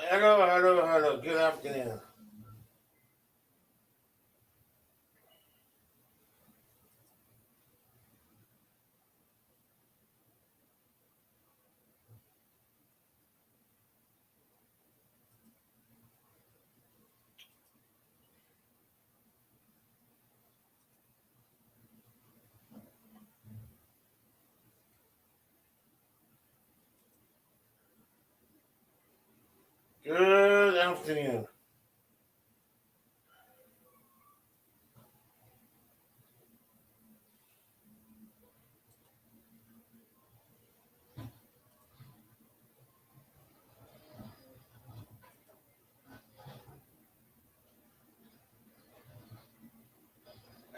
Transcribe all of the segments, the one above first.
Hello, hello, hello. Good afternoon. Good afternoon.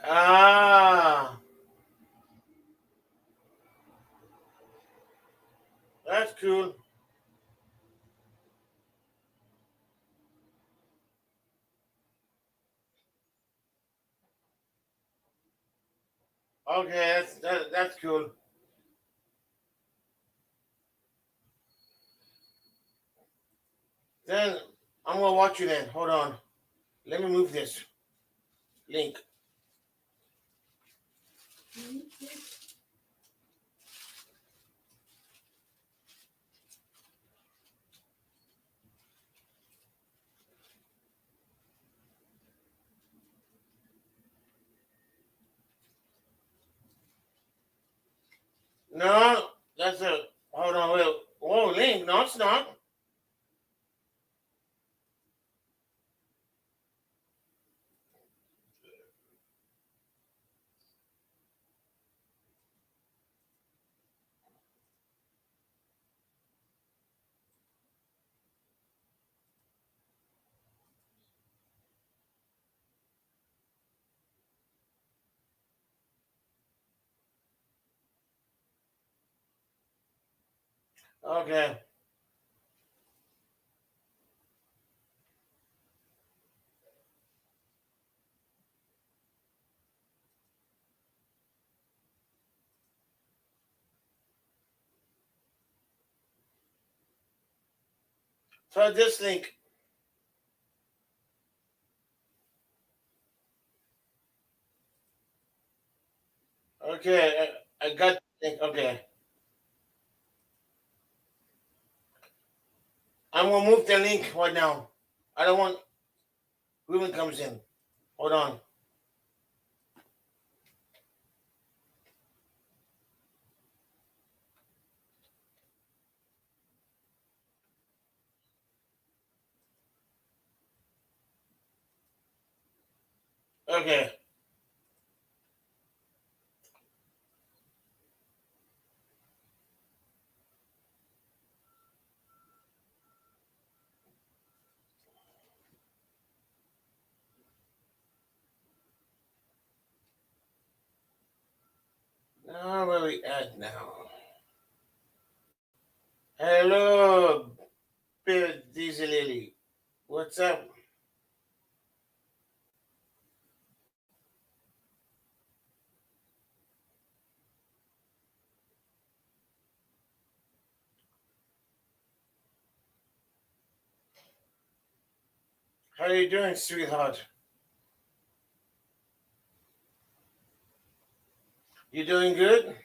Ah, that's cool. Okay, that's cool. Then I'm gonna watch you then. Hold on. Let me move this link. No, that's a hold on. Wait. Whoa, link. No, it's not. Okay. Try this link. Okay, I got the link. Okay, I'm gonna move the link right now. I don't want women comes in. Hold on. Okay. Now where we at now? Hello, Bill Diesel Lily. What's up? How you doing, sweetheart? You doing good?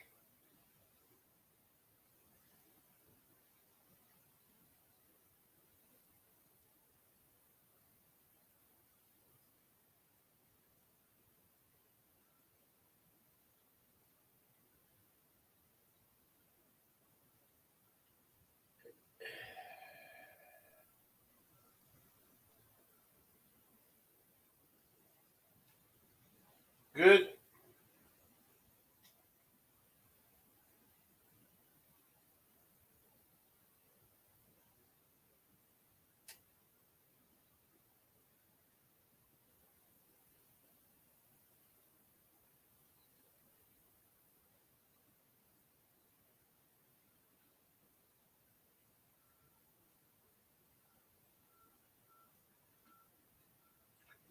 Good.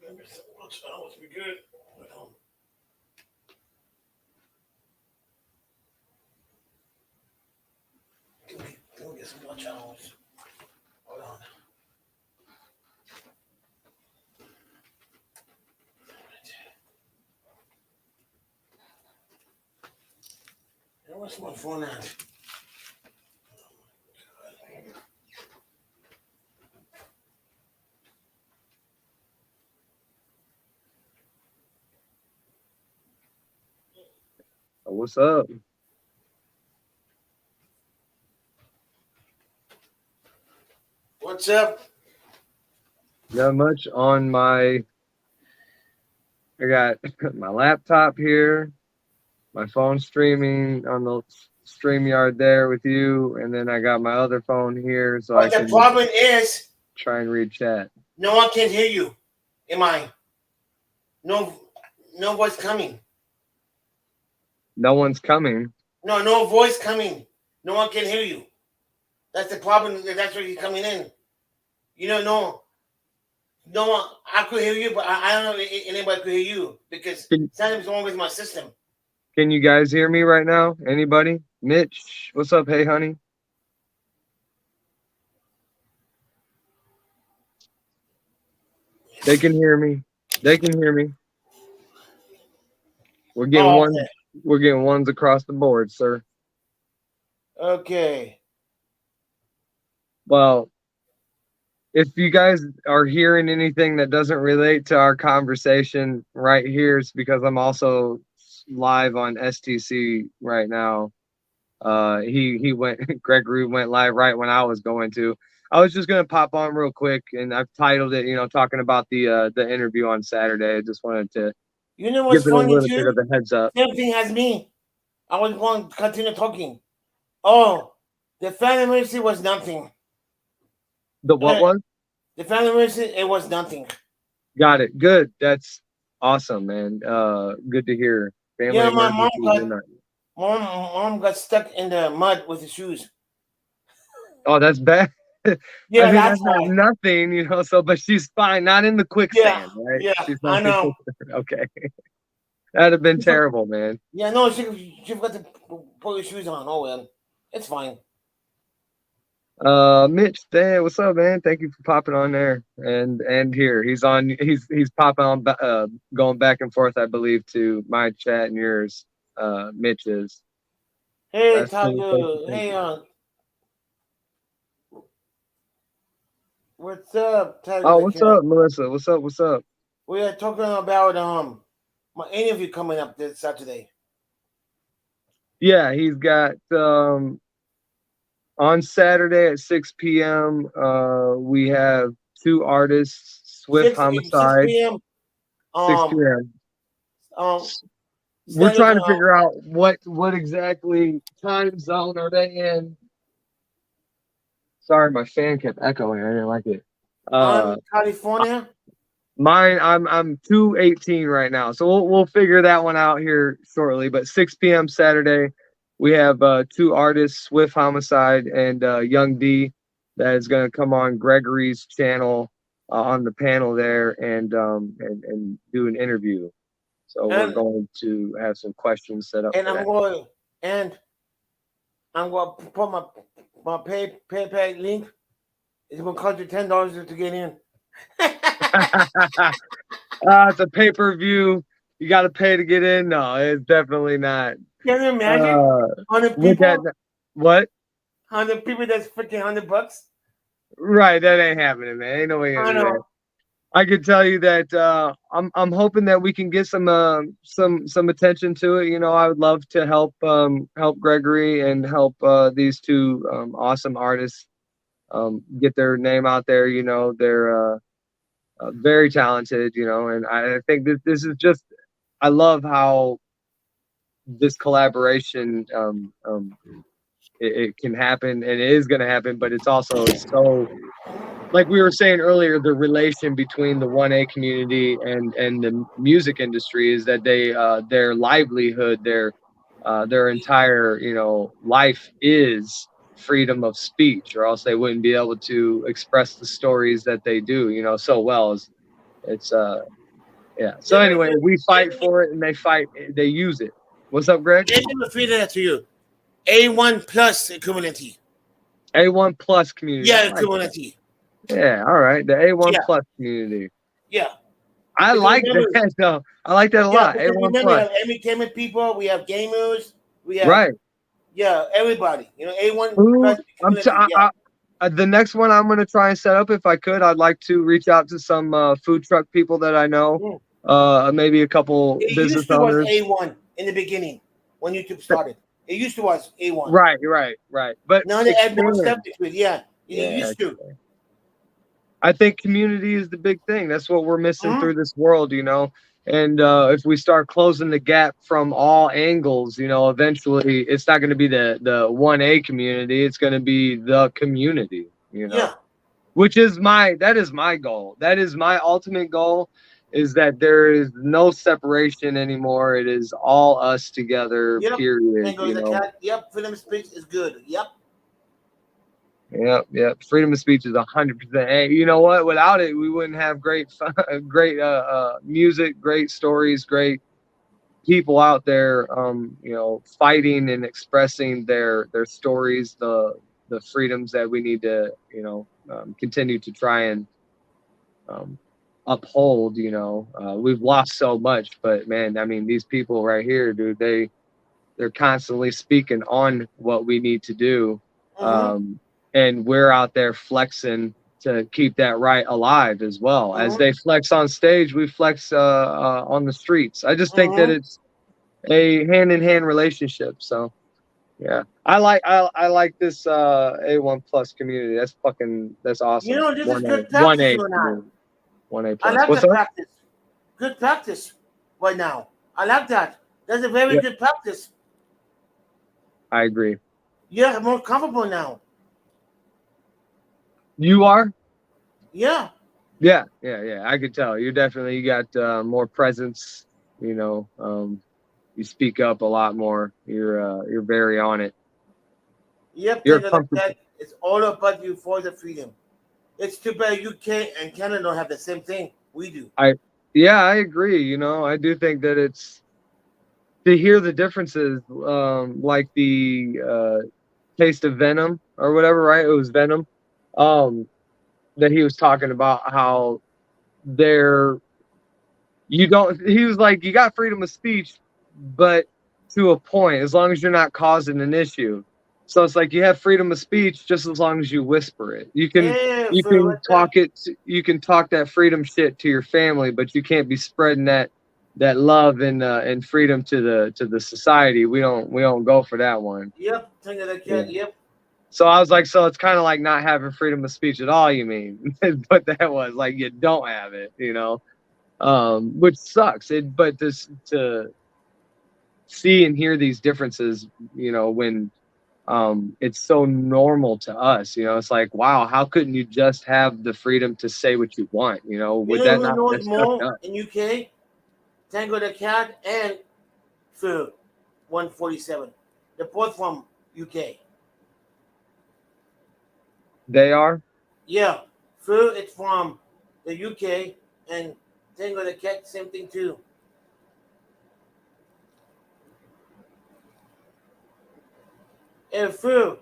Maybe something else be good. Hold on. Let me get some watch owls. Hold on. Where's my phone at? What's up? What's up? Not much on my. I got my laptop here, my phone streaming on the StreamYard there with you, and then I got my other phone here so I But the can problem is, try and read chat. no one can hear you. Am I? No voice coming. No one's coming. No voice coming. No one can hear you. That's the problem. That's where you're coming in. You don't know. No one. I could hear you, but I don't know if anybody could hear you because something's wrong with my system. Can you guys hear me right now? Anybody? Mitch, what's up? Hey, honey. They can hear me. They can hear me. We're getting one. Okay. We're getting ones across the board, sir. Okay. Well, if you guys are hearing anything that doesn't relate to our conversation right here, it's because I'm also live on STC right now. Gregory went live right when I was going to. I was just gonna pop on real quick, and I've titled it, talking about the interview on Saturday. I just wanted to What's give it a funny little too? bit of a heads up. Same thing as me. I was going to continue talking. Oh, the family emergency was nothing. The what was? The family emergency, it was nothing. Got it. Good. That's awesome, man. Good to hear. Family my mom got stuck in the mud with the shoes. Oh, that's bad. Yeah, I mean, that's why. nothing, but she's fine. Not in the quicksand, right? Yeah, she's I know. Okay. That'd have been terrible, man. Yeah, no, she forgot to put her shoes on. Oh, well. It's fine. Mitch, what's up, man? Thank you for popping on there and here. He's popping on, going back and forth, I believe, to my chat and yours, Mitch's. Hey, Tiger. Hey, what's up, Tiger? Oh, what's up, Melissa? What's up? What's up? We are talking about my interview coming up this Saturday. Yeah, he's got on Saturday at 6 p.m. We have two artists, Swift Homicide. 6 p.m. 6 p.m. We're trying to figure out what exactly time zone are they in. Sorry, my fan kept echoing. I didn't like it. California. Mine, I'm 2:18 right now, so we'll figure that one out here shortly. But 6 p.m. Saturday, we have two artists, Swift Homicide and Young D, that is going to come on Gregory's channel on the panel there and do an interview. So we're going to have some questions set up. And I'm going to put my PayPal link. It's going to cost you $10 to get in. It's a pay-per-view. You got to pay to get in. No, it's definitely not. Can you imagine 100 people? What? 100 people. That's freaking $100. Right, that ain't happening, man. Ain't no way. I know. I can tell you that I'm hoping that we can get some attention to it. I would love to help Gregory and help these two awesome artists get their name out there. They're very talented. And I think this is just, I love how this collaboration it can happen, and it is going to happen, but it's also so, like we were saying earlier, the relation between the 1A community and the music industry is that they their livelihood, their entire life is freedom of speech, or else they wouldn't be able to express the stories that they do so well. It's yeah. So anyway, we fight for it, and they use it. What's up, Greg? Let me feed that to you. A1 plus community. A1 plus community. Yeah, community. Yeah, all right. The A1 plus community. Yeah. I like that. No, I like that a lot. A1 remember, plus. We have entertainment people. We have gamers. We have right. Yeah, everybody. A1 Food. plus community. Yeah. The next one I'm gonna try and set up if I could. I'd like to reach out to some food truck people that I know. Mm. Maybe a couple It business used to was owners. A1 in the beginning when YouTube started. It used to was A1. Right. But Now they add more stuff expand. to it. Yeah, it Yeah. used to. I think community is the big thing. That's what we're missing Mhm. through this world, you know. And if we start closing the gap from all angles, you know, eventually it's not going to be the 1A community. It's going to be the community, you know, Yeah. which is that is my goal. That is my ultimate goal, is that there is no separation anymore. It is all us together, Yep. period, Tango you the know. cat. Yep. Freedom of speech is good. Yep. Yep. Freedom of speech is 100%. Hey, you know what? Without it, we wouldn't have great, great music, great stories, great people out there, you know, fighting and expressing their stories, the freedoms that we need to, you know, continue to try and um, uphold. You know, we've lost so much, but man, I mean, these people right here, dude, they're constantly speaking on what we need to do. Mm-hmm. And we're out there flexing to keep that right alive as well. As Mm-hmm. they flex on stage, we flex on the streets. I just think that Mm-hmm. it's a hand-in-hand relationship. So yeah, I like this A1 plus community. That's awesome. This is One A good one practice, A you and I. community. 1A I plus. like What's the up? practice. Good practice right now. I like that. That's a very Yeah, good practice. I agree. Yeah, I'm more comfortable now. You are? Yeah. Yeah. I could tell. You got more presence. You know, you speak up a lot more. You're very on it. Yep, You're Tango the comfortable. cat. It's all about you for the freedom. It's too bad UK and Canada don't have the same thing we do. I agree. You know, I do think that it's to hear the differences, like the taste of venom or whatever, right? It was venom. Um, that he was talking about how there you don't. He was like, you got freedom of speech, but to a point, as long as you're not causing an issue. So it's like you have freedom of speech just as long as you whisper it. Yeah, You for can what's that? you can talk that freedom shit to your family, but you can't be spreading that love and freedom to the society. We don't go for that one. Yep, Tango the Yeah. cat. Yep. So I was like, so it's kind of like not having freedom of speech at all, you mean? But that was like you don't have it, you know, which sucks. But this to see and hear these differences, you know, when it's so normal to us, you know, it's like, wow, how couldn't you just have the freedom to say what you want? You know, You would know that who not knows that's fucked more up? in UK? Tango the cat and Phil 147. They're both from UK. They are. Yeah, Phil it's from the UK and Tango the cat same thing too. And Phil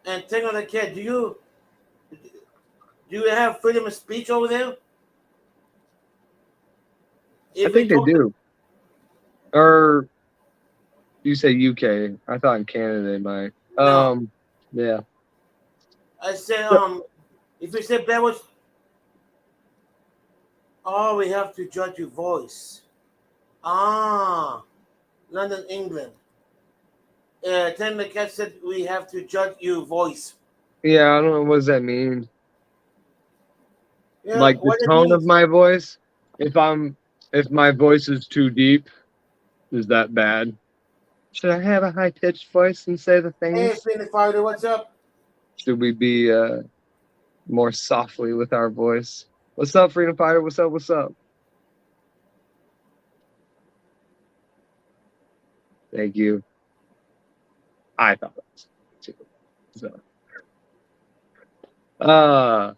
and Tango the cat, do you have freedom of speech over there? I If we think they talk, do. Or you say UK? I thought in Canada they might. no, Yeah. I said So if we say that was oh we have to judge your voice. Ah, London, England. Tango the cat said we have to judge your voice. yeah, I don't know what does that mean. Yeah, Like the what it tone of means. my voice. If I'm if my voice is too deep, is that bad? Should I have a high pitched voice and say the Hey, things? Freedom Fighter, what's up? Should we be more softly with our voice? What's up, Freedom Fighter? What's up? What's up? Thank you. I thought that was too. So, uh,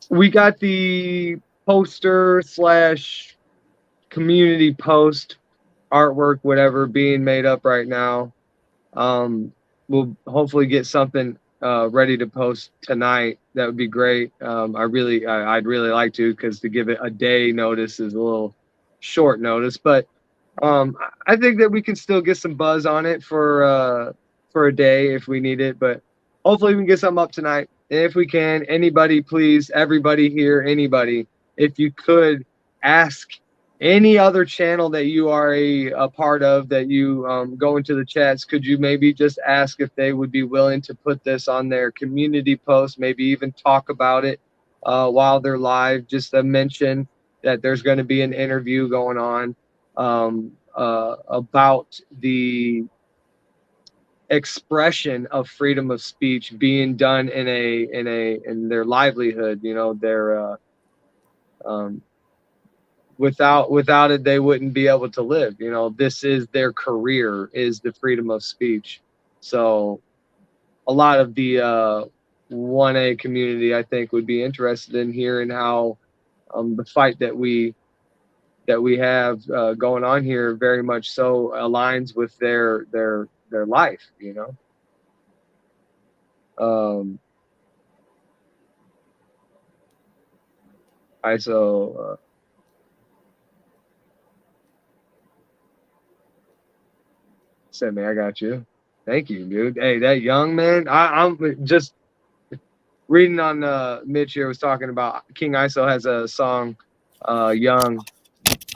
we got the poster slash community post artwork, whatever, being made up right now. We'll hopefully get something ready to post tonight. That would be great. I'd really like to, because to give it a day notice is a little short notice, but I think that we can still get some buzz on it for a day if we need it, but hopefully we can get something up tonight. And if we can, anybody, please, everybody here, anybody, if you could ask any other channel that you are a part of that you go into the chats, could you maybe just ask if they would be willing to put this on their community post, maybe even talk about it while they're live, just to mention that there's going to be an interview going on about the expression of freedom of speech being done in their livelihood. You know, their without it they wouldn't be able to live. You know, this is their career, is the freedom of speech. So a lot of the 1A community, I think, would be interested in hearing how the fight that we have going on here very much so aligns with their life, you know. Said, man, I got you. Thank you, dude. Hey, that young man, I'm just reading on Mitch here was talking about King ISO has a song, Young.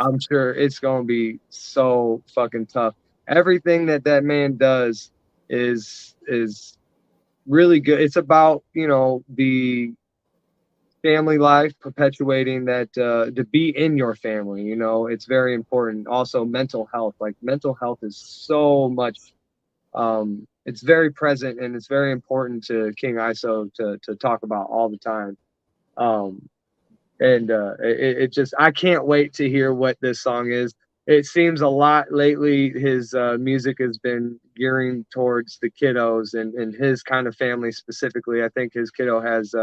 I'm sure it's gonna be so fucking tough. Everything that man does is really good. It's about, you know, the family life, perpetuating that to be in your family. You know, it's very important. Also, mental health. Like mental health is so much. It's very present and it's very important to King ISO to talk about all the time. And it just, I can't wait to hear what this song is. It seems a lot lately his music has been gearing towards the kiddos and his kind of family specifically. I think his kiddo has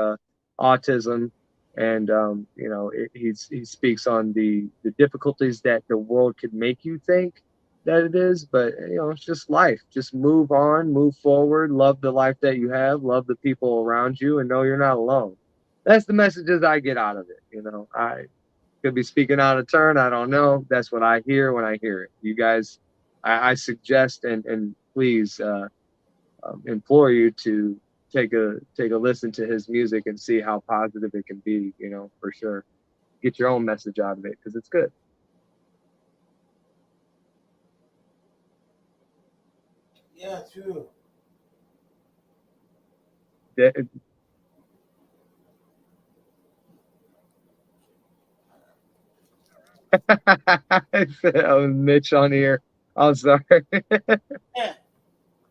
autism, and you know, he speaks on the difficulties that the world could make you think that it is, but you know, it's just life. Just move on, move forward, love the life that you have, love the people around you, and know you're not alone. That's the messages I get out of it. You know, I could be speaking out of turn. I don't know. That's what I hear when I hear it. You guys, I suggest and please implore you to take a listen to his music and see how positive it can be. You know, for sure. Get your own message out of it because it's good. Yeah, true. Mitch on here. I'm sorry. Yeah.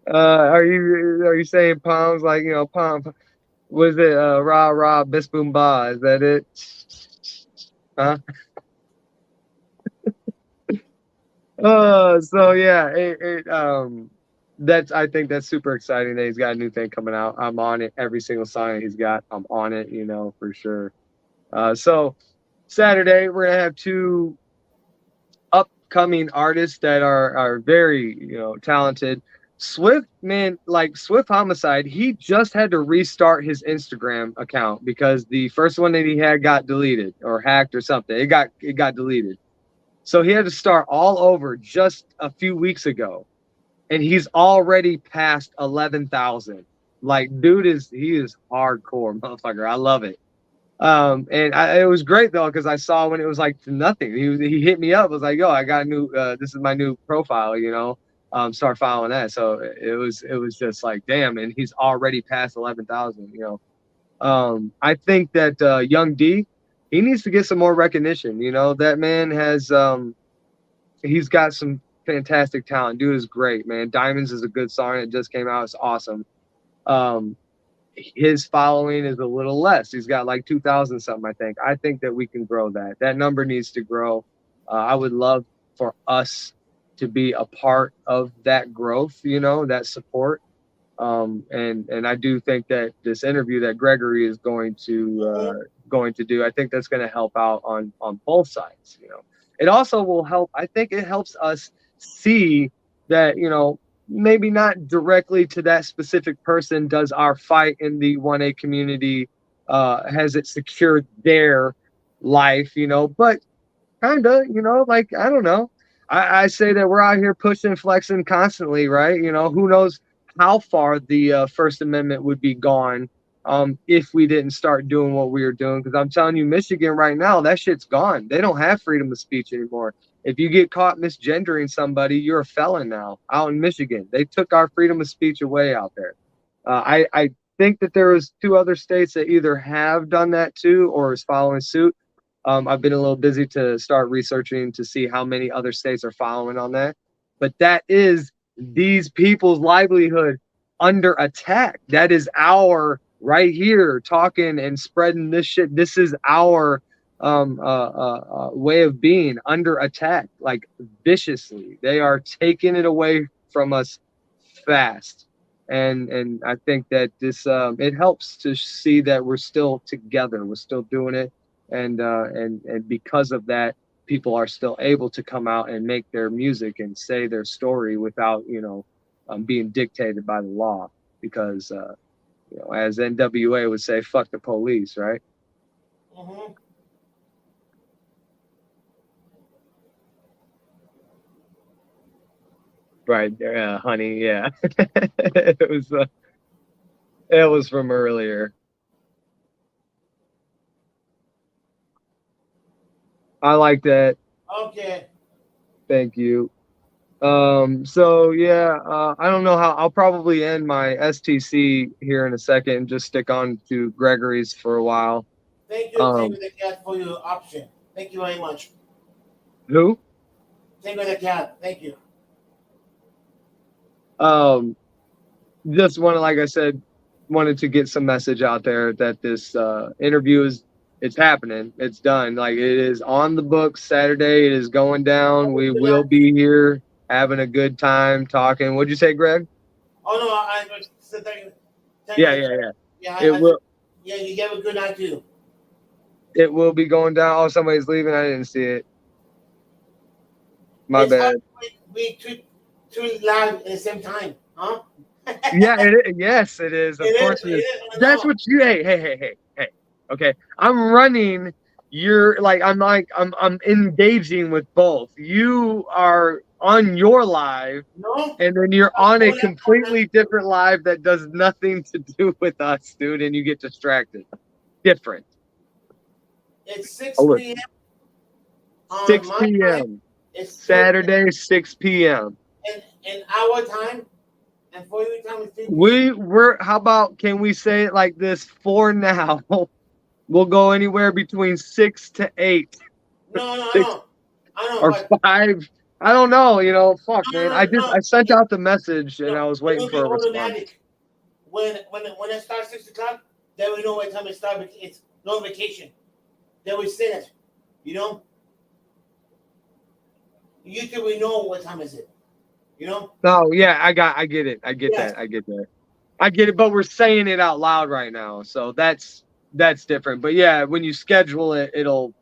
Are you saying palms like, you know, palm? Was it rah rah bis boom ba? Is that it? Huh? So yeah, that's, I think that's super exciting that he's got a new thing coming out. I'm on it. Every single song that he's got, I'm on it, you know, for sure. So Saturday we're gonna have two upcoming artists that are very, you know, talented. Swift, man, like Swift Homicide, he just had to restart his Instagram account because the first one that he had got deleted or hacked or something. It got deleted. So he had to start all over just a few weeks ago. And he's already past 11,000. Like, dude he is hardcore, motherfucker. I love it. It was great though, because I saw when it was like nothing. He hit me up. I was like, yo, I got a new this is my new profile, you know. Start following that. So it was just like, damn, and he's already past 11,000, you know. I think that Young D, he needs to get some more recognition. You know, that man has he's got some fantastic talent. Dude is great, man. Diamonds is a good song. It just came out. It's awesome. His following is a little less. He's got like 2,000 something, I think. I think that we can grow that. That number needs to grow. I would love for us to be a part of that growth, you know, that support. And I do think that this interview that Gregory is going to do, I think that's going to help out on both sides. You know, it also will help. I think it helps us see that, you know, maybe not directly to that specific person does our fight in the 1A community has it secured their life, you know, but kind of, you know, like, I don't know. I say that we're out here pushing, flexing constantly, right? You know, who knows how far the First Amendment would be gone if we didn't start doing what we were doing. Because I'm telling you, Michigan right now, that shit's gone. They don't have freedom of speech anymore. If you get caught misgendering somebody, you're a felon now out in Michigan. They took our freedom of speech away out there. I think that there was 2 other states that either have done that too or is following suit. I've been a little busy to start researching to see how many other states are following on that. But that is these people's livelihood under attack. That is our right here talking and spreading this shit. This is our way of being under attack, like viciously. They are taking it away from us fast. And I think that this it helps to see that we're still together. We're still doing it, and because of that, people are still able to come out and make their music and say their story without being dictated by the law. Because as NWA would say, "Fuck the police," right? Mm-hmm. Right, honey. Yeah, it was from earlier. I like that. Okay. Thank you. So yeah, I don't know how I'll probably end my STC here in a second and just stick on to Gregory's for a while. Thank you, Tango the Cat, for your option. Thank you very much. Who? Tango the Cat. Thank you. Just wanted, like I said, wanted to get some message out there that this interview it's happening. It's done. Like, it is on the books Saturday. It is going down. We will be here having a good time talking. What'd you say, Greg? Oh no, I said thank you. Yeah. It will. Yeah, you have a good night too. It will be going down. Oh, somebody's leaving. I didn't see it. My It's bad. hard to be two live at the same time, huh? Yeah, yes, it is. Of course it is. That's what you. Hey. Okay, I'm running. I'm engaging with both. You are on your live, No, and then you're on a completely different live that does nothing to do with us, dude, and you get distracted. Different. it's 6 Oh, p.m. 6 my p.m. time. It's Saturday, 6 p.m. And our time, and for your time is 3 p.m. We're. How about, can we say it like this for now? We'll go anywhere between 6 to 8. No, 6 I know, or but 5. I don't know. Fuck, man. I no. sent out the message and No, I was it waiting will be for a response. automatic. When it starts 6 o'clock, then we know what time it starts. It's notification. Then we send it. You know. YouTube, we know what time is it. You know. No, yeah, I get it. I get that. I get it. But we're saying it out loud right now, so that's different. But yeah, when you schedule it, it'll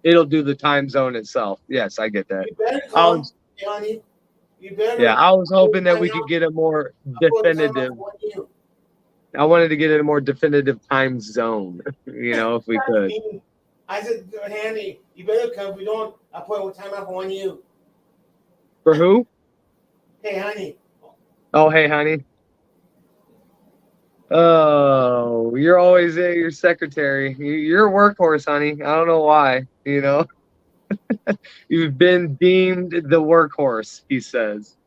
do the time zone itself. Yes, I get that. You better come, Johnny. You better. Yeah, I was hoping that we could get a more definitive. I wanted to get in a more definitive time zone, if we could. I said, Handy, you better come. If we don't, I'll put a time up on you. For who? Hey, honey. Oh, hey, honey. Oh, you're always your secretary. You're a workhorse, honey. I don't know why. You've been deemed the workhorse, he says.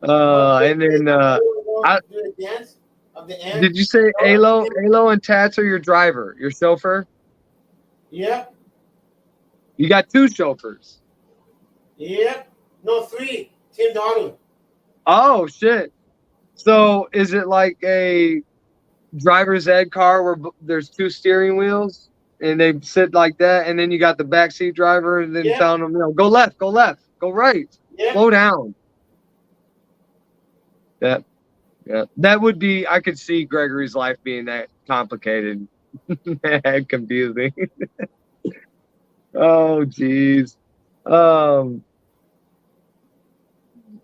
And then did you say Alo and Tats are your driver, your chauffeur? Yep. You got 2 chauffeurs. Yep. No, 3. Tim Darling. Oh shit. So is it like a driver's ed car where there's 2 steering wheels and they sit like that, and then you got the backseat driver and then telling them, go left, go right, slow down. Yeah. That would be. I could see Gregory's life being that complicated and confusing. Oh, geez.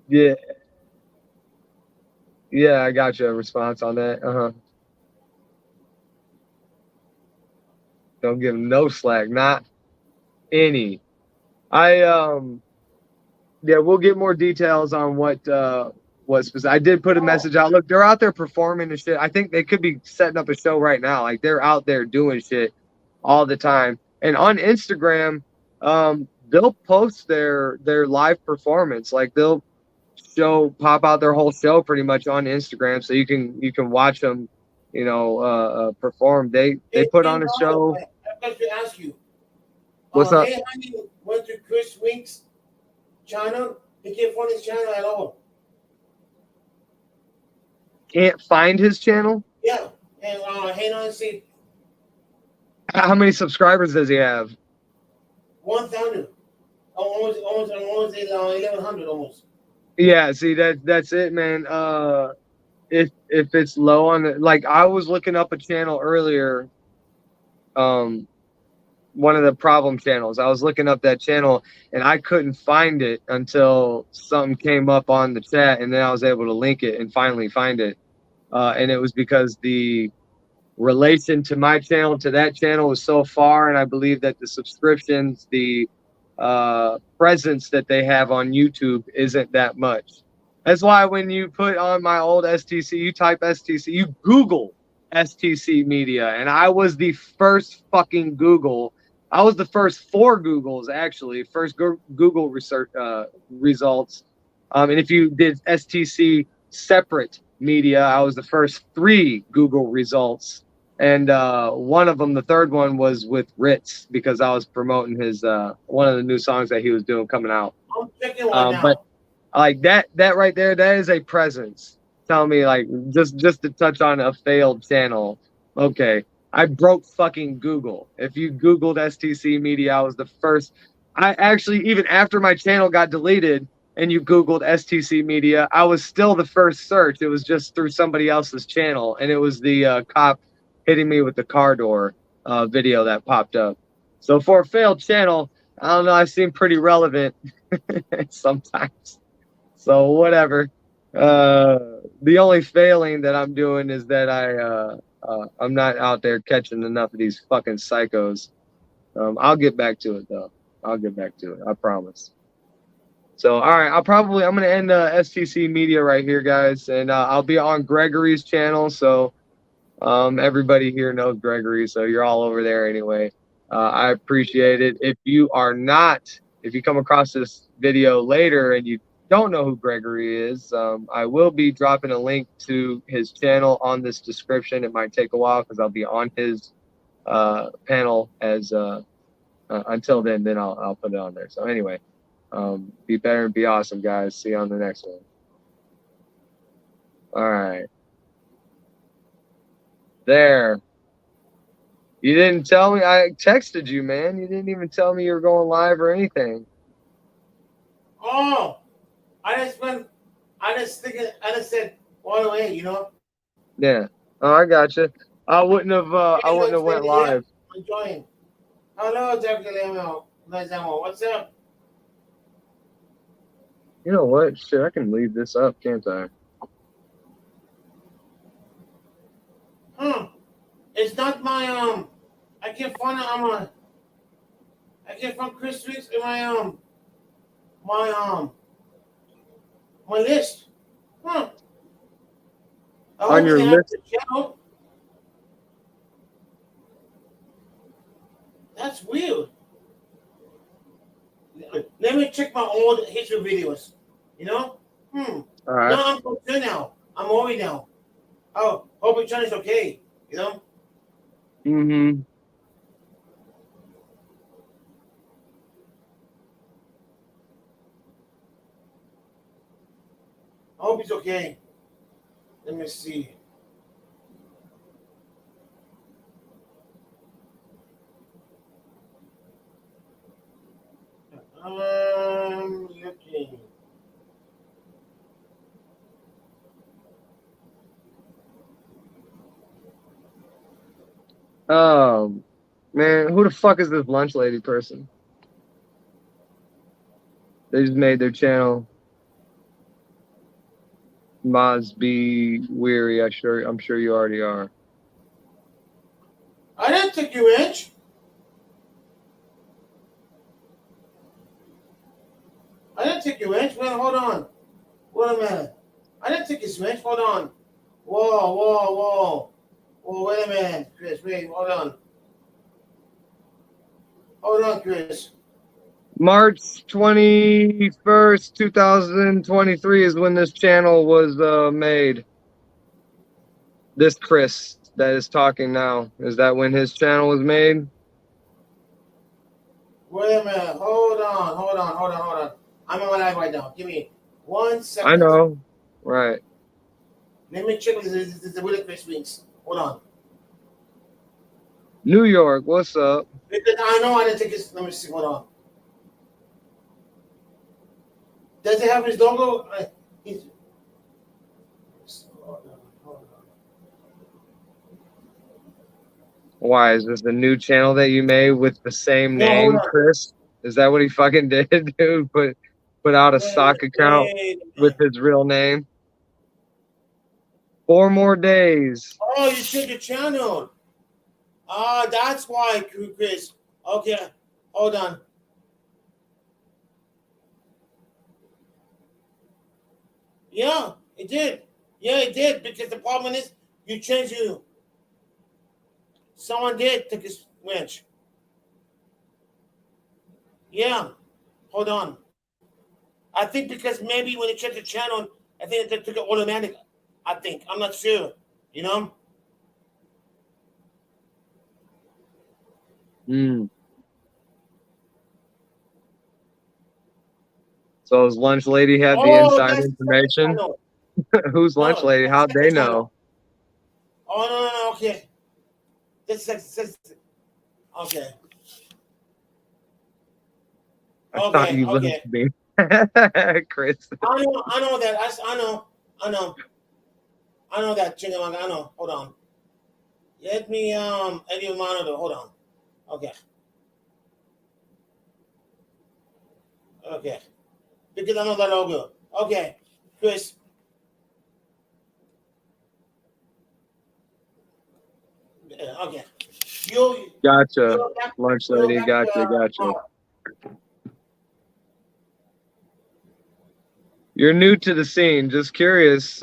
Yeah. Yeah, I got you a response on that. Don't give him no slack, not any. Yeah, we'll get more details on what specific. I did put a message out. Look, they're out there performing and shit. I think they could be setting up a show right now. Like they're out there doing shit all the time. And on Instagram, they'll post their live performance. Like they'll pop out their whole show pretty much on Instagram, so you can watch them, perform. They put on a show. I've got to ask you. What's up? Hey, honey, went to Chris Wink's channel. He can't find his channel at all. Can't find his channel? Yeah, and hang on and see. How many subscribers does he have? 1,000. Almost 1,100 almost. Yeah, see that's it, man. If it's low on the, like, I was looking up a channel earlier, one of the problem channels. I was looking up that channel and I couldn't find it until something came up on the chat, and then I was able to link it and finally find it. And it was because the relation to my channel to that channel was so far, and I believe that the subscriptions, the presence that they have on YouTube isn't that much. That's why when you put on my old STC, you type STC, you Google STC Media, and I was the first fucking Google. I was the first 4 Googles, actually, first Google research results. And if you did STC separate media, I was the first 3 Google results. And one of them, the third one, was with Ritz, because I was promoting his one of the new songs that he was doing coming out. I'm checking one now. But like that right there, that is a presence. Tell me, like, just to touch on a failed channel. Okay, I broke fucking Google. If you Googled STC Media, I was the first. I actually, even after my channel got deleted and you Googled STC Media, I was still the first search. It was just through somebody else's channel, and it was the cop hitting me with the car door video that popped up. So for a failed channel, I don't know, I seem pretty relevant sometimes. So whatever. The only failing that I'm doing is that I'm not out there catching enough of these fucking psychos. I'll get back to it though. I'll get back to it. I promise. So, all right, I'm going to end STC Media right here, guys. And I'll be on Gregory's channel. So everybody here knows Gregory. So you're all over there anyway. I appreciate it. If you come across this video later and you don't know who Gregory is, I will be dropping a link to his channel on this description. It might take a while because I'll be on his panel as until then I'll put it on there. So anyway, be better and be awesome, guys. See you on the next one. All right. There. You didn't tell me. I texted you, man. You didn't even tell me you were going live or anything. Oh, I just said all the way, Yeah. Oh, I gotcha. I wouldn't have went live. Enjoying. Hello, Dr. Lemo. What's up? You know what? Shit, I can leave this up, can't I? It's not my I can't find it on I can't find Chris Weeks in my my list. On your list? That's weird. Let me check my old history videos. All right. No, I'm concerned now. I'm worried now. Oh, hope your channel is okay. Mm-hmm. I hope it's okay. Let me see. Looking. Oh, man, who the fuck is this lunch lady person? They just made their channel. Moz be weary. I'm sure you already are. I didn't take you, Rich. I didn't take your wrench, man. Hold on. Wait a minute. I didn't take his wrench. Hold on. Whoa, whoa, whoa. Whoa, wait a minute, Chris. Wait, hold on. Hold on, Chris. March 21st, 2023 is when this channel was made. This Chris that is talking now, is that when his channel was made? Wait a minute. Hold on. I'm on my live right now. Give me 1 second. I know. Right. Let me check this the Willie Chris Wings. Hold on. New York, what's up? Because I know I didn't take his. Let me see. Hold on. Does it have his logo? He's. Hold on. Why is this the new channel that you made with the same No, name, hold on. Chris? Is that what he fucking did, dude? Put out a stock account with his real name. 4 more days. Oh, you changed your channel. Ah, that's why, Chris. Okay, hold on. Yeah, it did. Yeah, it did. Because the problem is, you changed you. Someone did take his wrench. Yeah, hold on. I think because maybe when you check the channel, I think they took it automatic. I think. I'm not sure. You know? So his lunch lady had the inside information? Who's lunch lady? How'd they know? Oh, no. Okay. Okay. I thought you okay. listened to me. Chris. I know that. I know that. Chingamanga. I know. Hold on. Let me edit monitor. Hold on. Okay. Because I know that logo. Okay. Chris. Okay. Gotcha. Lunch lady. Gotcha. You're new to the scene. Just curious,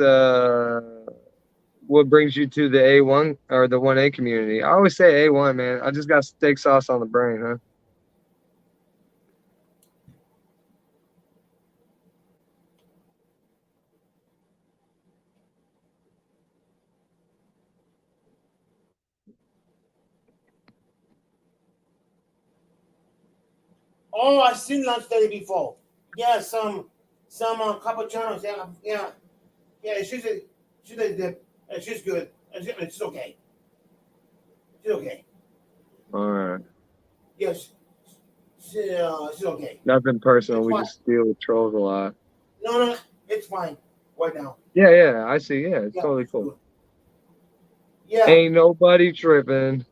what brings you to the A1 or the 1A community? I always say A1, man. I just got steak sauce on the brain, huh? Oh, I've seen lunch lady before. Yeah, some couple channels. Yeah. She's good. She's okay. She's okay. All right. Yes. She's okay. Nothing personal. We just deal with trolls a lot. No, it's fine right now. Yeah, I see. Yeah, it's totally cool. Good. Yeah. Ain't nobody tripping.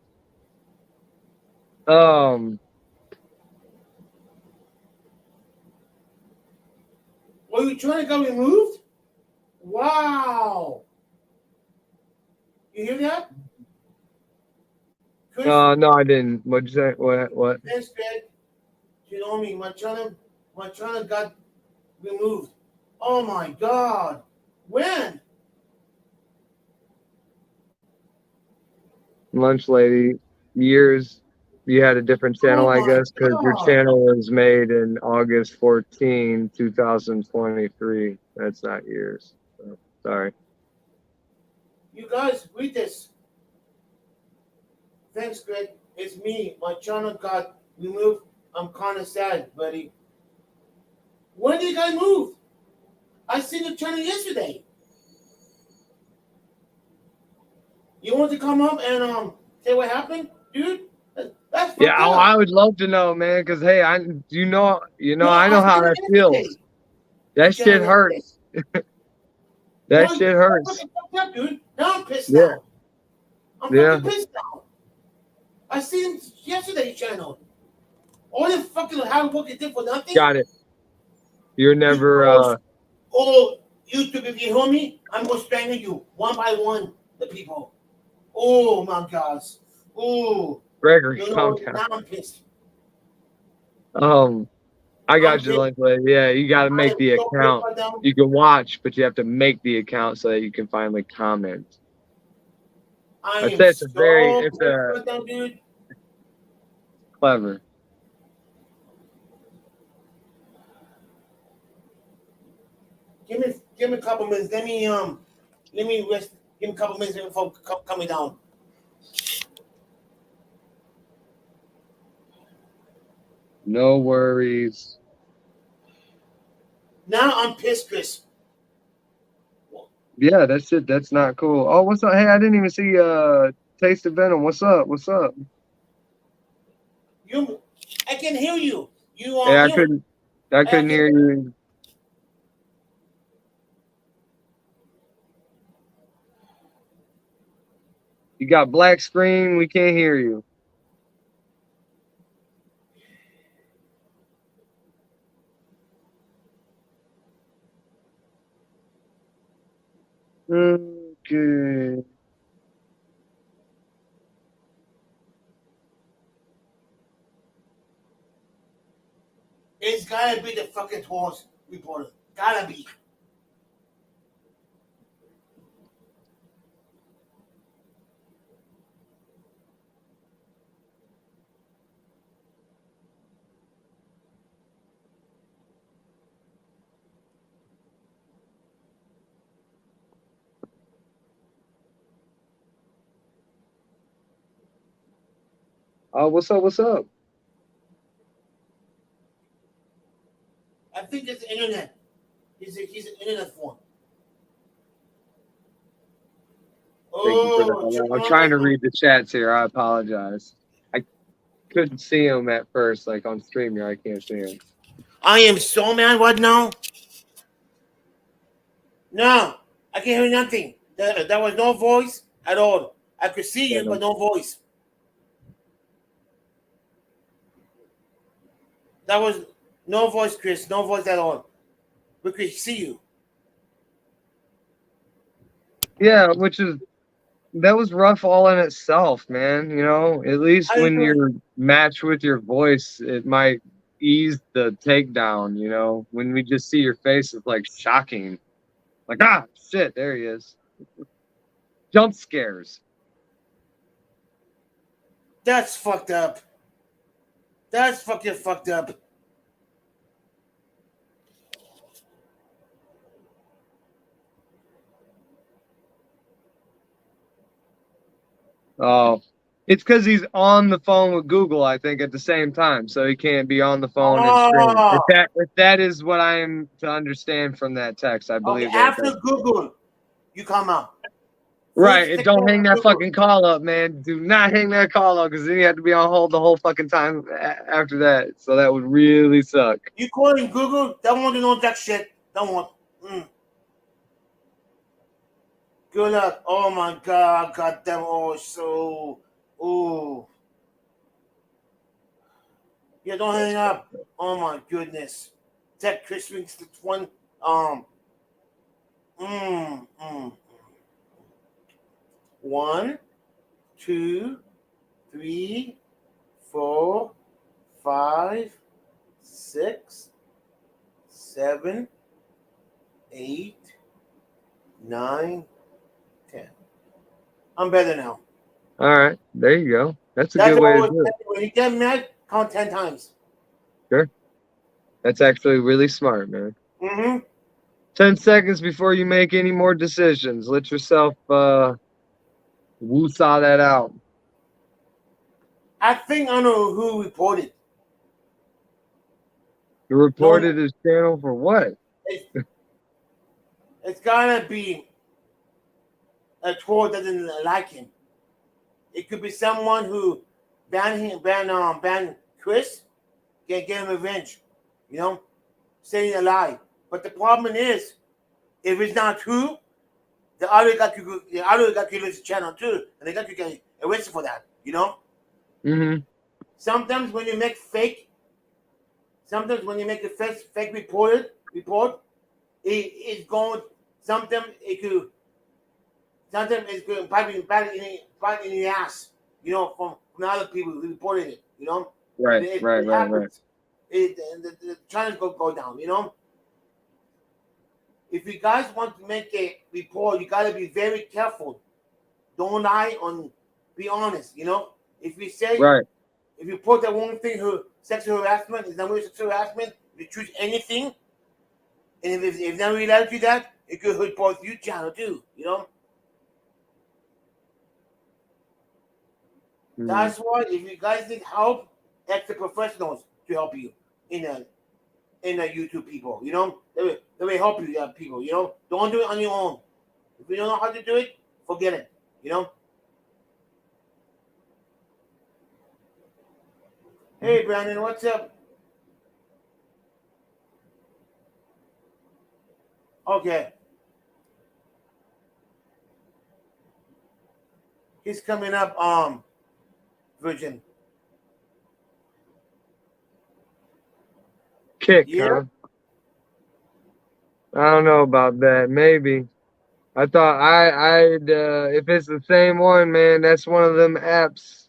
Were you trying to get removed? Wow. You hear that? Chris? No, I didn't. What'd you say? What? That's good. You know me. My channel got removed. Oh my God. When? Lunch lady. Years. You had a different channel, I guess, because your channel was made in August 14, 2023. That's not years. So, sorry. You guys read this. Thanks, Greg. It's me. My channel got removed. I'm kind of sad, buddy. When did you guys move? I seen the channel yesterday. You want to come up and say what happened, dude? That's yeah, I would love to know, man. Because hey, I know how that feels. That shit hurts. That shit hurts. Up, dude. Now I'm pissed now. I'm fucking pissed now. I seen him yesterday, channel. All the fucking hard work you did for nothing. Got it. You're never. Oh, YouTube, if you hear me, I'm gonna strangle you one by one. The people. Oh my gosh. Oh. Gregory, calm down. Now I'm pissed. I got I'm you, pissed. Lunch Lady. Yeah, you got to I make am the so pissed account. right now. You can watch, but you have to make the account so that you can finally comment. I I'd am say it's so it's pissed a right now, dude. clever. Give me a couple minutes. Let me rest. Give me a couple minutes before coming down. No worries. Now I'm pissed, Chris. Yeah, that's it. That's not cool. Oh, what's up? Hey, I didn't even see Taste of Venom. What's up? What's up? I can hear you. You Yeah, on mute. I I couldn't can, hear you. You got black screen. We can't hear you. Okay. it's gotta be the fucking horse reporter. Gotta be. Oh, what's up? What's up? I think it's the internet. He's an internet phone. Thank you for Oh, that. I'm trying to Toronto. read the chats here. I apologize. I couldn't see them at first, like on stream here. I can't see them. I am so mad right now. No, I can't hear nothing. There was no voice at all. I could see you, but no voice. That was no voice, Chris. No voice at all. We could see you. Yeah, that was rough all in itself, man. You know, at least How you when doing? you're matched with your voice, it might ease the takedown. You know, when we just see your face, it's like shocking. Like, ah, shit, there he is. Jump scares. That's fucked up. That's fucking fucked up. Oh, it's because he's on the phone with Google, I think, at the same time, so he can't be on the phone and stream. Oh, If that is what I am to understand from that text, I okay. believe After that. Google, you come out. Right, First, and take care don't hang of that Google. fucking call up, man. Do not hang that call up because then you have to be on hold the whole fucking time after that. So that would really suck. You calling Google? Don't want to know that shit. Don't want. Mm. Good luck. Oh my god, goddamn. Oh, so. Oh. Yeah, don't hang up. Oh my goodness. That Christmas the one. Um. Mm, mm. 1, 2, 3, 4, 5, 6, 7, 8, 9, 10. I'm better now. All right, there you go. That's a That's good way to always do it. when you get mad, count 10 times. Sure, that's actually really smart, man. Mm-hmm. 10 seconds before you make any more decisions. Let yourself woo-saw that out. I think I know who reported. You No, reported his channel for what? it's, it's gotta be a troll that doesn't like him. It could be someone who banned Chris, can get him revenge. You know, saying a lie. But the problem is, if it's not true, the other guy could lose his channel too, and the guy could get arrested for that. You know. Mm-hmm. Sometimes when you make a fake report, it's going. Sometimes it's going bite in the ass. You know, from other people who reported it. You know, Right, it right. happens. the channels go down. You know, if you guys want to make a report, you gotta be very careful. Don't lie on. Be honest. You know, if you say Right. if you put that one thing, sexual harassment is not really sexual harassment. If you choose anything, and if not related to that, it could hurt both you channel too. You know. That's why if you guys need help, ask the professionals to help you in the YouTube people. You know, they will help you, people. You know, don't do it on your own. If you don't know how to do it, forget it. You know. Hey, Brandon, what's up? Okay. He's coming up, Virgin. Kick, Yeah. huh? I don't know about that. Maybe. I thought I'd if it's the same one, man, that's one of them apps.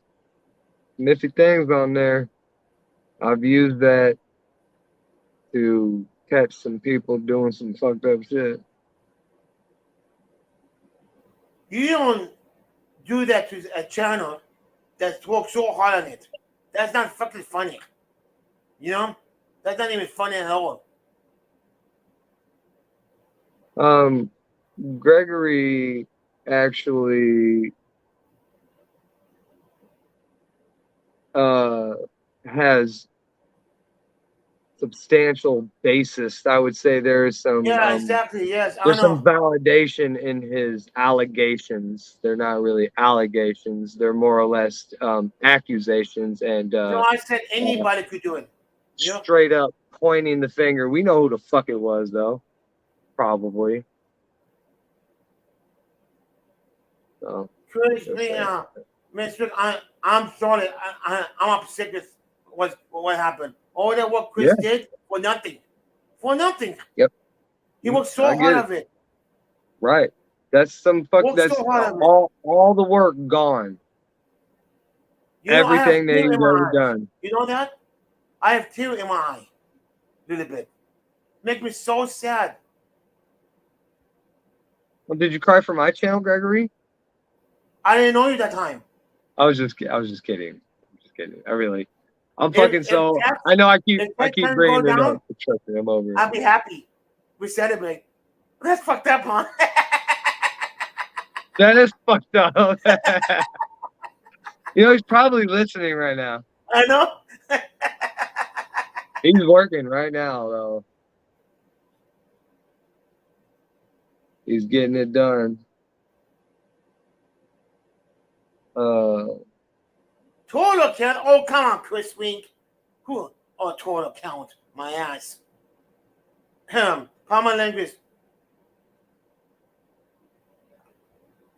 Nifty things on there. I've used that to catch some people doing some fucked up shit. You don't do that to a channel that's worked so hard on it. That's not fucking funny. You know? That's not even funny at all. Gregory actually has substantial basis. I would say there's some Yeah, exactly. Yes, I there's some know. validation in his allegations. They're not really allegations. They're more or less accusations and No, I said anybody could do it. You know? straight up pointing the finger. We know who the fuck it was, though. Probably. So, Chris, Mr. I'm sorry. I'm upset with what happened. All that what Chris did for nothing. For nothing. Yep. He worked so hard of it. Right. That's some fuck. Worked That's so hard of it. all the work gone. You know, Everything that he's ever done. You know that? I have tears in my eye. A little bit. Make me so sad. Well, did you cry for my channel, Gregory? I didn't know you that time. I was just kidding. I'm just kidding. I'm fucking I know I keep bringing it up. Trust me, I'm over it. I'll be happy. We celebrate. That's fucked up, huh? That is fucked up. You know, he's probably listening right now. I know. He's working right now, though. He's getting it done. Total count. Oh, come on, Chris Wink. Who? Oh, total count. My ass. Palma language.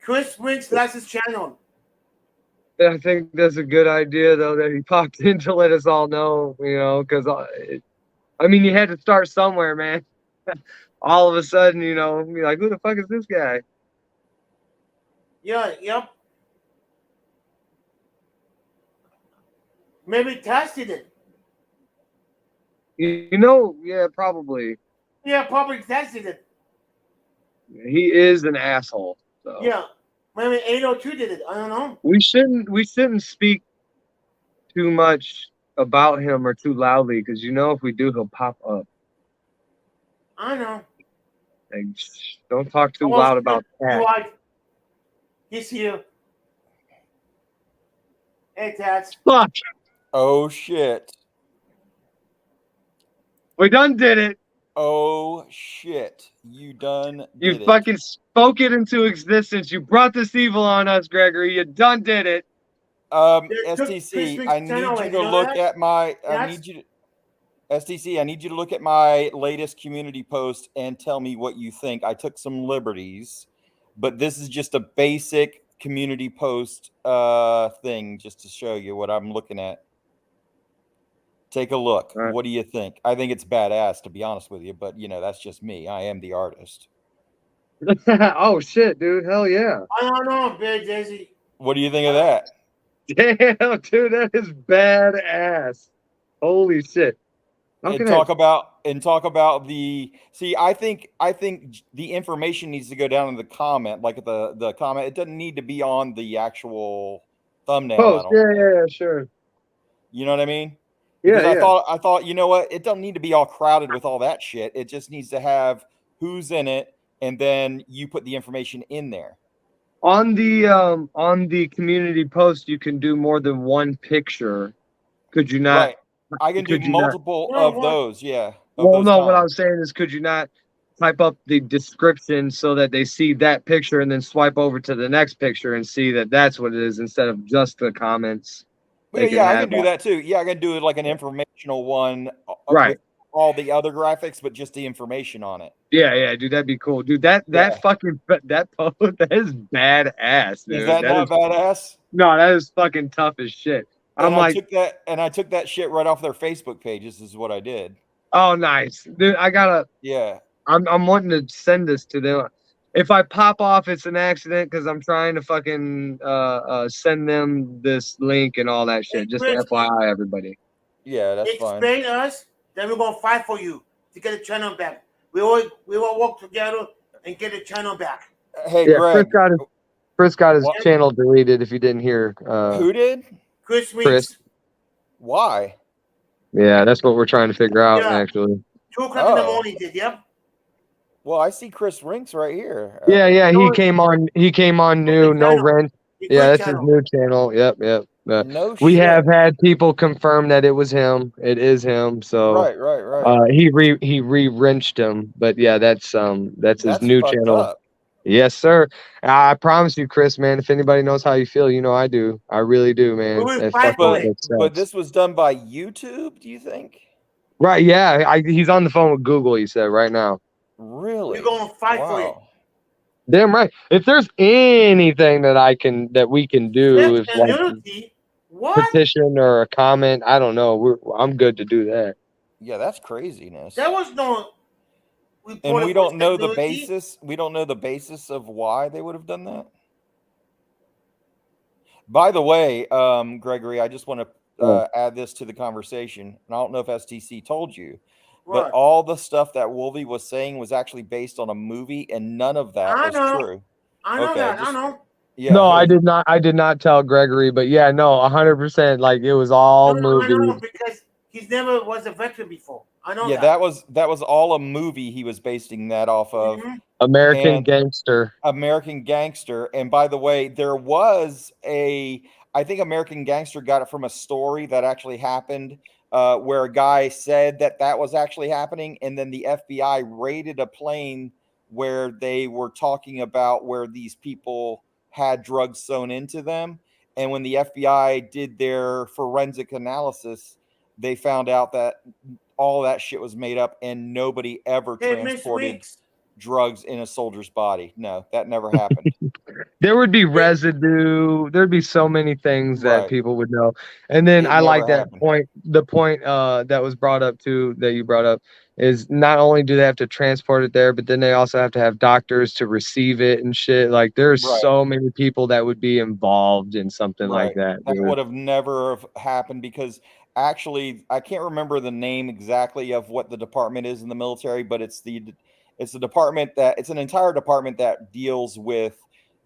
Chris Wink's last his channel. I think that's a good idea, though, that he popped in to let us all know, you know, because, I mean, you had to start somewhere, man. All of a sudden, you know, you're like, who the fuck is this guy? Yeah, yep. Maybe tested it. You know, yeah, probably. Yeah, probably tested it. He is an asshole. So. Yeah. Maybe 802 did it. I don't know. We shouldn't speak too much about him or too loudly, because you know if we do, he'll pop up. I know. Like, don't talk too loud about that. He's here. Hey, Tats. Fuck. Oh shit. We done did it. Oh shit. You done did it. Fucking spoke it into existence. You brought this evil on us, Gregory. You done did it. STC, I need you to look at my STC, I need you to look at my latest community post and tell me what you think. I took some liberties, but this is just a basic community post thing just to show you what I'm looking at. Take a look. Right. What do you think? I think it's badass, to be honest with you, but you know, that's just me. I am the artist. Oh shit, dude. Hell yeah. I don't know, Big Daisy. What do you think of that? Damn, dude, that is badass. Holy shit. And talk about the I think the information needs to go down in the comment, like the comment. It doesn't need to be on the actual thumbnail. Post. Yeah, sure. You know what I mean? Because Yeah, I thought, you know what? It doesn't need to be all crowded with all that shit. It just needs to have who's in it, and then you put the information in there. On the community post, you can do more than one picture. Could you not? Right. I can do multiple of those. Yeah. Well, no. What I was saying is, could you not type up the description so that they see that picture and then swipe over to the next picture and see that that's what it is instead of just the comments? Yeah, I can do that too. Yeah, I can do it like an informational one, right? With all the other graphics, but just the information on it. Yeah, dude, that'd be cool, dude. That fucking that post, that is badass, dude. Is that not badass? No, that is fucking tough as shit. I took that shit right off their Facebook pages. Is what I did. Oh, nice, dude. I gotta. Yeah. I'm wanting to send this to them. If I pop off, it's an accident because I'm trying to fucking send them this link and all that shit. Just FYI, everybody. Yeah, that's fine. Explain us, then we're gonna fight for you to get the channel back. We all work together and get the channel back. Hey, Greg. Chris got his channel deleted. If you didn't hear, who did? Chris. Why? Yeah, that's what we're trying to figure out. Actually, 2 o'clock in the morning. Yep. Well, I see Chris Rinks right here. Yeah. He came on. He came on new. No rent. Yeah, that's his new channel. Yep. No we shit. have had people confirm that it was him. It is him. So right. He re-wrenched him. But yeah, that's his new channel. Up. Yes, sir. I promise you, Chris, man. If anybody knows how you feel, you know I do. I really do, man. But this was done by YouTube. Do you think? Right. Yeah. He's on the phone with Google. He said right now. Really? We're gonna fight for it. Damn right. If there's anything that we can do, is like petition or a comment. I don't know. I'm good to do that. Yeah, that's craziness. That was no. And we don't know the basis. We don't know the basis of why they would have done that. By the way, Gregory, I just want to add this to the conversation. And I don't know if STC told you. But all the stuff that Wolvie was saying was actually based on a movie, and none of that was true. I know that. I know. Yeah, no, I did not. I did not tell Gregory, but yeah, no, 100%. Like it was all movie. I know because he's never was a veteran before. I know. Yeah, that was all a movie. He was basing that off of American Gangster. American Gangster, and by the way, there was I think American Gangster got it from a story that actually happened. Where a guy said that was actually happening, and then the FBI raided a plane where they were talking about where these people had drugs sewn into them. And when the FBI did their forensic analysis, they found out that all that shit was made up, and nobody ever transported drugs in a soldier's body. No, that never happened. There would be residue. There'd be so many things that people would know. And then I like that point. The point that was brought up too, that you brought up, is not only do they have to transport it there, but then they also have to have doctors to receive it and shit. Like there's so many people that would be involved in something like that. That would have never happened because actually I can't remember the name exactly of what the department is in the military, but it's a department it's an entire department that deals with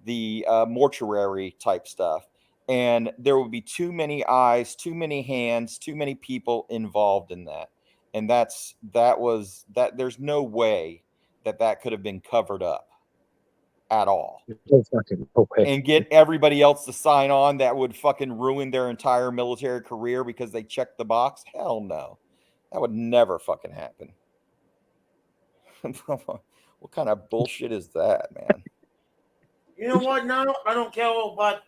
the mortuary type stuff. And there would be too many eyes, too many hands, too many people involved in that. And there's no way that could have been covered up at all. And get everybody else to sign on that would fucking ruin their entire military career because they checked the box. Hell no. That would never fucking happen. What kind of bullshit is that, man? You know what? Now I don't care about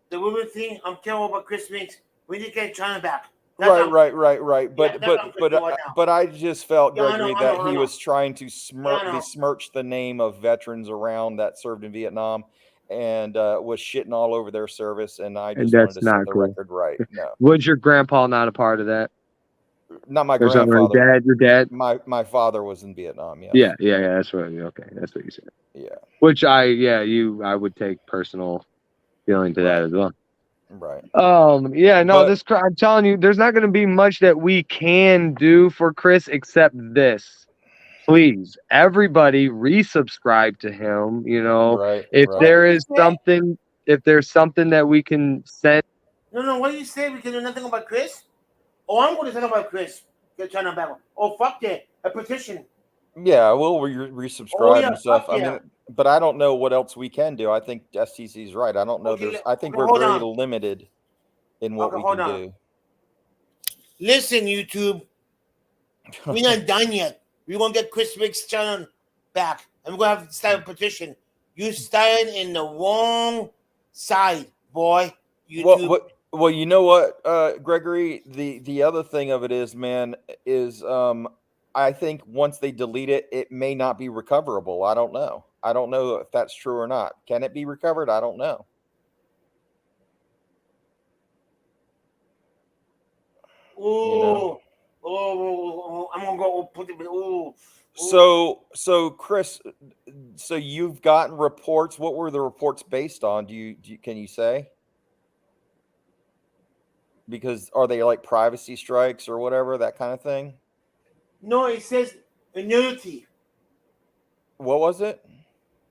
the women thing. I'm caring about Chris Rinks. We need to get China back. Right. But I just felt, Gregory, that he was trying to besmirch the name of veterans around that served in Vietnam and was shitting all over their service. And I just wanted to set the record right. No. Was your grandpa not a part of that? Not my grandfather. Your dad. My father was in Vietnam. Yeah. Yeah. That's what. Okay, that's what you said. Yeah. Which I would take personal feeling to that as well. Right. Yeah, no, But I'm telling you, there's not going to be much that we can do for Chris except this. Please, everybody resubscribe to him. You know, right, if What right. did there you is say? something, if there's something that we can send. No. What do you say? We can do nothing about Chris? Oh, I'm going to talk about Chris. Get China battle. Oh, fuck that. A petition. Yeah, we'll Oh resubscribe yeah, and stuff. fuck I yeah. mean, but I don't know what else we can do. I think STC is right. I don't know. Okay, I think okay, we're hold very on. limited in what Okay, we hold can on. do. Listen, YouTube, we're not done yet. We're gonna get Chris Riggs' channel back, and we're gonna have to start a petition. You started in the wrong side, boy. YouTube. Well, you know what, Gregory? The other thing of it is, man, is I think once they delete it, it may not be recoverable. I don't know. I don't know if that's true or not. Can it be recovered? I don't know. Ooh, You know. I'm gonna go put it. Ooh. So Chris, so you've gotten reports. What were the reports based on? Can you say? Because are they like privacy strikes or whatever, that kind of thing? No, it says nudity. What was it?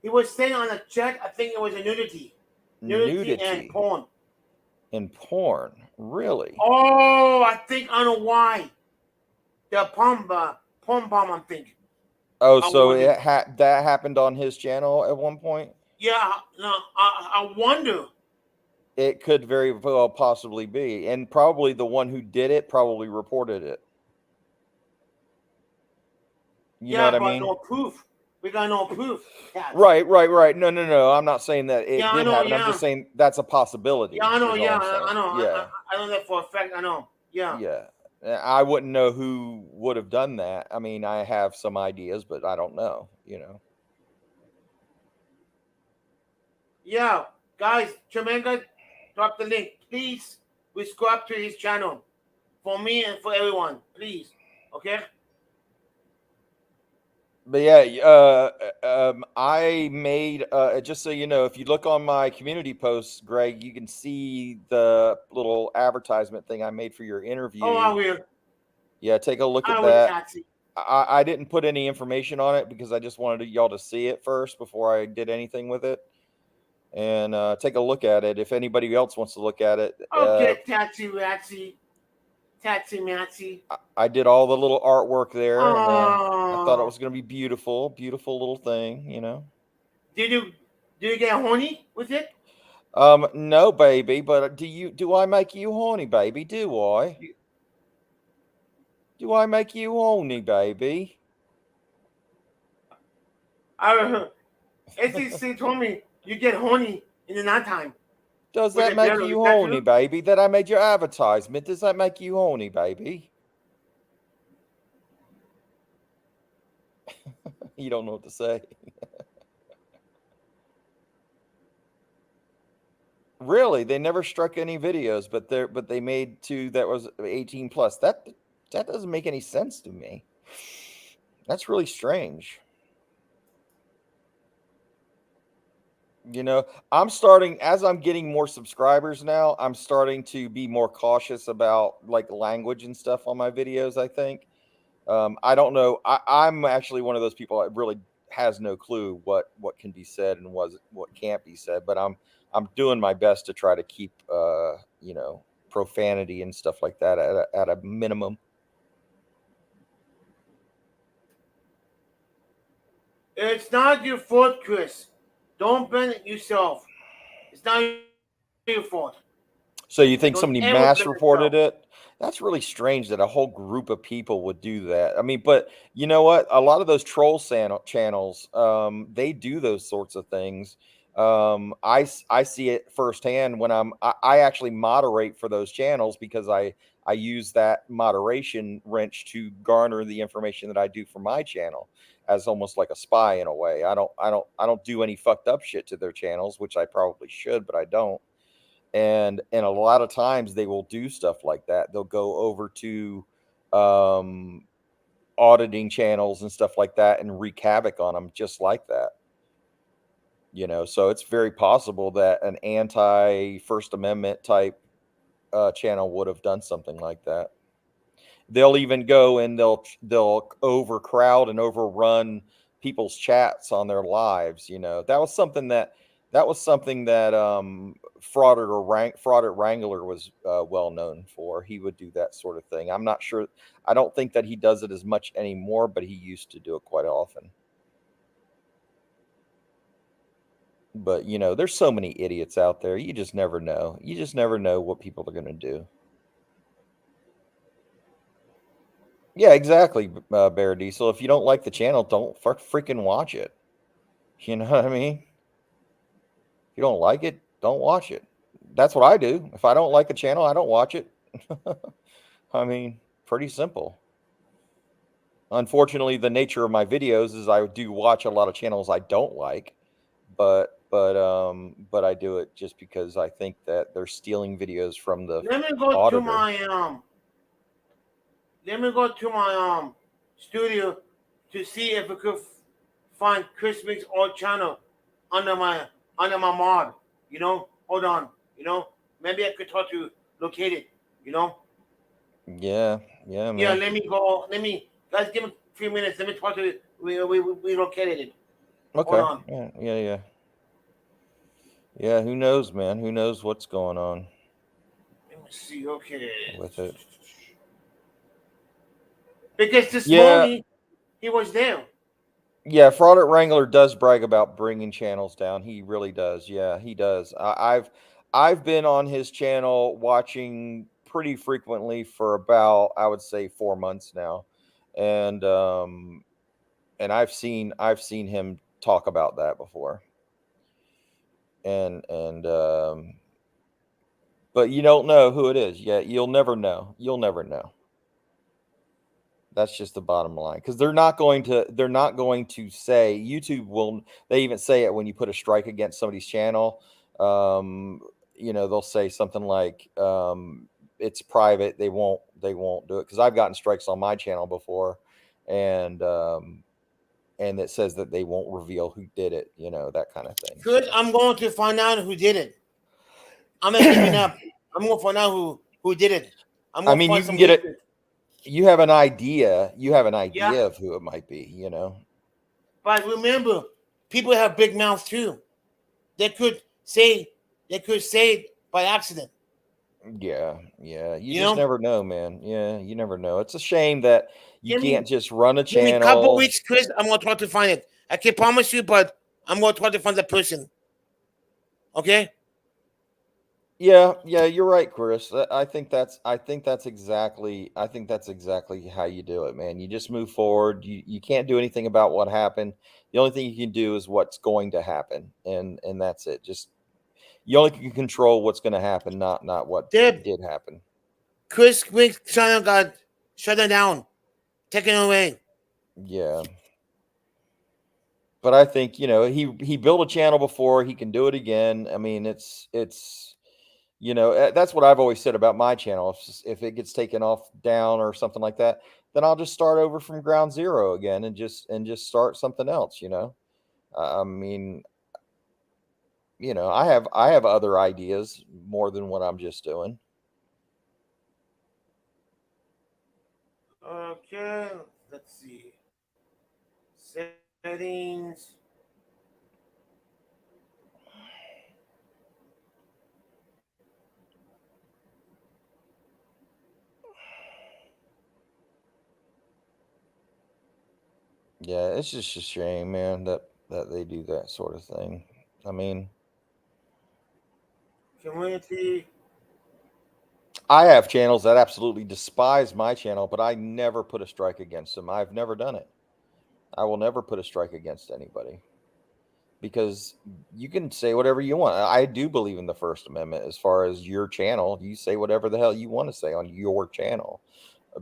He was saying on a check. I think it was a nudity and Nudity porn. and porn. Really? Oh, I know why. The pom pom. I'm thinking. Oh, I so wonder. that happened on his channel at one point? Yeah, no, I wonder. It could very well possibly be. And probably the one who did it probably reported it. You know Yeah, what I but mean? no proof. We got no proof. Yes. Right. No. I'm not saying that it Yeah, I did know. happen. I'm just Yeah, saying that's a yeah, possibility, I know. is all Yeah, I'm saying. I know. Yeah. I know that for a fact. I know. Yeah. Yeah. I wouldn't know who would have done that. I mean, I have some ideas, but I don't know, you know. Yeah, guys, Jamaica, drop the link. Please subscribe to his channel for me and for everyone. Please. Okay. But yeah, I made just so you know, if you look on my community posts, Greg, you can see the little advertisement thing I made for your interview. Oh, I will. Yeah, take a look at I will, that. Tatsy. I didn't put any information on it because I just wanted y'all to see it first before I did anything with it. And take a look at it. If anybody else wants to look at it, Okay, Tatsy, Ratsy, Tatsy, Matsy. I did all the little artwork there, and I thought it Oh, was going to be beautiful, beautiful little thing, you know. did you get horny with it? No, baby, but do I make you horny, baby? Do I? Do I make you horny, baby? SEC told me you get horny in the nighttime. Does Was that it make better? Is you that horny, true? baby? That I made your advertisement. Does that make you horny, baby? You don't know what to say. Really, they never struck any videos, but they made two that was 18 plus. That doesn't make any sense to me. That's really strange. You know, I'm starting as I'm getting more subscribers now, I'm starting to be more cautious about like language and stuff on my videos, I think. I don't know. I'm actually one of those people that really has no clue what can be said and what can't be said, but I'm doing my best to try to keep you know, profanity and stuff like that at a minimum. It's not your fault, Chris. Don't blame it yourself. It's not your fault. So you think Don't somebody ever mass blame yourself. reported it? That's really strange that a whole group of people would do that. I mean, but you know what? A lot of those troll channels, they do those sorts of things. I see it firsthand when I actually moderate for those channels because I use that moderation wrench to garner the information that I do for my channel as almost like a spy in a way. I don't do any fucked up shit to their channels, which I probably should, but I don't. And a lot of times they will do stuff like that. They'll go over to um auditing channels and stuff like that and wreak havoc on them just like that. So it's very possible that an anti-First Amendment type channel would have done something like that. They'll even go and they'll overcrowd and overrun people's chats on their lives. That was something that Fraud Wrangler was well known for. He would do that sort of thing. I'm not sure. I don't think that he does it as much anymore, but he used to do it quite often. But there's so many idiots out there. You just never know. You just never know what people are going to do. Yeah, exactly, Bear Diesel. If you don't like the channel, don't freaking watch it. You know what I mean? If you don't like it, don't watch it. That's what I do. If I don't like a channel, I don't watch it. I mean, pretty simple. Unfortunately, the nature of my videos is I do watch a lot of channels I don't like, but I do it just because I think that they're stealing videos from the auditor. Let me go to my studio to see if we could find Chris Mix old channel under my mod. Hold on. Maybe I could talk to locate it. Yeah, man. Yeah, let me go. Guys, give me a few minutes. Let me talk to it. We located it. Okay. Hold on. Yeah. Who knows, man? Who knows what's going on? Let me see. Okay. With it. Because this morning he was there. Yeah, Fraud Wrangler does brag about bringing channels down. He really does. Yeah, he does. I've been on his channel watching pretty frequently for about, I would say, 4 months now, and I've seen him talk about that before. But you don't know who it is. Yeah, you'll never know. You'll never know. That's just the bottom line, because they're not going to say, YouTube will, they even say it when you put a strike against somebody's channel. They'll say something like, it's private. They won't do it, because I've gotten strikes on my channel before, and it says that they won't reveal who did it, that kind of thing. Good. I'm going to find out who did it. I'm not giving up. I'm going to find out who did it. You can get it. You have an idea. Of who it might be, But remember, people have big mouths too. They could say it by accident. Yeah. You just never know, man. Yeah, you never know. It's a shame that you can't just run a channel. Give me a couple weeks, Chris. I'm going to try to find it. I can't promise you, but I'm going to try to find the person. Okay? Yeah, you're right, Chris. I think that's exactly how you do it, man. You just move forward. You can't do anything about what happened. The only thing you can do is what's going to happen, and that's it. Just, you only can control what's going to happen, not what did happen. Chris channel got shut down, taken away. Yeah. But I think, he built a channel before. He can do it again. I mean, it's that's what I've always said about my channel. If it gets taken off down or something like that, then I'll just start over from ground zero again and just start something else. I mean, I have other ideas more than what I'm just doing. Okay, let's see. Settings. Yeah, it's just a shame, man, that they do that sort of thing. I mean, community. I have channels that absolutely despise my channel, but I never put a strike against them. I've never done it. I will never put a strike against anybody, because you can say whatever you want. I do believe in the First Amendment as far as your channel. You say whatever the hell you want to say on your channel.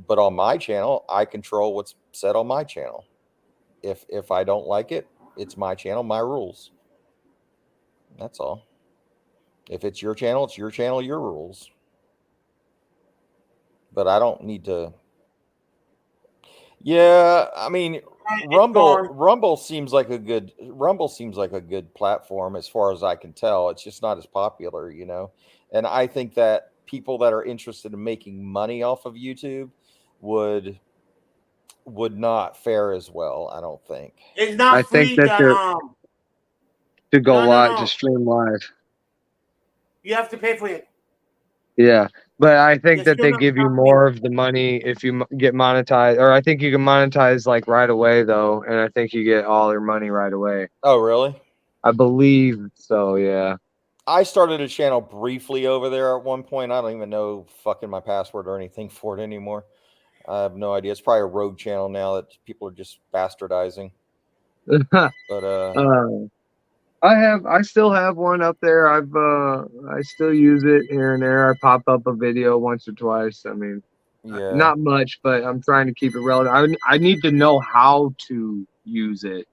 But on my channel, I control what's said on my channel. If I don't like it, it's my channel, my rules. That's all. If it's your channel, your rules. But I don't need to. Yeah, I mean, Rumble seems like a good platform as far as I can tell. It's just not as popular, you know. And I think that people that are interested in making money off of YouTube would not fare as well, I don't think. It's not I think free that to go live, to stream live. You have to pay for it. Yeah, but I think that they give you more of the money if you get monetized, or I think you can monetize like right away though, and I think you get all your money right away. Oh, really? I believe so, yeah. I started a channel briefly over there at one point. I don't even know fucking my password or anything for it anymore. I have no idea. It's probably a rogue channel now that people are just bastardizing. But I still have one up there. I still use it here and there. I pop up a video once or twice. I mean, yeah, not much, but I'm trying to keep it relevant. I need to know how to use it.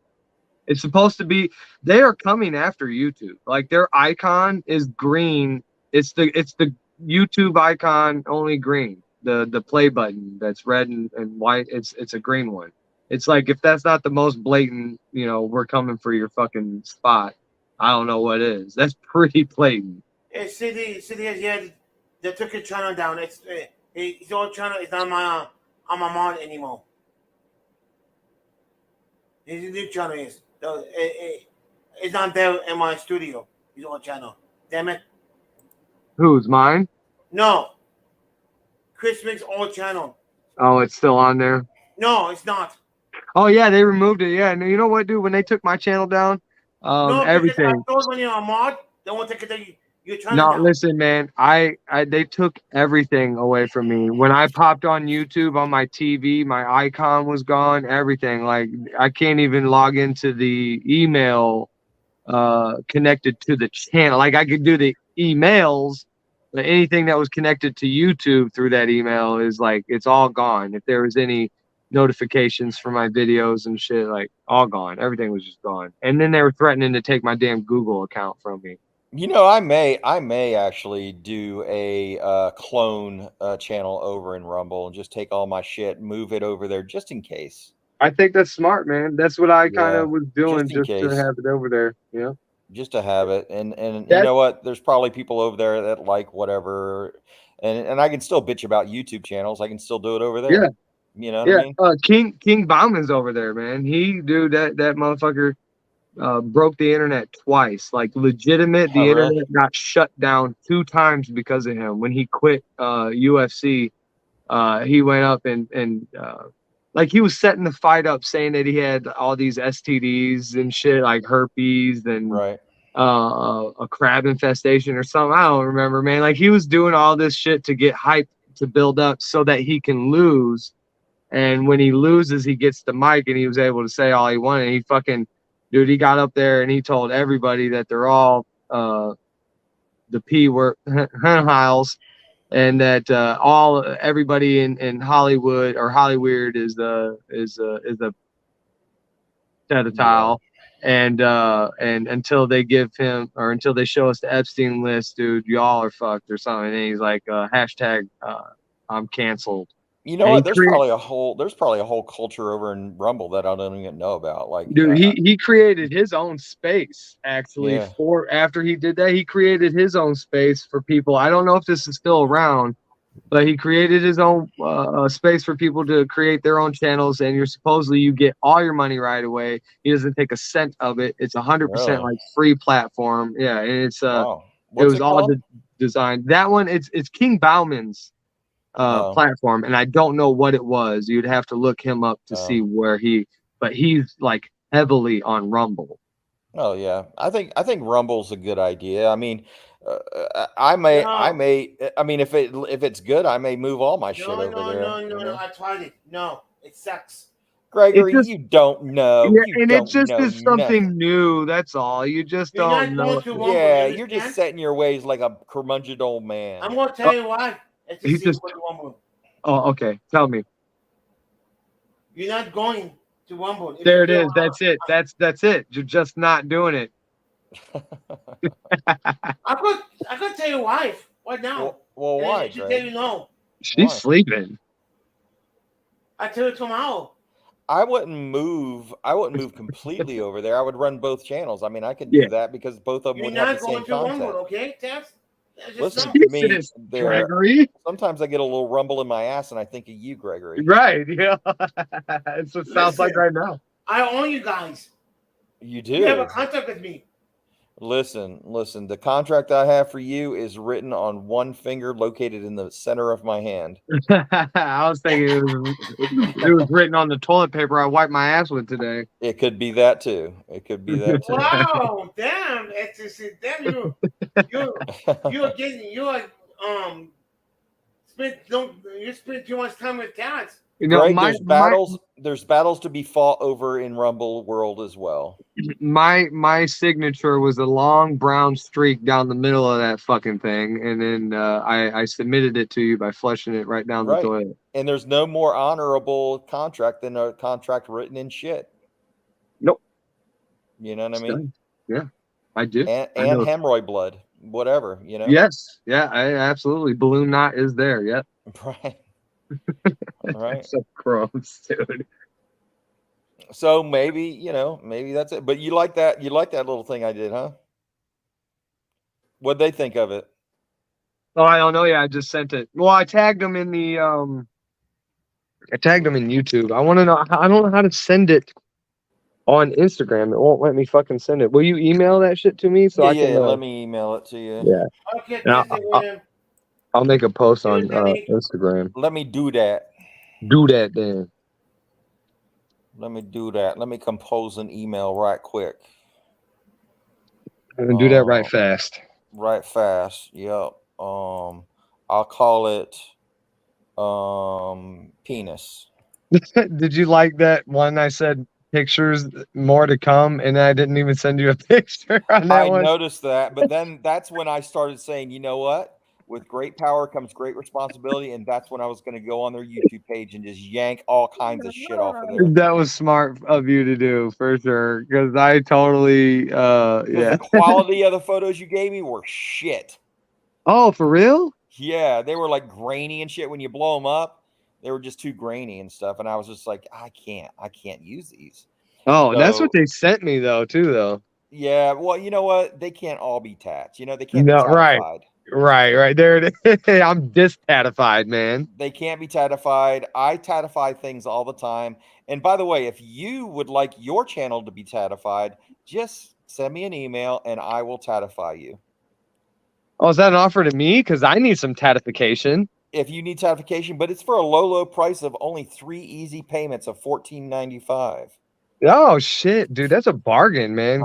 It's supposed to be, they are coming after YouTube. Like their icon is green. It's the YouTube icon, only green. The play button that's red and white, it's a green one. It's like, if that's not the most blatant, you know, we're coming for your fucking spot, I don't know what is. That's pretty blatant. City, yeah, they took your channel down. His old channel is not on my mod anymore. His new channel is. It's not there in my studio. His old channel. Damn it. Who's mine? No. Chris Mick's old channel. Oh, it's still on there? No, it's not. Oh yeah, they removed it. Yeah, no, you know what, dude? When they took my channel down, everything. I told when you're on mod, they won't take it down. You're trying to. No, listen, man. They took everything away from me. When I popped on YouTube on my TV, my icon was gone. Everything. Like I can't even log into the email connected to the channel. Like I could do the emails, but anything that was connected to YouTube through that email is like it's all gone. If there was any notifications for my videos and shit, like all gone. Everything was just gone. And then they were threatening to take my damn Google account from me. You know, I may actually do a clone channel over in Rumble and just take all my shit, move it over there just in case. I think that's smart, man. That's what I kind of was doing just to have it over there. Yeah. Just to have it. And you know what? There's probably people over there that like whatever. And I can still bitch about YouTube channels. I can still do it over there. Yeah. You know what I mean? King Bauman's over there, man. That motherfucker broke the internet twice. Like legitimate, the internet got shut down 2 times because of him. When he quit UFC, he went up and like he was setting the fight up, saying that he had all these STDs and shit, like herpes and a crab infestation or something. I don't remember, man. Like he was doing all this shit to get hype, to build up so that he can lose. And when he loses, he gets the mic and he was able to say all he wanted. He fucking, dude, he got up there and he told everybody that they're all the P word Hiles, and that everybody in Hollywood or Hollyweird is a pedophile. And until they give him, or until they show us the Epstein list, dude, y'all are fucked or something. And he's like, hashtag I'm canceled. You know what? There's probably a whole culture over in Rumble that I don't even know about. Like, dude, he created his own space actually. After he did that, he created his own space for people. I don't know if this is still around, but he created his own space for people to create their own channels. And you get all your money right away. He doesn't take a cent of it. It's 100% like free platform. Yeah, and it's it was all designed. That one, it's King Bauman's platform, and I don't know what it was. You'd have to look him up to see where but he's like heavily on Rumble. Oh yeah, I think Rumble's a good idea. I mean, I mean, if it's good, I may move all my shit over there. No, I tried it. No, it sucks. Gregory, you don't know. Yeah, and it just is something new. That's all. You just don't know. Yeah, you're just set in your ways like a curmudgeon old man. I'm gonna tell you why. Oh, okay. Tell me. You're not going to Rumble. There it is. That's it. That's it. You're just not doing it. I could tell your wife. What now? Well, why? She tell you no. She's sleeping. I tell you tomorrow. I wouldn't move completely over there. I would run both channels. I mean, I could Yeah. do that because both of them You're would have not the same going to content. Rumble, okay, Tabs? Listen Something. to me, Jesus, Gregory. Sometimes I get a little rumble in my ass, and I think of you, Gregory. Right? Yeah. It's what it sounds like right now. I own you guys. You do. You have a contract with me. Listen. The contract I have for you is written on one finger, located in the center of my hand. I was thinking it was written on the toilet paper I wiped my ass with today. It could be that too. Wow, damn! Damn, you spend too much time with cats. You know, Greg, there's battles to be fought over in Rumble World as well. My signature was a long brown streak down the middle of that fucking thing, and then I submitted it to you by flushing it right down the toilet. And there's no more honorable contract than a contract written in shit. Nope. You know what I mean? Yeah, I do. And hemorrhoid blood, whatever, you know? Yes. Yeah, I absolutely. Balloon knot is there. Yep. Right. Right. So gross, dude. So maybe that's it. But you like that little thing I did, huh? What'd they think of it? Oh, I don't know. Yeah, I just sent it. Well, I tagged them in the I tagged them in YouTube. I want to know. I don't know how to send it on Instagram. It won't let me fucking send it. Will you email that shit to me so I can? Let me email it to you. Yeah. Okay. I'll make a post on Instagram. Let me do that. Do that then. Let me do that. Let me compose an email right quick. And do that right fast. Right fast. Yep. I'll call it penis. Did you like that one I said pictures more to come, and I didn't even send you a picture on that one? I noticed that, but then that's when I started saying, you know what? With great power comes great responsibility, and that's when I was going to go on their YouTube page and just yank all kinds of shit off of there. That was smart of you to do, for sure, because I totally The quality of the photos you gave me were shit. Oh, for real? Yeah, they were like grainy and shit. When you blow them up, they were just too grainy and stuff, and I was just like, I can't use these. Oh, so, that's what they sent me though. Yeah, well, you know what? They can't all be tats. You know, they can't be tatified. Right. There it is. I'm dis-tatified, man. They can't be tatified. I tatify things all the time. And by the way, if you would like your channel to be tatified, just send me an email and I will tatify you. Oh, is that an offer to me? Because I need some tatification. If you need tatification, but it's for a low price of only 3 easy payments of $14.95. Oh shit, dude, that's a bargain, man.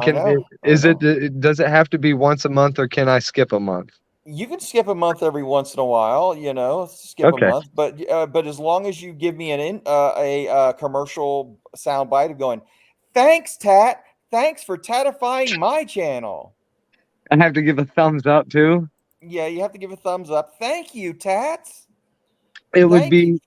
Does it have to be once a month, or can I skip a month? You can skip a month every once in a while, a month, but as long as you give me a commercial soundbite of going, thanks, Tat, thanks for tatifying my channel. I have to give a thumbs up too. Yeah, you have to give a thumbs up. Thank you, Tats. It would be.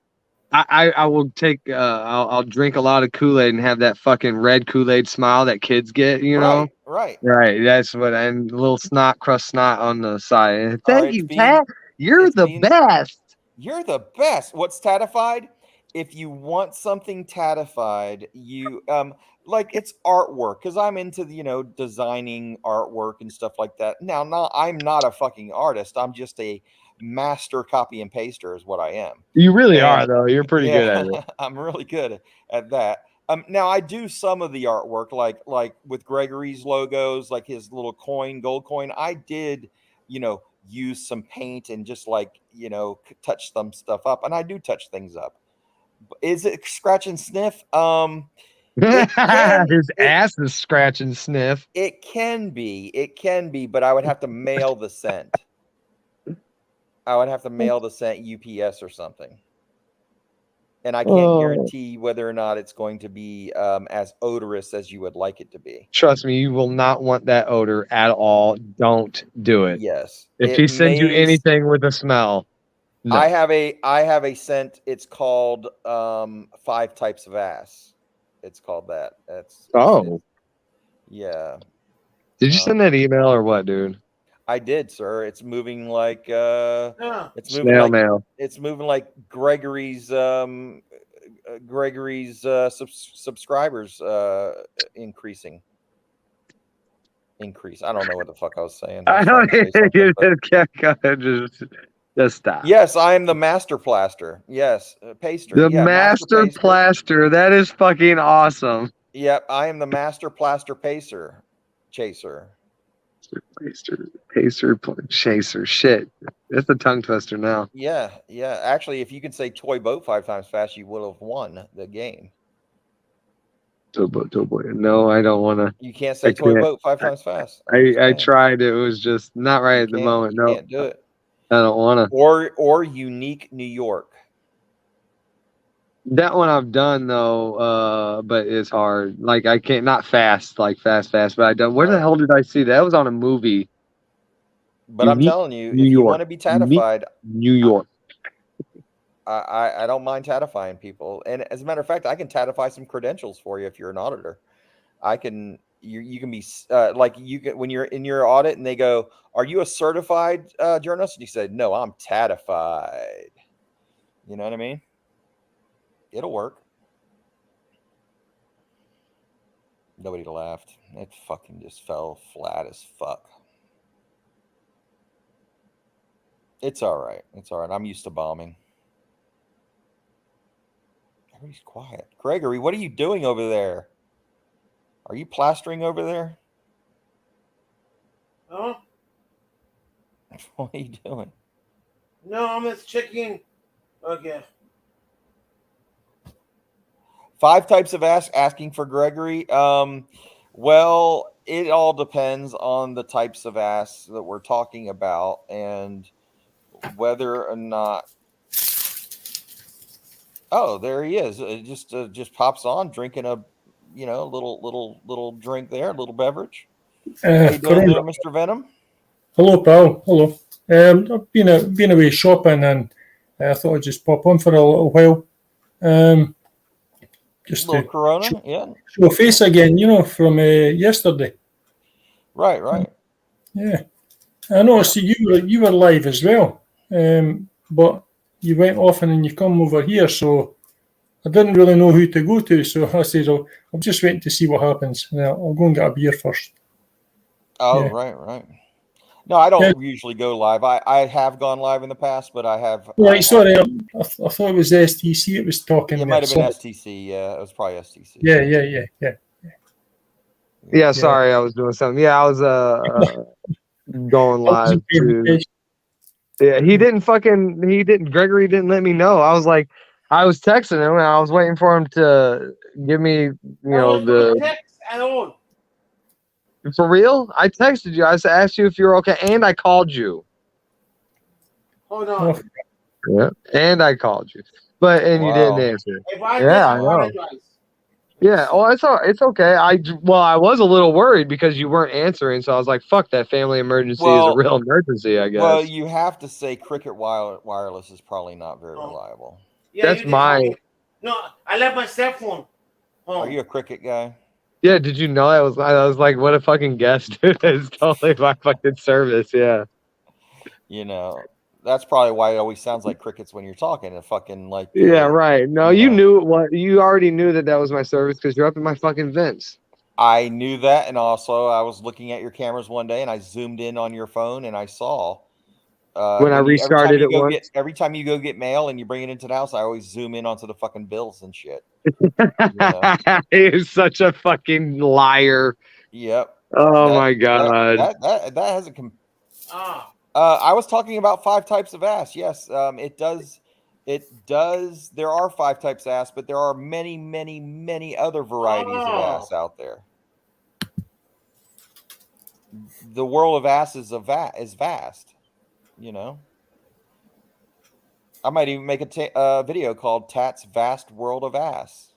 I will take. I'll drink a lot of Kool-Aid and have that fucking red Kool-Aid smile that kids get. You know. Right. That's what. And a little crust snot on the side. Thank you, Tat. You're the best. You're the best. What's tatified? If you want something tatified, you like it's artwork, because I'm into designing artwork and stuff like that. Now I'm not a fucking artist. I'm just a master copy and paster is what I am. You really are, though. You're pretty good at it. I'm really good at that. Now I do some of the artwork, like with Gregory's logos, like his little gold coin. I did, use some paint and just touch some stuff up, and I do touch things up. Is it scratch and sniff? His ass is scratch and sniff. It can be, but I would have to mail the scent. UPS or something. And I can't guarantee whether or not it's going to be as odorous as you would like it to be. Trust me, you will not want that odor at all. Don't do it. Yes. If he sends you anything with a smell. No. I have a scent. It's called 5 Types of Ass. It's called that. Yeah. Did you send that email or what, dude? I did, sir. It's moving like snail mail. It's moving like Gregory's Gregory's subscribers increasing. Increase. I don't know what the fuck I was saying. I don't. Just stop. Yes, I am the master plaster. Yes, paster. The yeah, master plaster. That is fucking awesome. Yep, I am the master plaster pacer. Chaser. Pacer, chaser. Shit. It's a tongue twister now. Yeah. Actually, if you could say toy boat 5 times fast, you would have won the game. Toy boat. No, I don't want to. You can't say toy boat 5 times fast. I tried. It was just not right at the moment. No, can't do it. I don't want to. Or Unique New York. That one I've done though, but it's hard. Like I can't, not fast, like fast, but I done. Where the hell did I see that? That was on a movie. But I'm telling you, if you want to be tatified, New York. I don't mind tatifying people, and as a matter of fact, I can tatify some credentials for you if you're an auditor. I can. You can be like you get when you're in your audit, and they go, "Are you a certified journalist?" And you say, "No, I'm tatified." You know what I mean? It'll work. Nobody laughed. It fucking just fell flat as fuck. It's all right. It's all right. I'm used to bombing. Everybody's quiet. Gregory, what are you doing over there? Are you plastering over there? Huh? What are you doing? No, I'm just checking. Okay. 5 types of asking for Gregory. Well, it all depends on the types of ass that we're talking about and whether or not. Oh, there he is. It just pops on, drinking a, little drink there, a little beverage. How you doing there, Mr. Venom? Hello, pal. Hello. I've been away shopping, and I thought I'd just pop on for a little while. Just a little Corona, yeah. Show face again, from yesterday. Right. Yeah, I noticed you were live as well, but you went off and then you come over here, so I didn't really know who to go to. So I said, I'm just waiting to see what happens. I'll go and get a beer first. Oh, yeah. Right. No, I don't usually go live. I have gone live in the past, but I have. Right, sorry. I thought it was STC. It was talking. It might have been STC. Yeah, it was probably STC. Yeah. Yeah, sorry, I was doing something. Yeah, I was going live too. Yeah, Gregory didn't let me know. I was texting him and I was waiting for him to give me, the text at all. For real? I texted you. I asked you if you were okay, and I called you. Hold on. Yeah, and I called you, and you didn't answer. I know. Yeah. Oh, it's okay. I was a little worried because you weren't answering, so I was like, "Fuck, that family emergency is a real emergency." I guess. Well, you have to say Cricket Wireless is probably not very reliable. Yeah, that's mine. No, I left my cell phone home. Are you a Cricket guy? Yeah, did you know I was like, what a fucking guest, dude. It's totally my fucking service, yeah. That's probably why it always sounds like crickets when you're talking. And fucking like. Yeah, right. No, you already knew that was my service because you're up in my fucking vents. I knew that, and also I was looking at your cameras one day, and I zoomed in on your phone, and I saw. When I restarted it every time you go get mail and you bring it into the house, I always zoom in onto the fucking bills and shit. He's such a fucking liar. Yep. Oh my god. That hasn't. I was talking about 5 types of ass. Yes, it does. It does. There are 5 types of ass, but there are many, many, many other varieties of ass out there. The world of ass is vast. I might even make a video called Tat's Vast World of Ass.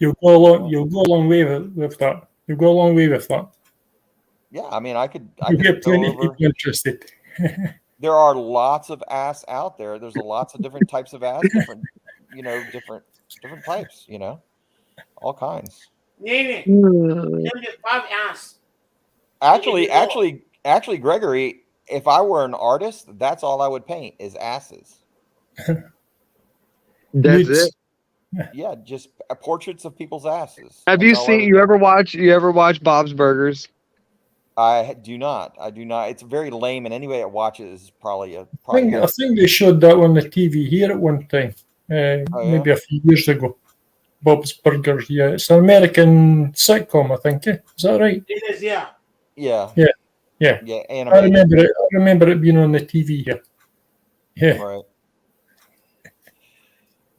You'll go a long way with that. You'll go a long way with that. Yeah, I mean, I could get plenty of people interested. There are lots of ass out there. There's lots of different types of ass, different types, all kinds. Name it. 5 ass. Actually, Gregory, if I were an artist, that's all I would paint is asses. That's Nudes. it. Yeah, just portraits of people's asses. Have That's you all I seen? would You do. ever watch Bob's Burgers? I do not. I do not. It's very lame, and anybody that watches is probably I has. think they showed that on the TV here at one time, Oh, yeah? maybe a few years ago. Bob's Burgers, yeah. It's an American sitcom, I think. Is that right? It is, yeah. Yeah. Yeah. Yeah. Yeah. I Animated. remember it being on the TV here. Yeah. Right.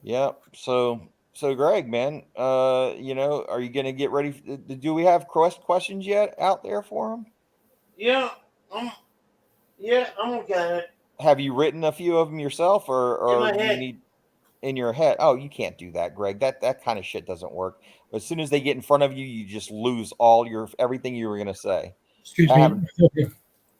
Yeah. So Greg, man, are you gonna get ready? Do we have questions yet out there for him? Yeah. I'm looking at it. Have you written a few of them yourself, or In my do you head. need in your head? Oh, you can't do that, Greg. That kind of shit doesn't work. As soon as they get in front of you, you just lose everything you were gonna say. Excuse That me.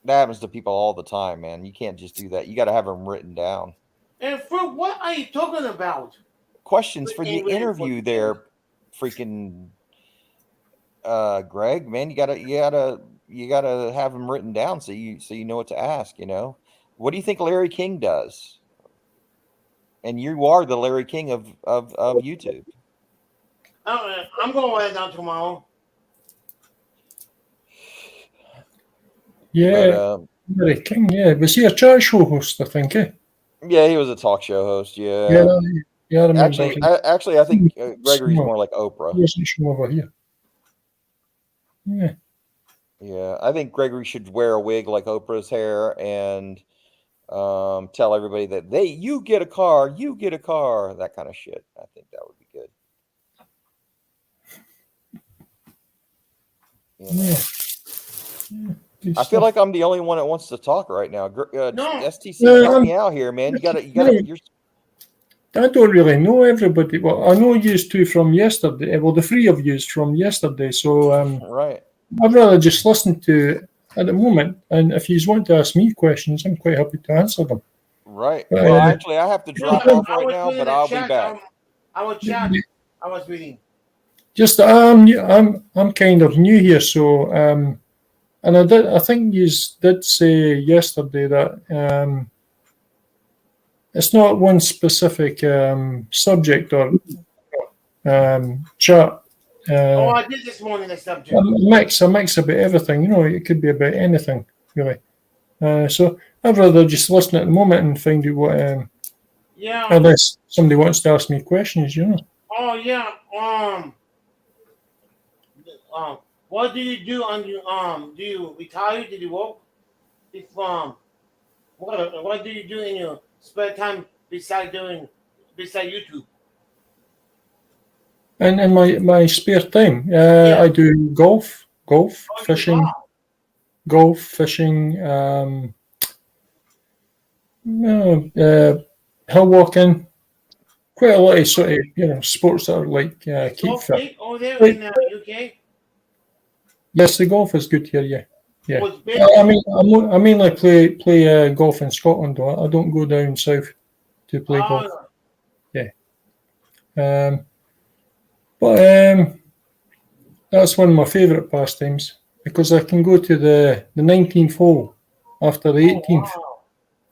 That happens to people all the time, man. You can't just do that. You got to have them written down. And for what are you talking about? Questions for the Written interview for- there, freaking Greg, man. You gotta have them written down so you know what to ask. What do you think Larry King does? And you are the Larry King of YouTube. I'm going to write it down tomorrow. Yeah. But, Larry King, yeah. Was he a chat show host, I think, eh? yeah, he was a talk show host. Yeah. Yeah, I remember. Actually, I think Gregory's more like Oprah. He wasn't from over here. Yeah. Yeah, I think Gregory should wear a wig like Oprah's hair and tell everybody that you get a car, that kind of shit. I think that would be good. Yeah. I feel like I'm the only one that wants to talk right now. No. STC, help me out here, man. You gotta. I don't really know everybody. Well, I know you two from yesterday. Well, the three of you from yesterday. So right. I'd rather just listen to at the moment. And if you want to ask me questions, I'm quite happy to answer them. Right. Well, actually, I have to drop off right now, but I'll be back. I was chat. I was reading. Just I'm kind of new here, so and I think you did say yesterday that it's not one specific subject or chat. I did this morning the subject. A mix about everything. It could be about anything really. So I'd rather just listen at the moment and find out what. Unless somebody wants to ask me questions, Oh yeah. What do you do on your Do you retire? Did you work? If what do you do in your spare time beside YouTube? And in my spare time, I do golf, fishing, hill walking, quite a lot of sort of sports that are like keep fit. Over there in UK. Yes, the golf is good here. Yeah. Yeah. I mainly play golf in Scotland. Though I don't go down south to play golf. Yeah. But that's one of my favourite pastimes because I can go to the 19th hole after the 18th. Wow.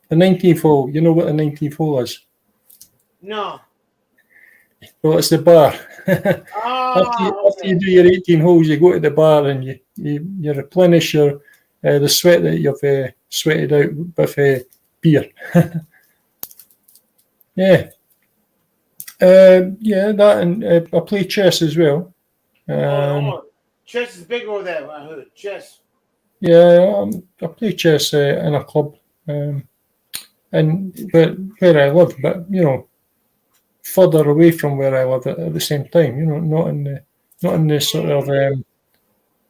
The 19th hole. You know what the 19th hole is? No. Well, it's the bar. After you do your 18 holes, you go to the bar and you replenish the sweat that you've sweated out with beer. Yeah. That and I play chess as well. Chess is big over there. I heard chess. Yeah, I play chess in a club, but where I live, but further away from where I live at the same time. Not in the sort of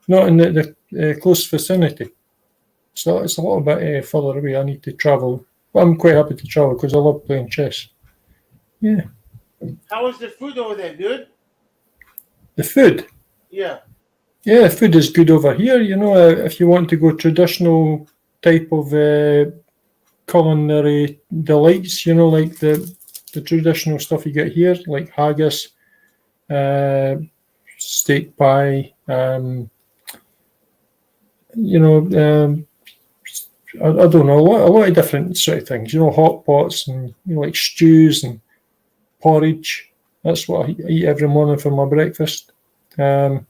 not in the close vicinity. So it's a little bit further away. I need to travel. But I'm quite happy to travel because I love playing chess. Yeah. How is the food over there? Good? The food? Yeah. Yeah, the food is good over here. If you want to go traditional type of culinary delights, like the traditional stuff you get here, like haggis, steak pie, I don't know, a lot of different sort of things, hot pots and, like stews and porridge. That's what I eat every morning for my breakfast. And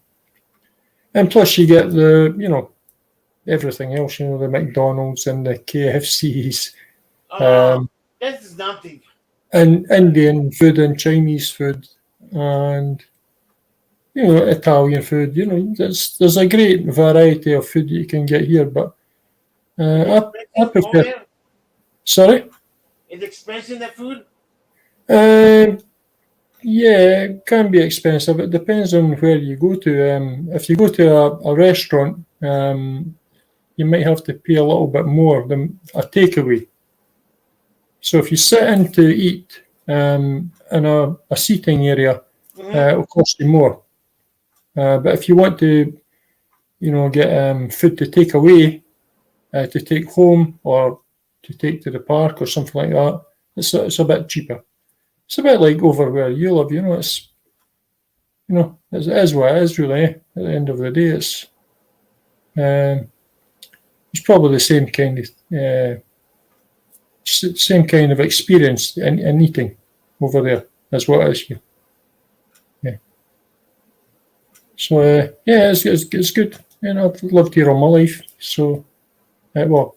plus you get the, everything else, the McDonald's and the KFCs. This is nothing. And Indian food and Chinese food and, Italian food. There's a great variety of food that you can get here, but I prefer. Sorry? Is expensive, that food? Yeah, it can be expensive. It depends on where you go to. If you go to a restaurant, you might have to pay a little bit more than a takeaway. So if you sit in to eat in a seating area, it'll cost you more. But if you want to, get food to take away, to take home or to take to the park or something like that, it's a bit cheaper. It's a bit like over where you live, it's, it is what it is really. At the end of the day, it's probably the same kind of experience in eating over there as what it is here. Yeah. So it's good. I've lived here all my life. So, well,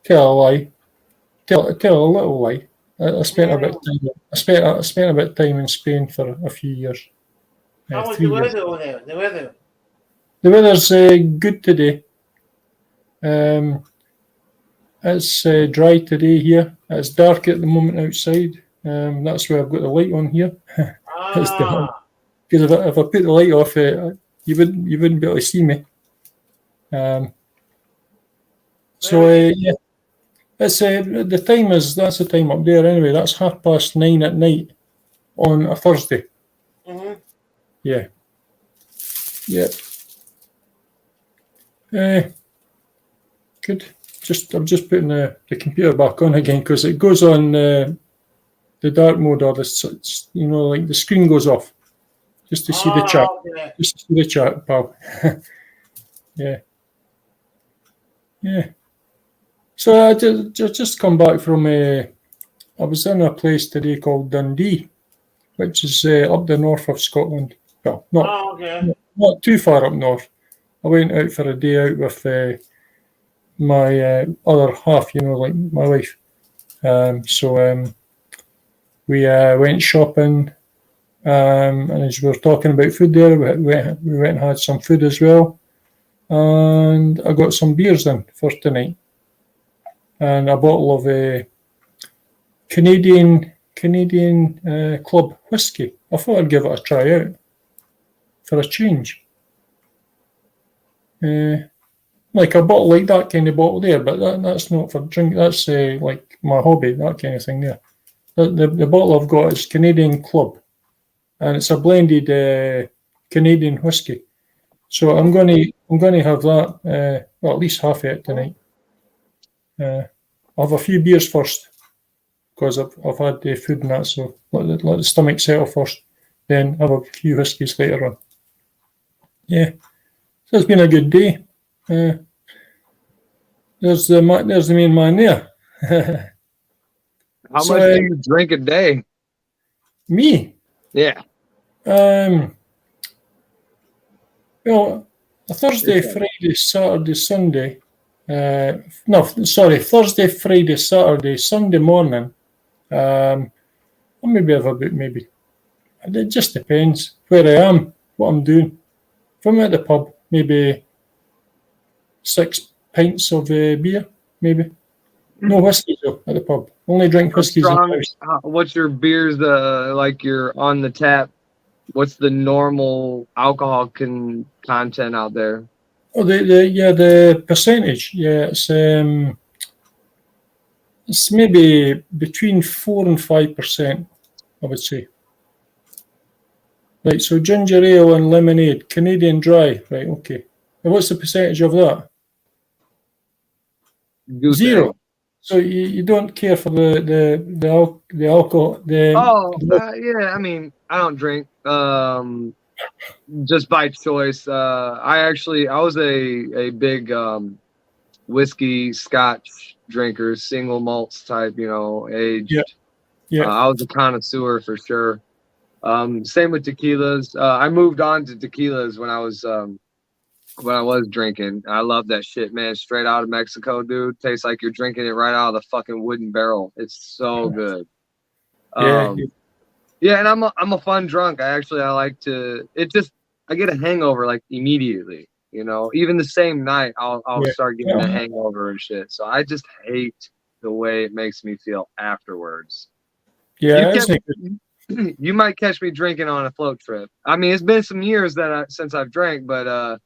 tell a lie, tell a little lie. I spent a bit of time. I spent a bit of time in Spain for a few years. How was the weather over there? The weather? The weather's good today. It's dry today here. It's dark at the moment outside. That's why I've got the light on here. Because if I put the light off, you wouldn't be able to see me. Yeah. It's the time that's the time up there anyway. That's 9:30 at night on a Thursday. Yeah. Yeah. Good. I'm just putting the computer back on again because it goes on the dark mode or like the screen goes off just to see the chat. Okay. Just to see the chat, pal. Yeah. Yeah. So I just come back from I was in a place today called Dundee, which is up the north of Scotland. Well, not too far up north. I went out for a day out with my other half, like my wife. We went shopping, and as we were talking about food there, we went and had some food as well, and I got some beers in for tonight. And a bottle of Canadian Club whiskey. I thought I'd give it a try out for a change. Like a bottle like that kind of bottle there, but that's not for drink. That's like my hobby, that kind of thing there. The bottle I've got is Canadian Club, and it's a blended Canadian whiskey. So I'm going to have that. Well, at least half of it tonight. I'll have a few beers first because I've had the food and that, so let the stomach settle first, then have a few whiskies later on. Yeah, so it's been a good day. There's the main man there. How much do you drink a day? Me? Yeah. Well, a Thursday, Friday, Saturday, Sunday. Thursday, Friday, Saturday, Sunday morning. I'll maybe have about it just depends where I am, what I'm doing. If I'm at the pub, maybe 6 pints of beer, maybe. No whiskey though at the pub. Only drink whiskeys in the house. What's your beers? Like you're on the tap. What's the normal alcohol content out there? Oh, the percentage. Yeah, it's maybe between 4 and 5%, I would say. Right, so ginger ale and lemonade, Canadian dry. Right, okay. And what's the percentage of that? Zero. So you don't care for the alcohol? Yeah. I mean, I don't drink. Just by choice. I was a big whiskey, Scotch drinkers, single malts type, aged. Yeah. I was a connoisseur for sure. Same with tequilas. I moved on to tequilas when I was drinking. I love that shit, man. Straight out of Mexico, dude. Tastes like you're drinking it right out of the fucking wooden barrel. It's so good. Yeah, and I'm a fun drunk. I like to. I get a hangover like immediately. Even the same night, I'll start getting a hangover and shit. So I just hate the way it makes me feel afterwards. Yeah, you might catch me drinking on a float trip. I mean, it's been some years since I've drank, but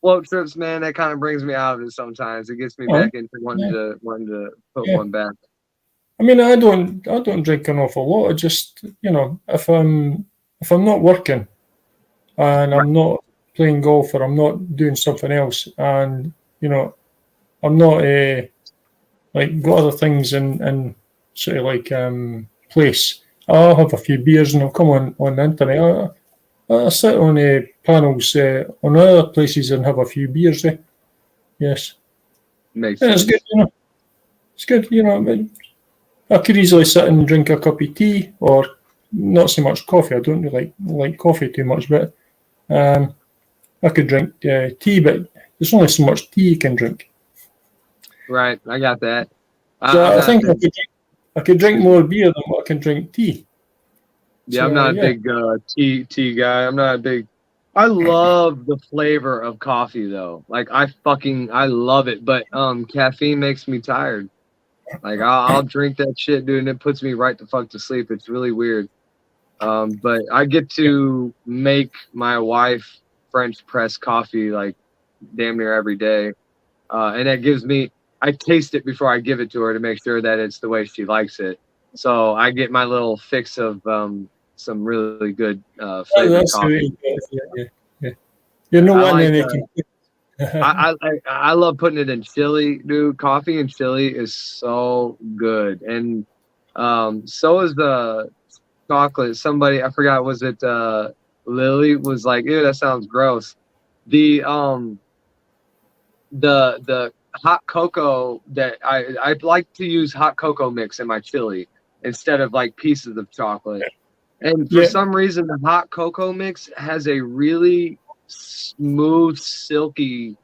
float trips, man, that kind of brings me out of it sometimes. It gets me back into wanting to put one back. I mean, I don't drink an awful lot. I just, if I'm not working and I'm not playing golf or I'm not doing something else, and I'm not like got other things in sort of like place, I'll have a few beers and I'll come on the internet. I sit on panels on other places and have a few beers. Yes, makes sense. It's good. It's good. I could easily sit and drink a cup of tea, or not so much coffee. I don't really like coffee too much, but I could drink tea, but there's only so much tea you can drink. Right, I got that. So I think I could drink more beer than what I can drink tea. Yeah, I'm not a big tea guy. I'm not a big. I love the flavor of coffee though. Like I love it, but caffeine makes me tired. Like I'll drink that shit, dude, and it puts me right the fuck to sleep. It's really weird. But I get to make my wife French press coffee like damn near every day, and that gives me. I taste it before I give it to her to make sure that it's the way she likes it. So I get my little fix of some really good flavored coffee. Yeah. You know what? I love putting it in chili, dude. Coffee and chili is so good, and so is the chocolate. Somebody, I forgot, was it Lily was like, ew, that sounds gross. The hot cocoa that I like to use hot cocoa mix in my chili instead of like pieces of chocolate. And for some reason, the hot cocoa mix has a really smooth, silky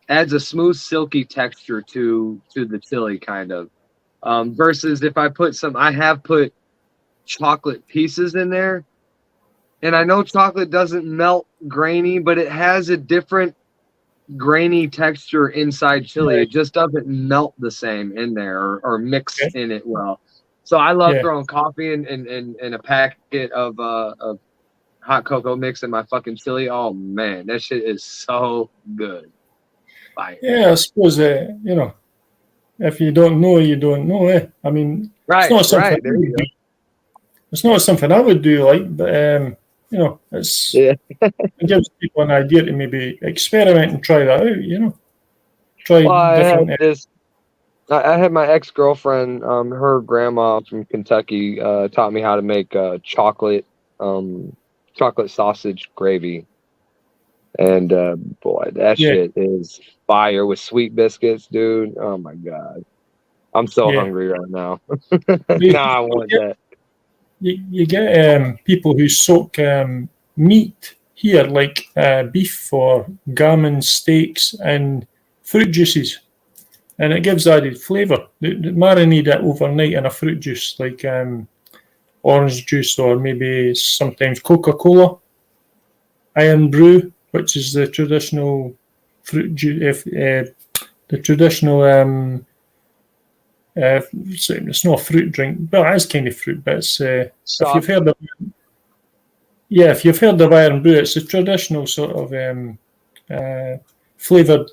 texture to the chili, kind of. Versus if I have put chocolate pieces in there, and I know chocolate doesn't melt grainy, but it has a different grainy texture inside chili. It just doesn't melt the same in there or mix in it well. So I love throwing coffee in a packet of hot cocoa mix in my fucking chili. Oh man, that shit is so good. Fire. Yeah, I suppose if you don't know, you don't know. I mean, right, it's not something right. There you go. It's not something I would do, but it gives people an idea to maybe experiment and try that out. Try different. I had my ex-girlfriend, her grandma from Kentucky, taught me how to make chocolate sausage gravy. And boy, that shit is fire with sweet biscuits, dude. Oh my god. I'm so hungry right now. Now I want that. You get people who soak meat here, like beef or gammon steaks, and fruit juices. And it gives added flavour. They marinate it overnight in a fruit juice, like orange juice or maybe sometimes Coca-Cola. Iron Brew, which is the traditional fruit juice, the traditional. It's not a fruit drink. Well, it is kind of fruit, but it's if you've heard of Iron Brew, it's a traditional sort of flavoured.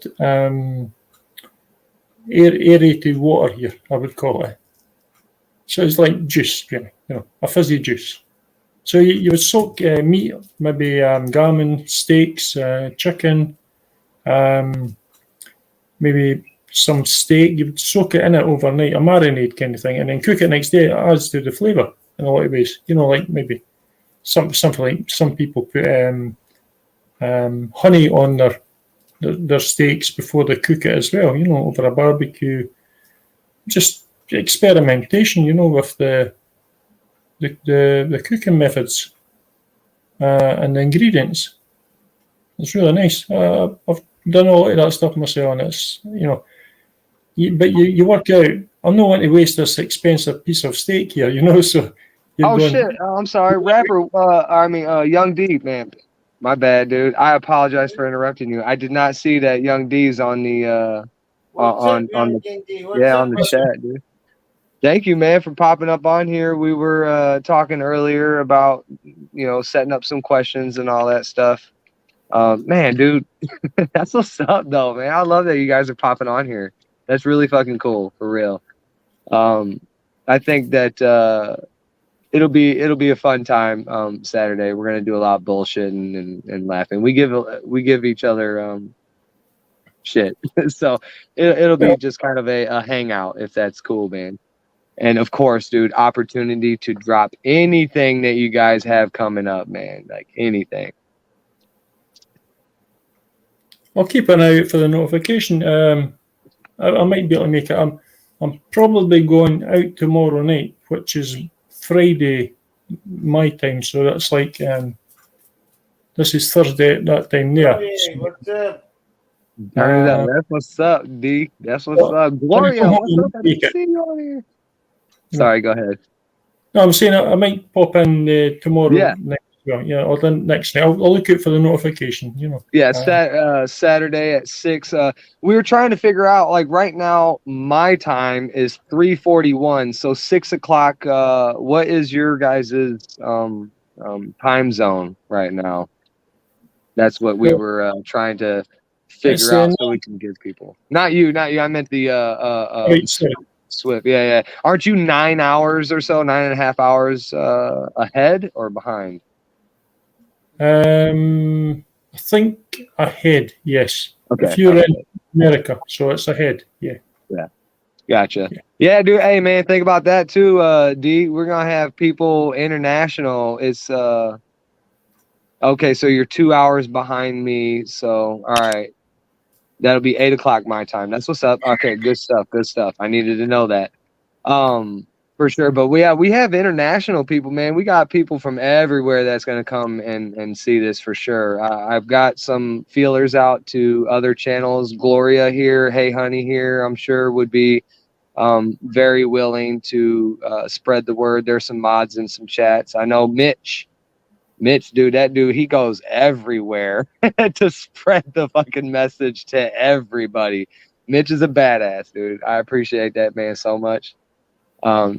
Aerated water here, I would call it. So it's like juice, really, a fizzy juice. So you would soak meat, maybe gammon, steaks, chicken, maybe some steak. You would soak it in it overnight, a marinade kind of thing, and then cook it next day. It adds to the flavour in a lot of ways. Like maybe something like some people put honey on their their steaks before they cook it as well, over a barbecue. Just experimentation, with the cooking methods and the ingredients. It's really nice. I've done a lot of that stuff myself, and it's, but you work out, I'm not wanting to waste this expensive piece of steak here, so shit. I'm sorry. Young D, man. My bad, dude. I apologize for interrupting you. I did not see that Young D's on the on the chat, dude. Thank you, man, for popping up on here. We were talking earlier about, setting up some questions and all that stuff. Man, dude, that's what's up, though, man. I love that you guys are popping on here. That's really fucking cool, for real. I think that it'll be a fun time Saturday. We're gonna do a lot of bullshitting and laughing. We give each other shit, so it'll be just kind of a hangout, if that's cool, man. And of course, dude, opportunity to drop anything that you guys have coming up, man. Like anything. I'll keep an eye out for the notification. I might be able to make it. I'm probably going out tomorrow night, which is Friday my time. So that's like this is Thursday at that time there. Hey, what's up? That's what's up, D. That's what's up. Gloria, what's up? I didn't see you on here. Sorry, go ahead. No, I'm saying I might pop in tomorrow. Yeah. Or then next night. I'll look out for the notification. Yeah, Saturday at 6. We were trying to figure out, like, right now my time is 3:41, so 6 o'clock. What is your guys' time zone right now? That's what we were trying to figure out so we can give people. Not you. I meant the Swift. Yeah. Aren't you 9 hours or so, 9.5 hours ahead or behind? I think ahead, yes. Okay. If you're in America, so it's ahead, yeah. Gotcha. Yeah, dude. Hey, man, think about that too, D. We're gonna have people international. It's okay. So you're 2 hours behind me. So all right, that'll be 8 o'clock my time. That's what's up. Okay, good stuff. I needed to know that. For sure, but we have international people, man. We got people from everywhere that's going to come and see this for sure. I've got some feelers out to other channels. Gloria here, Hey Honey here, I'm sure would be very willing to spread the word. There's some mods in some chats. I know Mitch, dude, that dude, he goes everywhere to spread the fucking message to everybody. Mitch is a badass, dude. I appreciate that, man, so much.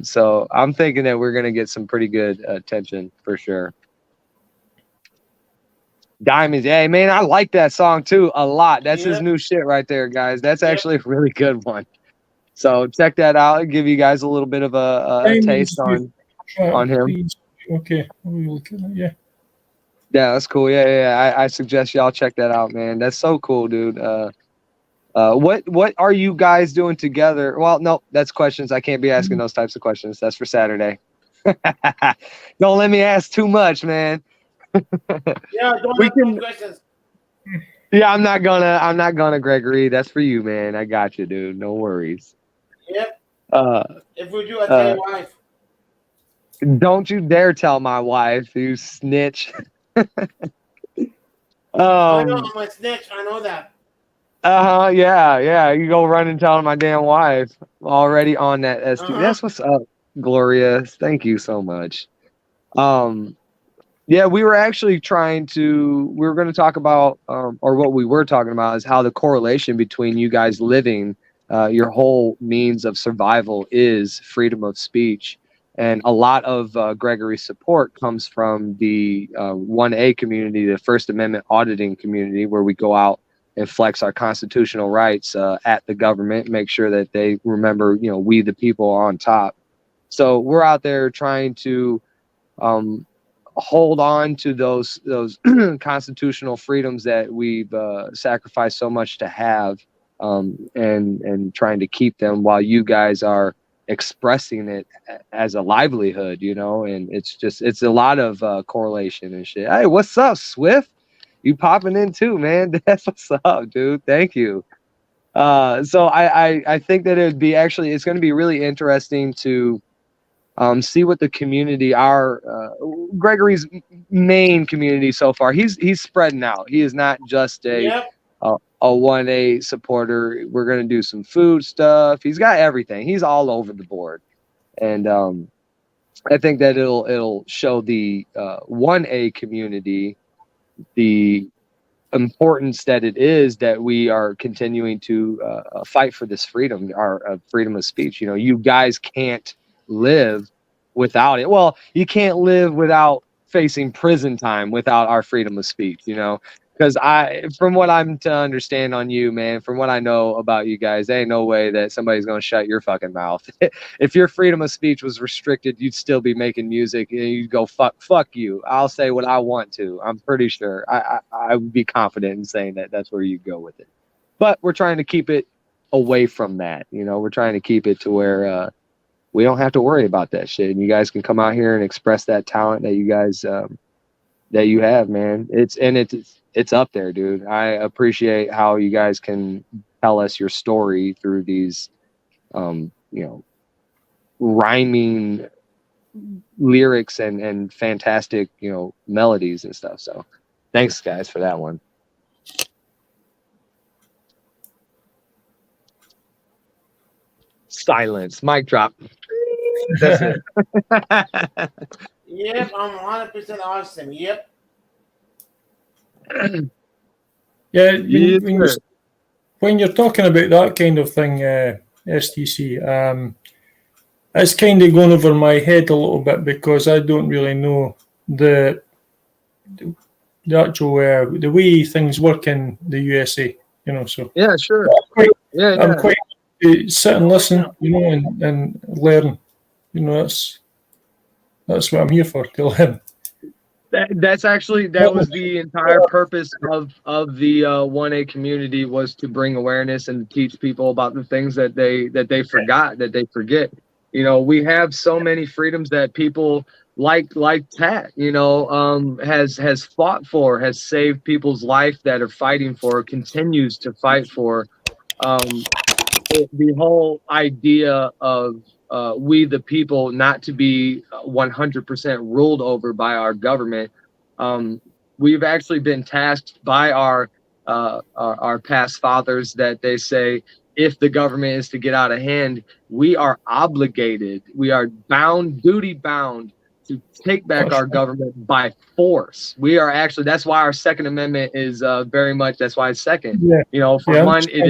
So I'm thinking that we're gonna get some pretty good attention for sure. Diamonds, hey man, I like that song too a lot. That's his new shit right there, guys. That's actually a really good one. So check that out. I'll give you guys a little bit of a taste on him. Okay, yeah. Yeah, that's cool. Yeah. I suggest y'all check that out, man. That's so cool, dude. What are you guys doing together? Well, no, that's questions. I can't be asking those types of questions. That's for Saturday. Don't let me ask too much, man. Yeah, don't ask no questions. Yeah, I'm not gonna, Gregory. That's for you, man. I got you, dude. No worries. Yep. If we do, I'll tell your wife. Don't you dare tell my wife, you snitch. I know I'm a snitch. I know that. Yeah. You go run and tell my damn wife. Already on that ST. That's what's up, Gloria. Thank you so much. Yeah, we were actually going to talk about, or what we were talking about is how the correlation between you guys living your whole means of survival is freedom of speech. And a lot of Gregory's support comes from the 1A community, the First Amendment auditing community, where we go out and flex our constitutional rights at the government, make sure that they remember, we the people are on top. So we're out there trying to hold on to those constitutional freedoms that we've sacrificed so much to have, and trying to keep them while you guys are expressing it as a livelihood, and it's a lot of correlation and shit. Hey, what's up, Swift? you popping in too, man. That's what's up, dude. Thank you. So I think that it's going to be really interesting to see what the community, Gregory's main community so far. He's spreading out. He is not just a 1A supporter. We're going to do some food stuff. He's got everything. He's all over the board. And I think that it'll show the 1A community the importance that it is that we are continuing to fight for this freedom, our freedom of speech. You guys can't live without it. Well, you can't live without facing prison time without our freedom of speech, because from what I'm to understand on you, man, from what I know about you guys, there ain't no way that somebody's going to shut your fucking mouth. If your freedom of speech was restricted, you'd still be making music and you'd go, fuck you. I'll say what I want to. I'm pretty sure. I would be confident in saying that that's where you go with it. But we're trying to keep it away from that. We're trying to keep it to where we don't have to worry about that shit. And you guys can come out here and express that talent that you guys that you have, man. It's up there, dude. I appreciate how you guys can tell us your story through these, rhyming lyrics and fantastic, melodies and stuff. So thanks, guys, for that one. Silence. Mic drop. That's it. Yep, I'm 100% awesome. Yep. Yeah, when you're talking about that kind of thing, STC, it's kind of going over my head a little bit because I don't really know the actual the way things work in the USA. So yeah, sure. I'm quite sit and listen, and learn. That's what I'm here for, to learn. That was the entire purpose of the 1A community, was to bring awareness and to teach people about the things that they forget. We have so many freedoms that people like Tat, has fought for, has saved people's life, that are fighting for, continues to fight for. The whole idea of we the people not to be 100% ruled over by our government. We've actually been tasked by our past fathers that they say, if the government is to get out of hand, we are obligated, we are duty bound to take back our government by force. We are actually, that's why our Second Amendment is very much, that's why it's second. One, it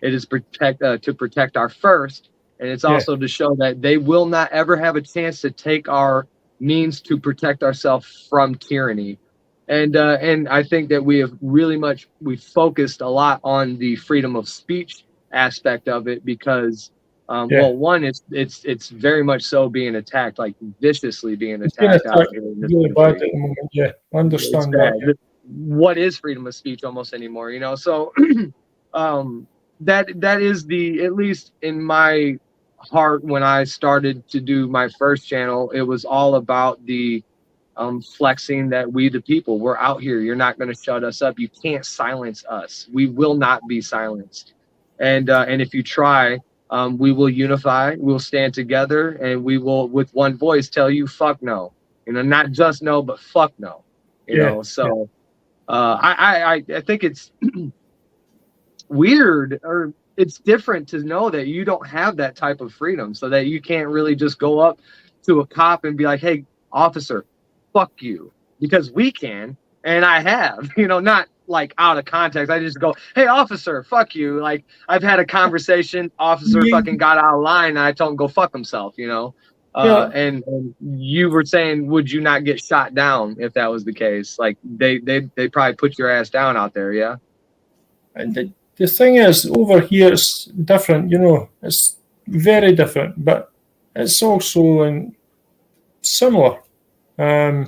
is to protect our first. And it's also to show that they will not ever have a chance to take our means to protect ourselves from tyranny. And I think that we focused a lot on the freedom of speech aspect of it because, well, one, it's very much so being attacked, like viciously being attacked out here in this country. Yeah, understand that. What is freedom of speech almost anymore, So that is at least in my heart, when I started to do my first channel, it was all about the flexing that we the people, we're out here. You're not going to shut us up. You can't silence us. We will not be silenced. And if you try, we will unify. We'll stand together, and we will, with one voice, tell you fuck no. Not just no, but fuck no. So I think it's weird, or it's different to know that you don't have that type of freedom, so that you can't really just go up to a cop and be like, hey, officer, fuck you, because we can. And I have, not like out of context. I just go, hey, officer, fuck you. Like, I've had a conversation, officer fucking got out of line, and I told him go fuck himself, and you were saying, would you not get shot down if that was the case? Like, they probably put your ass down out there. Yeah. And the thing is, over here it's different, it's very different, but it's also similar. I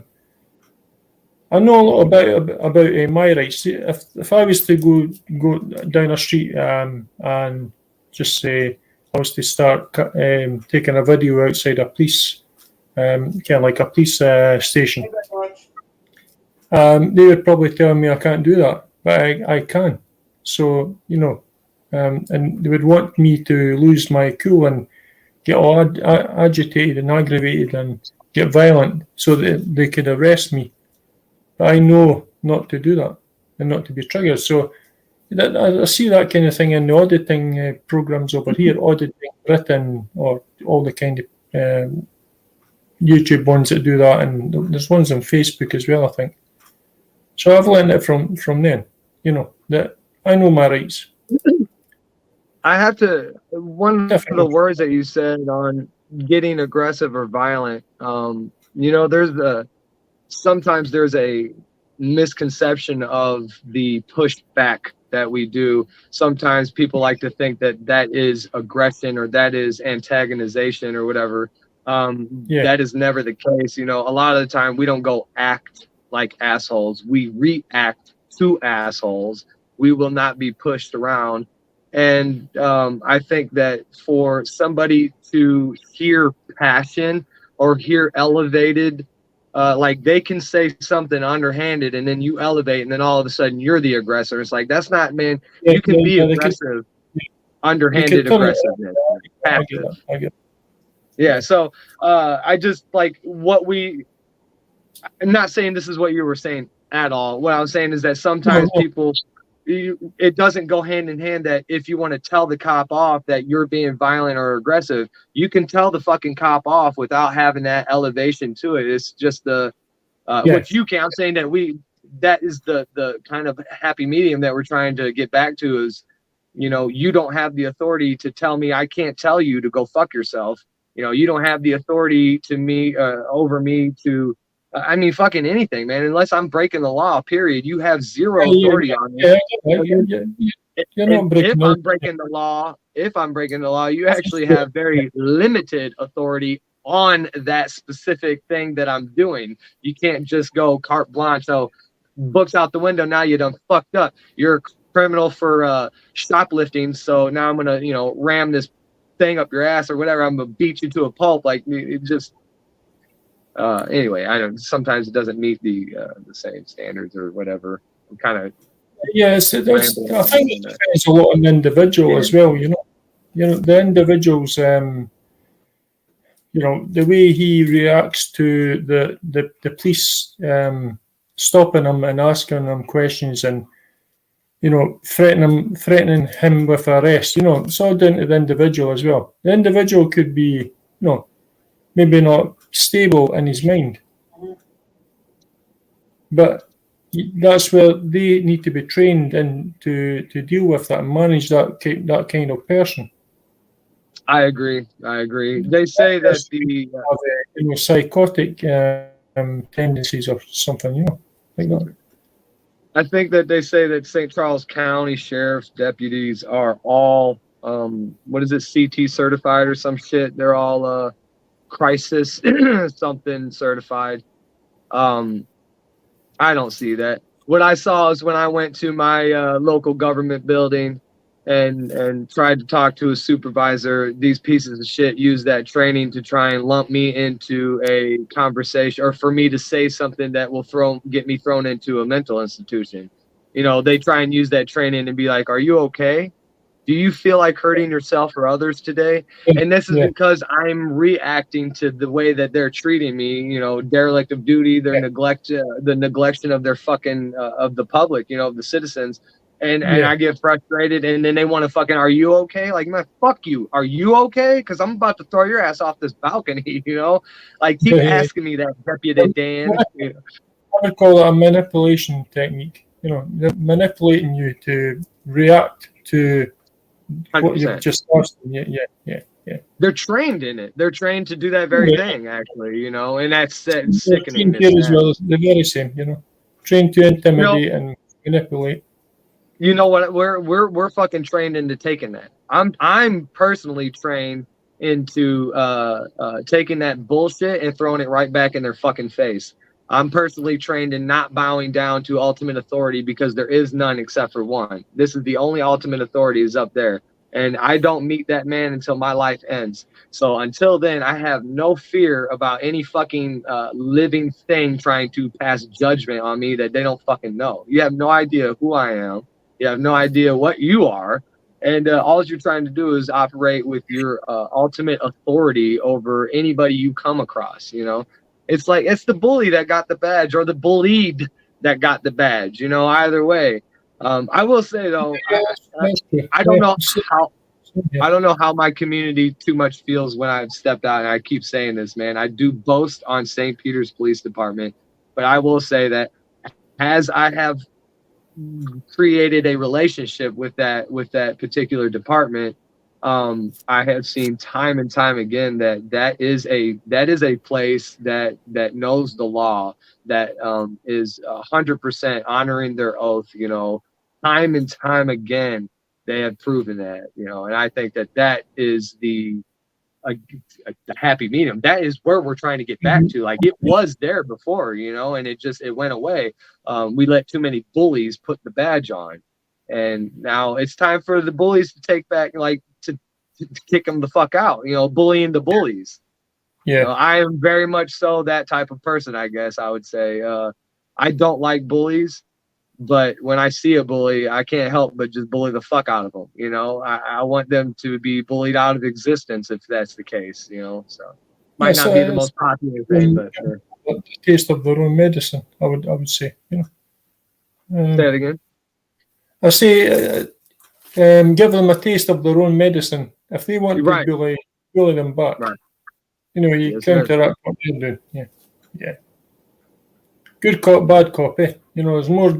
know a little bit about my rights. If I was to go down a street and just say I was to start taking a video outside a police, kind of like a police station, they would probably tell me I can't do that, but I can. So, you know, and they would want me to lose my cool and get all agitated and aggravated and get violent so that they could arrest me. But I know not to do that and not to be triggered. So I see that kind of thing in the auditing programs over here, auditing Britain, or all the kind of YouTube ones that do that, and there's ones on Facebook as well, I think. So I've learned it from them, you know, that I know my rights. I have to, one of the words that you said on getting aggressive or violent, you know, sometimes there's a misconception of the pushback that we do. Sometimes people like to think that that is aggression or that is antagonization or whatever. That is never the case. You know, a lot of the time we don't go act like assholes. We react to assholes. We will not be pushed around. And I think that for somebody to hear passion or hear elevated, like they can say something underhanded and then you elevate and then all of a sudden you're the aggressor. It's like, that's not, man, you can be aggressive, underhanded aggressiveness. I get it. Yeah, so I just like I'm not saying this is what you were saying at all. What I was saying is that sometimes people, it doesn't go hand in hand that if you want to tell the cop off that you're being violent or aggressive, you can tell the fucking cop off without having that elevation to it. It's just what you can. I'm saying that that is the kind of happy medium that we're trying to get back to is, you know, you don't have the authority to tell me, I can't tell you to go fuck yourself. You know, you don't have the authority to me, over me to, I mean, fucking anything, man. Unless I'm breaking the law, period. You have zero authority on me. If I'm breaking the law, you actually have very limited authority on that specific thing that I'm doing. You can't just go carte blanche. So books out the window. Now you done fucked up. You're a criminal for shoplifting. So now I'm gonna, you know, ram this thing up your ass or whatever. I'm gonna beat you to a pulp. Like it just. Anyway, I don't. Sometimes it doesn't meet the same standards or whatever. I'm kind of. Yes, I think it depends a lot on the individual as well. You know, the individual's, you know, the way he reacts to the police stopping him and asking him questions and, you know, threatening him with arrest. You know, it's all down to the individual as well. The individual could be, you know, maybe not stable in his mind, but that's where they need to be trained in to deal with that and manage that kind of person. I agree. They say that the psychotic tendencies or something, you know, like that. I think that they say that St. Charles County Sheriff's deputies are all what is it, CT certified or some shit. They're all crisis something certified. I don't see that. What I saw is when I went to my local government building and tried to talk to a supervisor, these pieces of shit use that training to try and lump me into a conversation or for me to say something that will get me thrown into a mental institution. You know, they try and use that training and be like, are you okay? Do you feel like hurting yourself or others today? And this is because I'm reacting to the way that they're treating me, you know, derelict of duty, their the neglection of their fucking, of the public, you know, of the citizens. And I get frustrated and then they want to fucking, are you okay? Like, man, fuck you. Are you okay? Because I'm about to throw your ass off this balcony, you know? Like, keep asking me that, Deputy Dan. You know? I would call it a manipulation technique, you know, manipulating you to react to 100%. What you've just asked them. Yeah. They're trained in it. They're trained to do that very thing, actually, you know, and that's sickening. As well as the very same, you know, trained to intimidate and manipulate. You know what? We're fucking trained into taking that. I'm personally trained into taking that bullshit and throwing it right back in their fucking face. I'm personally trained in not bowing down to ultimate authority because there is none except for one. This is the only ultimate authority is up there. And I don't meet that man until my life ends. So until then, I have no fear about any fucking living thing trying to pass judgment on me that they don't fucking know. You have no idea who I am. You have no idea what you are. And all you're trying to do is operate with your ultimate authority over anybody you come across. You know, it's like it's the bully that got the badge or the bullied that got the badge. You know, either way. I will say though, I don't know how. I don't know how my community too much feels when I've stepped out, and I keep saying this, man. I do boast on St. Peter's Police Department, but I will say that as I have created a relationship with that particular department, I have seen time and time again that is a place that knows the law, that is 100% honoring their oath. You know, time and time again, they have proven that. You know, and I think that is the happy medium. That is where we're trying to get back to. Like, it was there before, you know, and it went away. We let too many bullies put the badge on, and now it's time for the bullies to take back, like to kick them the fuck out. You know, bullying the bullies. Yeah, you know, I am very much so that type of person. I guess I would say I don't like bullies. But when I see a bully, I can't help but just bully the fuck out of them. You know, I want them to be bullied out of existence if that's the case. You know, so might not be the most popular thing, but the taste of their own medicine. I would say. You know. Say it again. I say, give them a taste of their own medicine. If they want to bully them back, you know, you counteract what they're doing. Yeah, yeah. Good cop, bad cop, eh? You know, there's more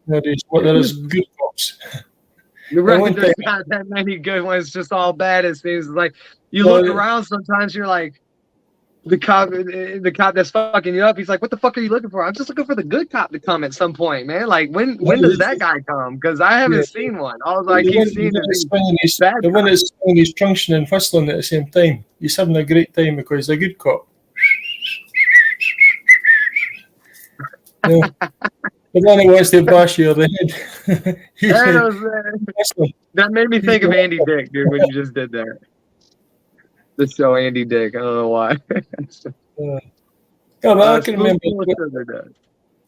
nowadays, but there is good cops. You're right. There's not that many good ones. Just all bad. It seems like you look around. Sometimes you're like, the cop that's fucking you up. He's like, "What the fuck are you looking for?" I'm just looking for the good cop to come at some point, man. Like, when does that guy come? Because I haven't seen one. All I keep seeing is the one that's swinging his truncheon and whistling at the same time. He's having a great time because he's a good cop. Yeah. But then he wants to bash you on the head. That made me think of Andy Dick, dude, when you just did that. The show Andy Dick. I don't know why. I can remember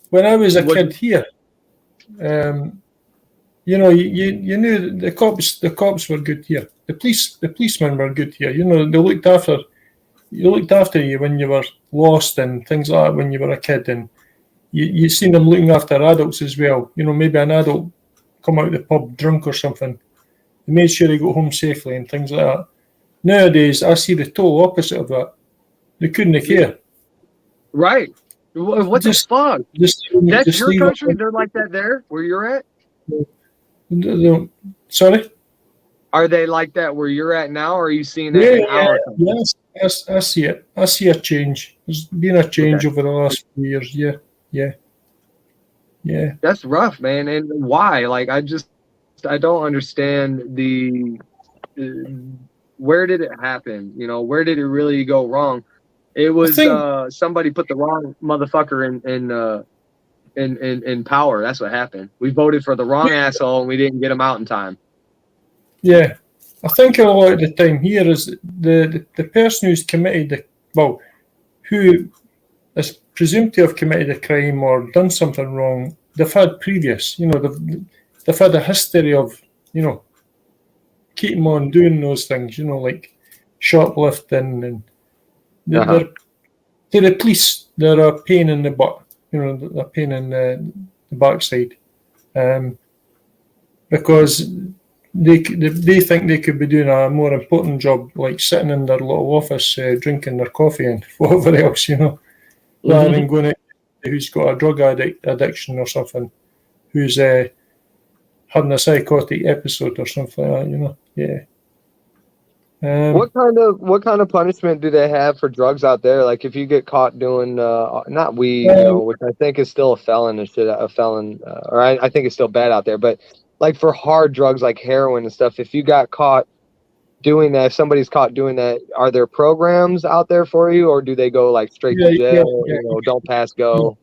when I was a kid here. You know, you knew the cops were good here. The policemen were good here. You know, they looked after you when you were lost and things like that when you were a kid, and you seen them looking after adults as well. You know, maybe an adult come out of the pub drunk or something. They made sure he got home safely and things like that. Nowadays, I see the total opposite of that. They couldn't care. Right. What the fuck? That's your country? They're like that there, where you're at? Sorry? Are they like that where you're at now, or are you seeing that in our country? Yes, I see it. I see a change. There's been a change over the last few years, yeah. That's rough, man. And why? Like, I don't understand where did it happen? You know, where did it really go wrong? It was somebody put the wrong motherfucker in power. That's what happened. We voted for the wrong asshole and we didn't get him out in time. Yeah. I think a lot of the time here is the person who's committed who is presumed to have committed a crime or done something wrong, they've had previous, you know, they've had a history of, you know, keeping on doing those things, you know, like shoplifting, and they're to the police, they're a pain in the butt, you know, a pain in the backside, because they think they could be doing a more important job, like sitting in their little office drinking their coffee and whatever else, you know, rather than going out who's got a drug addiction or something, who's having a psychotic episode or something like that, you know. Yeah. What kind of punishment do they have for drugs out there? Like, if you get caught doing not weed, you know, which I think is still a felon, or I think it's still bad out there, but like for hard drugs like heroin and stuff, if you got caught doing that, if somebody's caught doing that, are there programs out there for you, or do they go like straight to jail? You know, don't pass go.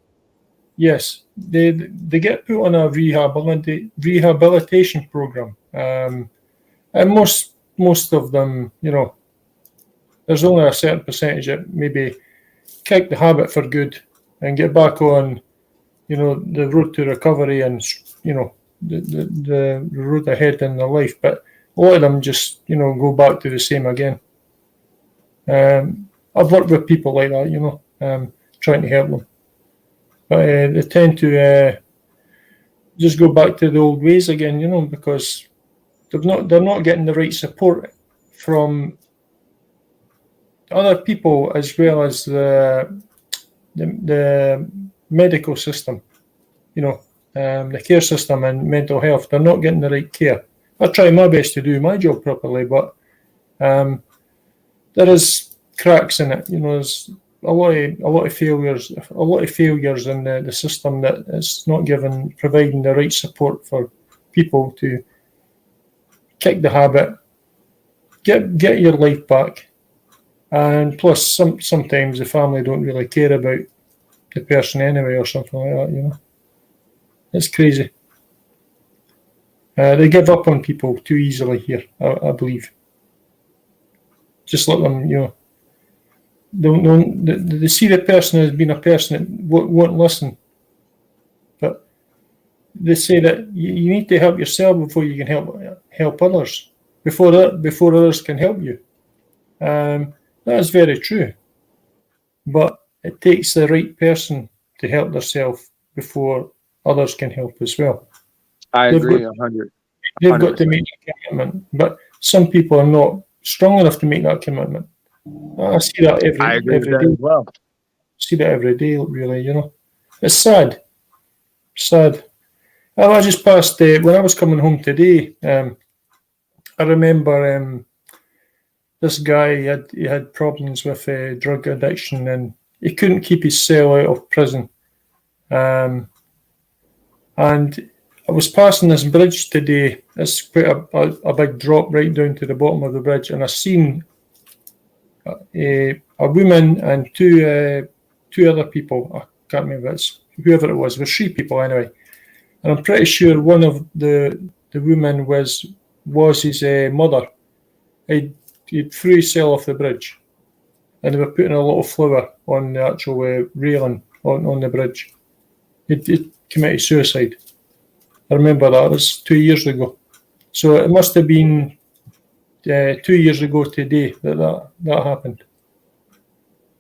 Yes, they get put on a rehabilitation program. And most of them, you know, there's only a certain percentage that maybe kick the habit for good and get back on, you know, the road to recovery and, you know, the road ahead in their life. But a lot of them just, you know, go back to the same again. I've worked with people like that, you know, trying to help them. But they tend to just go back to the old ways again, you know, because they're not getting the right support from other people as well as the medical system, you know, the care system and mental health. They're not getting the right care. I try my best to do my job properly, but there is cracks in it. You know, there's a lot of failures in the system that is not providing the right support for people to kick the habit, get your life back. And plus, sometimes the family don't really care about the person anyway, or something like that. You know, it's crazy. They give up on people too easily here, I believe. Just let them, you know, they see the person as being a person that won't listen. But they say that you need to help yourself before you can help others. Before others can help you. That is very true, but it takes the right person to help themselves before others can help as well. I agree 100. They've got to make a commitment, but some people are not strong enough to make that commitment. I see that every day. As well. See that every day, really. You know, it's sad. I just passed when I was coming home today. I remember. This guy, he had problems with drug addiction, and he couldn't keep his cell out of prison. And I was passing this bridge today. It's quite a big drop right down to the bottom of the bridge, and I seen a woman and two other people. I can't remember it's whoever it was. There were 3 people anyway, and I'm pretty sure one of the women was his mother. He threw his cell off the bridge, and they were putting a lot of flour on the actual railing on the bridge. He committed suicide. I remember that. It was 2 years ago. So it must have been 2 years ago today that happened.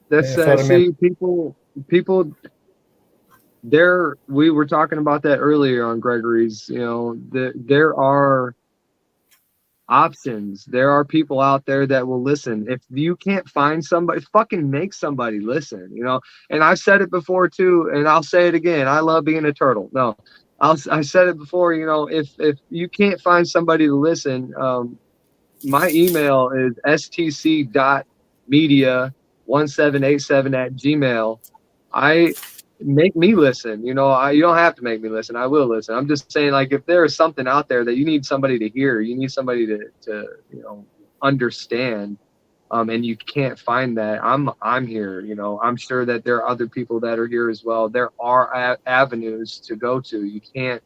That's see, people. There, we were talking about that earlier on Gregory's. You know, there are options. There are people out there that will listen. If you can't find somebody, fucking make somebody listen, you know. And I've said it before too, and I'll say it again. I love being a turtle. No, I said it before, you know, if you can't find somebody to listen, my email is stc.media1787@gmail. Make me listen. You know, you don't have to make me listen. I will listen. I'm just saying, like, if there is something out there that you need somebody to hear, you need somebody to you know, understand, and you can't find that, I'm here. You know, I'm sure that there are other people that are here as well. There are avenues to go to. You can't.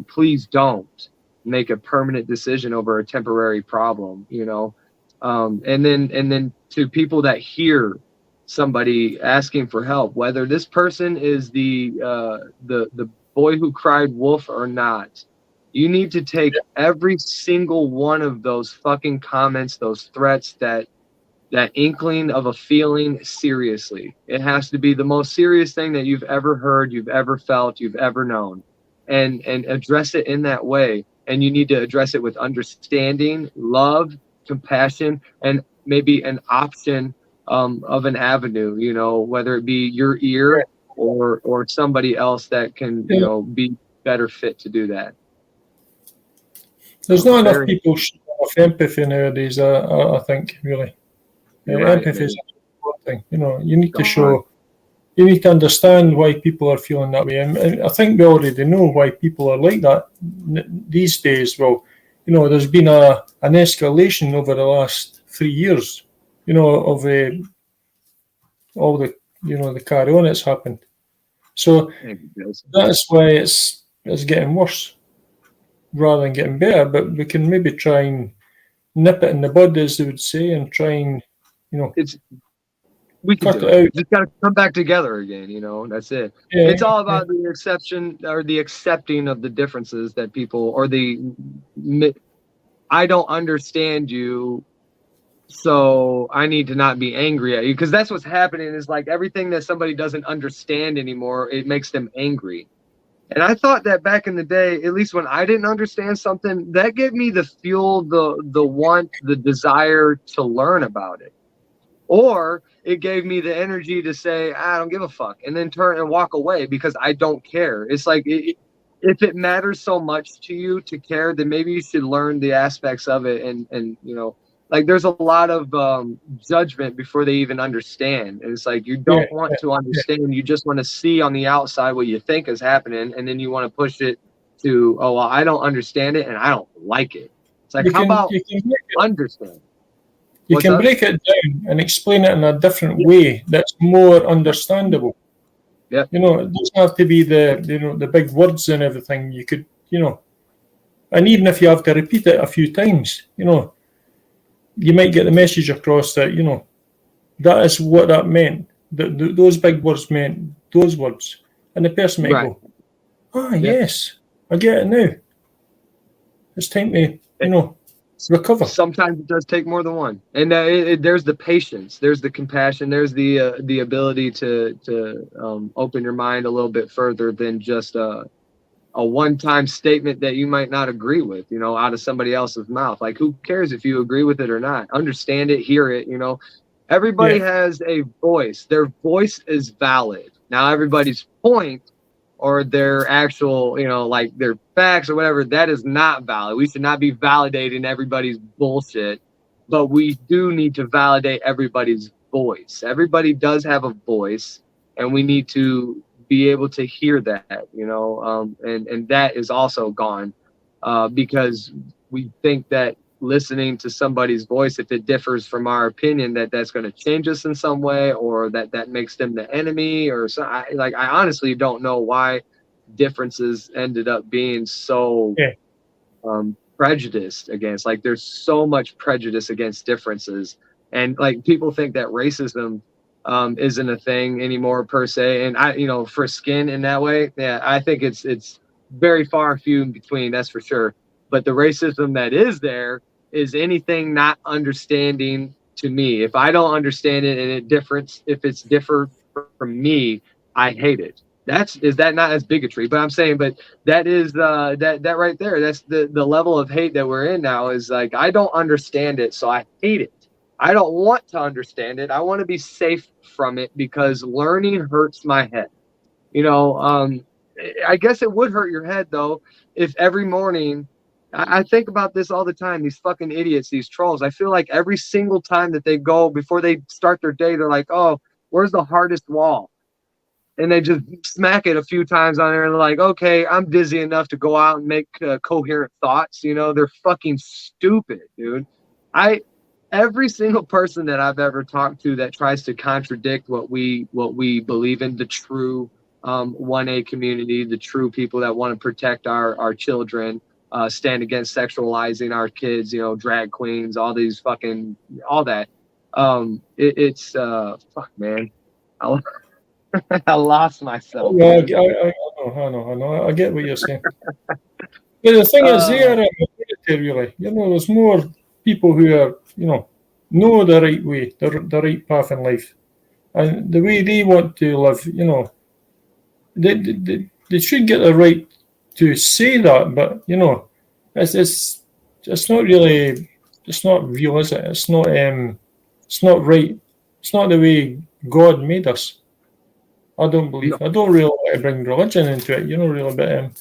Please don't make a permanent decision over a temporary problem. You know, and then to people that hear somebody asking for help, whether this person is the boy who cried wolf or not, you need to take every single one of those fucking comments, those threats, that inkling of a feeling seriously. It has to be the most serious thing that you've ever heard, you've ever felt, you've ever known, and address it in that way. And you need to address it with understanding, love, compassion, and maybe an option of an avenue, you know, whether it be your ear or somebody else that can, you know, be better fit to do that. There's not enough people showing enough empathy nowadays, I think, really. Empathy is an important thing. You know, you need to understand why people are feeling that way. And I think we already know why people are like that these days. Well, you know, there's been an escalation over the last 3 years, you know, of all the, you know, the carry on that's happened. So that's why it's getting worse. rather than getting better, but we can maybe try and nip it in the bud, as they would say, and try and, we can cut do it it. out. Just gotta come back together again, that's it. Yeah, It's all about the exception or the accepting of the differences that people or I don't understand you, so I need to not be angry at you, because that's what's happening. Is like everything that somebody doesn't understand anymore, it makes them angry. And I thought that back in the day, at least when I didn't understand something, that gave me the fuel, the want, the desire to learn about it. Or it gave me the energy to say, I don't give a fuck, and then turn and walk away because I don't care. It's like, if it matters so much to you to care, then maybe you should learn the aspects of it. And like there's a lot of judgment before they even understand. And it's like, you don't want to understand. You just want to see on the outside what you think is happening. And then you want to push it to, oh, well, I don't understand it and I don't like it. It's like, how about understand? You can break it down and explain it in a different way that's more understandable. Yeah. It doesn't have to be the big words and everything. You could, and even if you have to repeat it a few times, you might get the message across that, that is what that meant. Those big words meant those words. And the person might go, yes, I get it now. It's time to, recover. Sometimes it does take more than one, and there's the patience, there's the compassion, there's the ability to open your mind a little bit further than just a one-time statement that you might not agree with, out of somebody else's mouth. Like, who cares if you agree with it or not? Understand it, hear it. Everybody has a voice. Their voice is valid. Now, everybody's point or their actual, like their facts or whatever, that is not valid. We should not be validating everybody's bullshit, but we do need to validate everybody's voice. Everybody does have a voice, and we need to be able to hear that, and that is also gone because we think that listening to somebody's voice, if it differs from our opinion, that's going to change us in some way, or that makes them the enemy, or so. I honestly don't know why differences ended up being so prejudiced against. Like, there's so much prejudice against differences, and like people think that racism isn't a thing anymore per se. And for skin in that way, I think it's very far and few in between, that's for sure. But the racism that is there is anything not understanding to me. If I don't understand it and if it's different from me, I hate it. Is that not as bigotry? But I'm saying, but that is that right there. That's the level of hate that we're in now. Is like, I don't understand it, so I hate it. I don't want to understand it. I want to be safe from it because learning hurts my head. I guess it would hurt your head though if every morning. I think about this all the time. These fucking idiots, these trolls. I feel like every single time that they go before they start their day, they're like, "Oh, where's the hardest wall?" And they just smack it a few times on there. And they're like, "Okay, I'm dizzy enough to go out and make coherent thoughts." They're fucking stupid, dude. Every single person that I've ever talked to that tries to contradict what we believe in, the true 1A community, the true people that want to protect our children. Stand against sexualizing our kids, drag queens, all these fucking, all that. It's fuck, man. I lost myself. Yeah, I know. I get what you're saying. But the thing is, they are a minority, really. There's more people who are, know the right way, the right path in life, and the way they want to live. They should get the right to say that, but it's not really, it's not real, is it? It's not right. It's not the way God made us. I don't believe. No. I don't really want to bring religion into it, really, but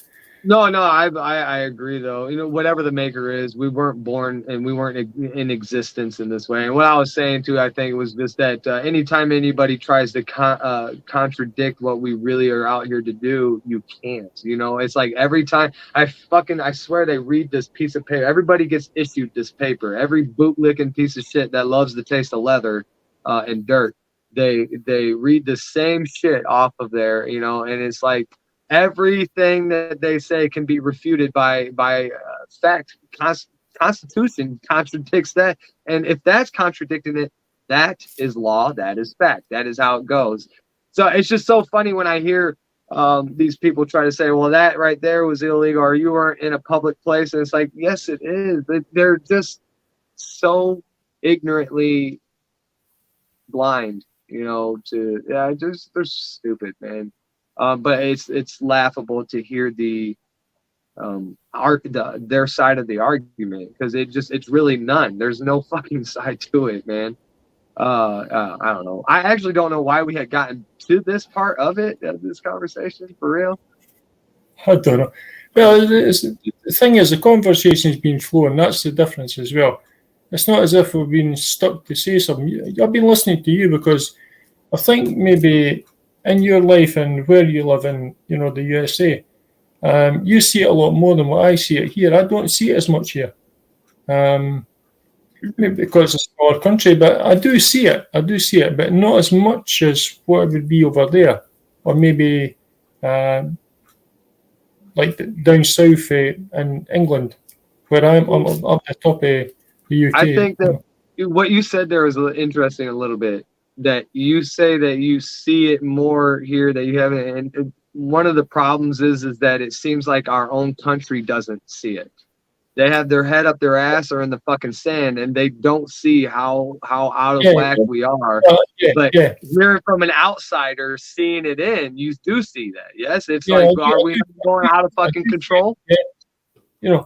No, I agree though. Whatever the maker is, we weren't born and we weren't in existence in this way. And what I was saying too, I think, was just that anytime anybody tries to contradict what we really are out here to do, you can't. It's like every time I swear they read this piece of paper. Everybody gets issued this paper. Every bootlicking piece of shit that loves the taste of leather and dirt, they read the same shit off of there. And it's like, everything that they say can be refuted by fact. Constitution contradicts that, and if that's contradicting it, that is law, that is fact, that is how it goes. So it's just so funny when I hear these people try to say, well, that right there was illegal, or you weren't in a public place, and it's like, yes, it is. They're just so ignorantly blind, to they're stupid, man. But it's laughable to hear their side of the argument, because it's really none. There's no fucking side to it, man. I don't know. I actually don't know why we had gotten to this part of this conversation, for real. I don't know. Well, the thing is, the conversation's been flowing. That's the difference as well. It's not as if we've been stuck to say something. I've been listening to you because I think maybe in your life and where you live in, the USA, you see it a lot more than what I see it here. I don't see it as much here. Maybe because it's a smaller country, but I do see it, but not as much as what it would be over there, or maybe like down south in England, where I'm up the top of the UK. I think that what you said there was interesting a little bit, that you say that you see it more here, that you haven't, and one of the problems is that it seems like our own country doesn't see it. They have their head up their ass or in the fucking sand, and they don't see how out of whack we are. But hearing from an outsider, seeing it in, you do see that. Yes, it's are we going out of fucking control? Yeah.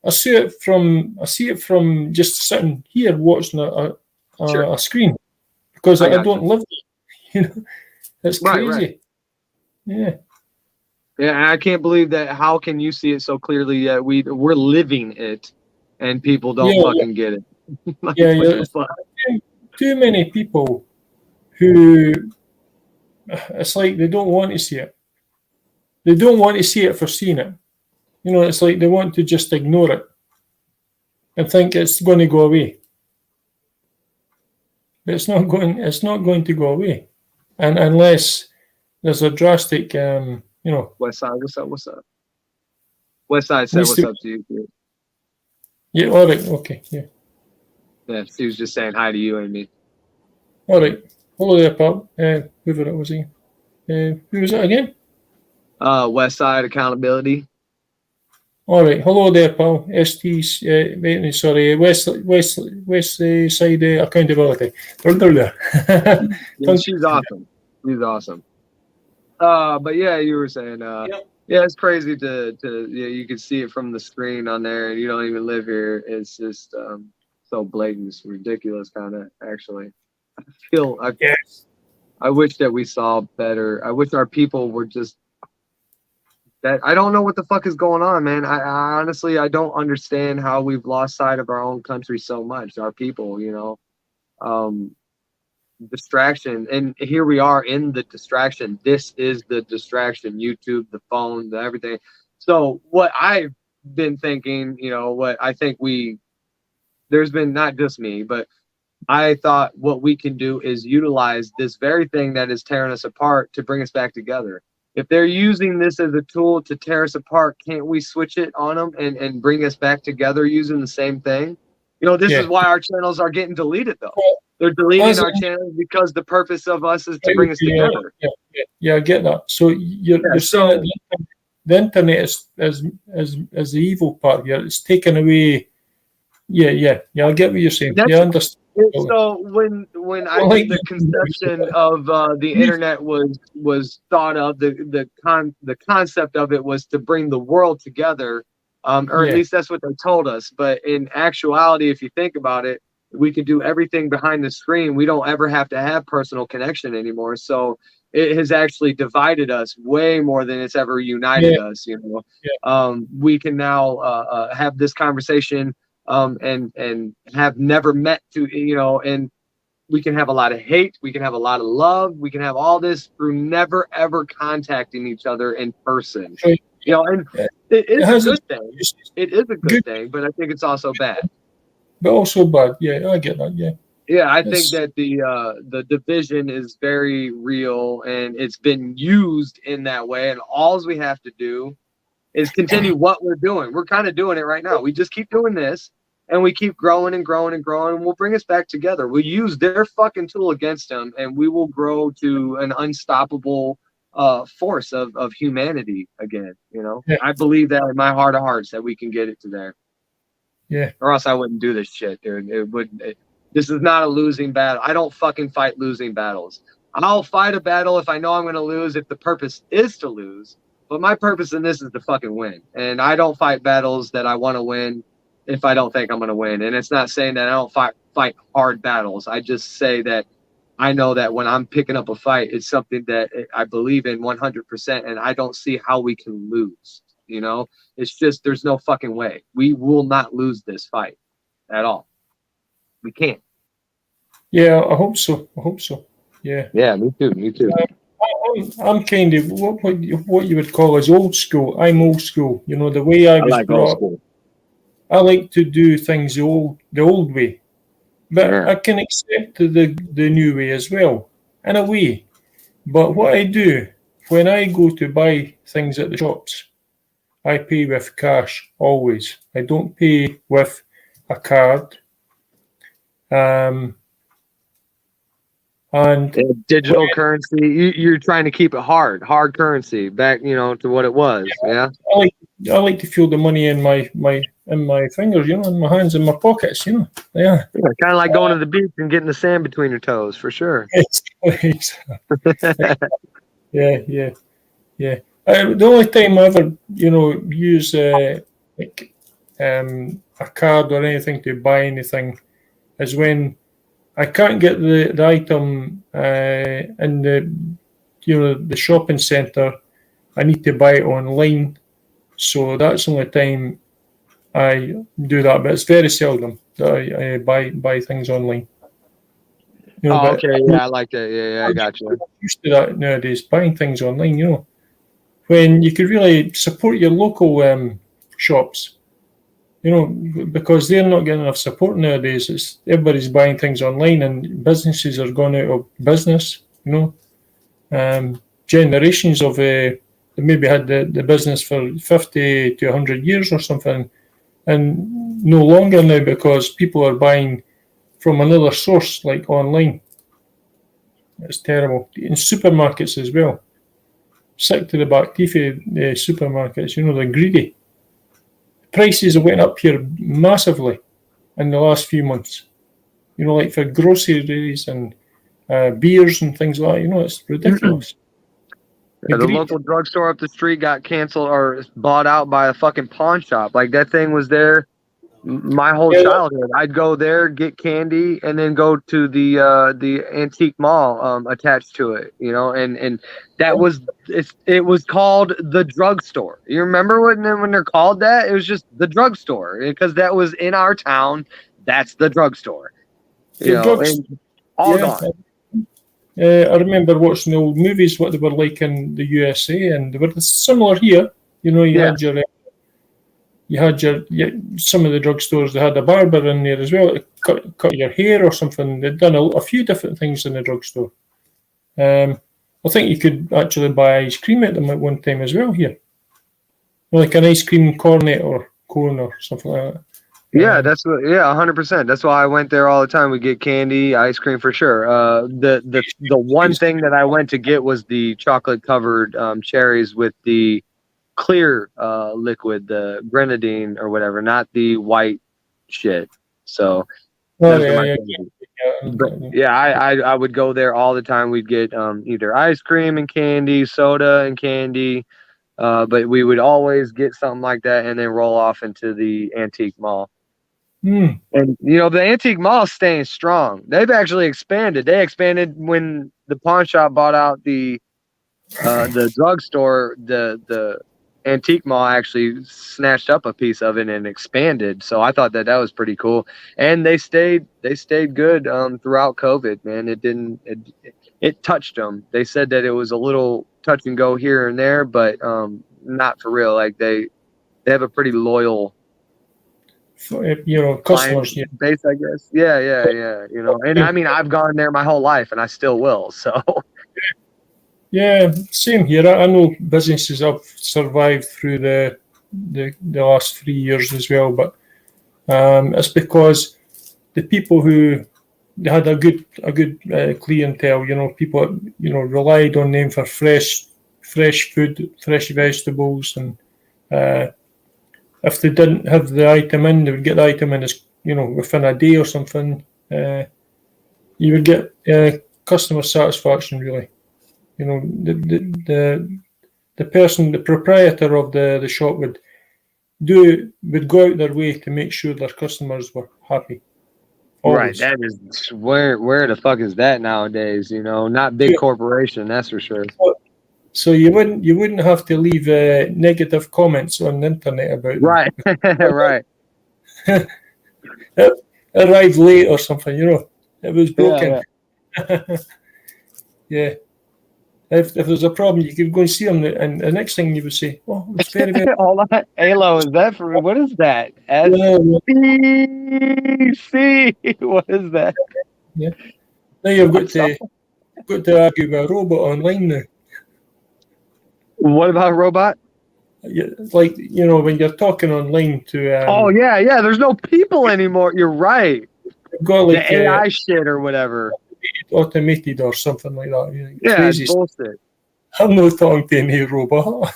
I see it from just sitting here watching a screen, because I don't live there. It's crazy. Right. Yeah. Yeah, I can't believe that. How can you see it so clearly yet we're living it, and people don't fucking get it? Too many people who, it's like they don't want to see it. They don't want to see it for seeing it. It's like they want to just ignore it and think it's going to go away. But it's not going to go away, and unless there's a drastic Westside, what's up? Westside said what's up to you, dude. Yeah, all right, okay, yeah. Yeah, he was just saying hi to you and me. All right. Hello there, pal. Whoever it was again. Who was it again? Westside Accountability. All right. Hello there, pal. West Side Accountability. She's awesome. She's awesome. But yeah, you were saying, yeah, it's crazy to you can see it from the screen on there, and you don't even live here. It's just so blatant, it's ridiculous, kind of. Actually, I wish that we saw better. I wish our people were just that. I don't know what the fuck is going on, man. I honestly, I don't understand how we've lost sight of our own country so much. Our people, distraction, and here we are in the distraction. This is the distraction: YouTube, the phone, everything. So what I've been thinking, what I think there's been, not just me, but I thought what we can do is utilize this very thing that is tearing us apart to bring us back together. If they're using this as a tool to tear us apart, can't we switch it on them and bring us back together using the same thing? This is why our channels are getting deleted, though. They're deleting our channels because the purpose of us is to bring us together. Yeah, I get that. So you're saying that the internet is the evil part here. It's taken away. Yeah. I get what you're saying. I understand. So when I think the conception of the internet was thought of, the concept of it was to bring the world together, or at least that's what they told us. But in actuality, if you think about it, we can do everything behind the screen. We don't ever have to have personal connection anymore. So it has actually divided us way more than it's ever united us. We can now have this conversation and have never met to, and we can have a lot of hate. We can have a lot of love. We can have all this through never, ever contacting each other in person. And it is a good thing. It is a good thing, but I think it's also bad. But also bad. Yeah, I get that. Yeah. Yeah, I think that the division is very real, and it's been used in that way. And all we have to do is continue what we're doing. We're kind of doing it right now. We just keep doing this, and we keep growing and growing and growing, and we'll bring us back together. We'll use their fucking tool against them, and we will grow to an unstoppable force of humanity again. You know, Yeah. I believe that in my heart of hearts that we can get it to there. Yeah. Or else I wouldn't do this shit, dude. This is not a losing battle. I don't fucking fight losing battles. I'll fight a battle if I know I'm going to lose, if the purpose is to lose. But my purpose in this is to fucking win. And I don't fight battles that I want to win if I don't think I'm going to win. And it's not saying that I don't fight hard battles. I just say that I know that when I'm picking up a fight, it's something that I believe in 100%. And I don't see how we can lose. You know, it's just there's no fucking way. We will not lose this fight at all. We can't. Yeah, I hope so. Yeah. Yeah, me too. I'm kind of what you would call as old school. I'm old school. You know, the way I was like brought old up. school. I like to do things the old way, but Yeah. I can accept the new way as well, in a way. But what I do when I go to buy things at the shops, I pay with cash always. I don't pay with a card. And Digital currency. You're trying to keep it hard currency back, to what it was. Yeah. I like to feel the money in my fingers, in my hands, in my pockets, Yeah. Kind of like going to the beach and getting the sand between your toes, for sure. Yeah. The only time I ever, use like a card or anything to buy anything is when I can't get the item in the shopping centre. I need to buy it online, so that's the only time I do that. But it's very seldom that I buy things online. Okay, yeah, I like that. Yeah, I got you. I'm used to that nowadays, buying things online. When you could really support your local shops. Because they're not getting enough support nowadays. Everybody's buying things online, and businesses are going out of business. Generations of they maybe had the business for 50 to 100 years or something, and no longer now because people are buying from another source like online. It's terrible. In supermarkets as well. Sick to the back teeth of the supermarkets. They're greedy. Prices have went up here massively in the last few months. Like for groceries and beers and things like that. It's ridiculous. Yeah, the local drugstore up the street got canceled or bought out by a fucking pawn shop. Like that thing was there my whole childhood. I'd go there, get candy, and then go to the antique mall attached to it. And that was it was called the drugstore. You remember when they're called that? It was just the drugstore because that was in our town. That's the drugstore. And all gone. I remember watching the old movies, what they were like in the USA, and they were similar here. You had some of the drugstores. They had a barber in there as well to cut your hair or something. They'd done a few different things in the drugstore. I think you could actually buy ice cream at them at one time as well here, like an ice cream cornet or cone or something like that. Yeah, 100%. That's why I went there all the time. We get candy, ice cream for sure. The one thing that I went to get was the chocolate covered cherries with the clear liquid, the grenadine or whatever, not the white shit. So I would go there all the time. We'd get either ice cream and candy, soda and candy, but we would always get something like that and then roll off into the antique mall. And the antique mall is staying strong. They've actually expanded. They expanded when the pawn shop bought out the drugstore. The antique mall actually snatched up a piece of it and expanded. So I thought that was pretty cool. And they stayed good throughout COVID, man. It touched them. They said that it was a little touch and go here and there, but not for real. Like they have a pretty loyal customers. Yeah. Base, I guess. Yeah. You know, and I mean, I've gone there my whole life, and I still will. So. Yeah, same here. I know businesses have survived through the last 3 years as well, but it's because the people who they had a good clientele. You know, people relied on them for fresh food, fresh vegetables, and if they didn't have the item in, they would get the item in within a day or something. You would get customer satisfaction really. You know, the person, the proprietor of the shop would go out their way to make sure their customers were happy. Always. Right. That is where the fuck is that nowadays? You know, not big corporation, that's for sure. So you wouldn't have to leave negative comments on the internet about right. Right. It arrived late or something. You know, it was broken. Yeah. If there's a problem, you could go and see them, and the next thing you would say, "Oh, it's very, very." Hold on, Halo, is that for what is that? SBC. What is that? Yeah. Now you've got to argue with a robot online now. What about a robot? Yeah, like when you're talking online to. Oh yeah. There's no people anymore. You're right. Got like the AI shit or whatever. Automated or something like that. Yeah, crazy bullshit. I'm not talking to any robot.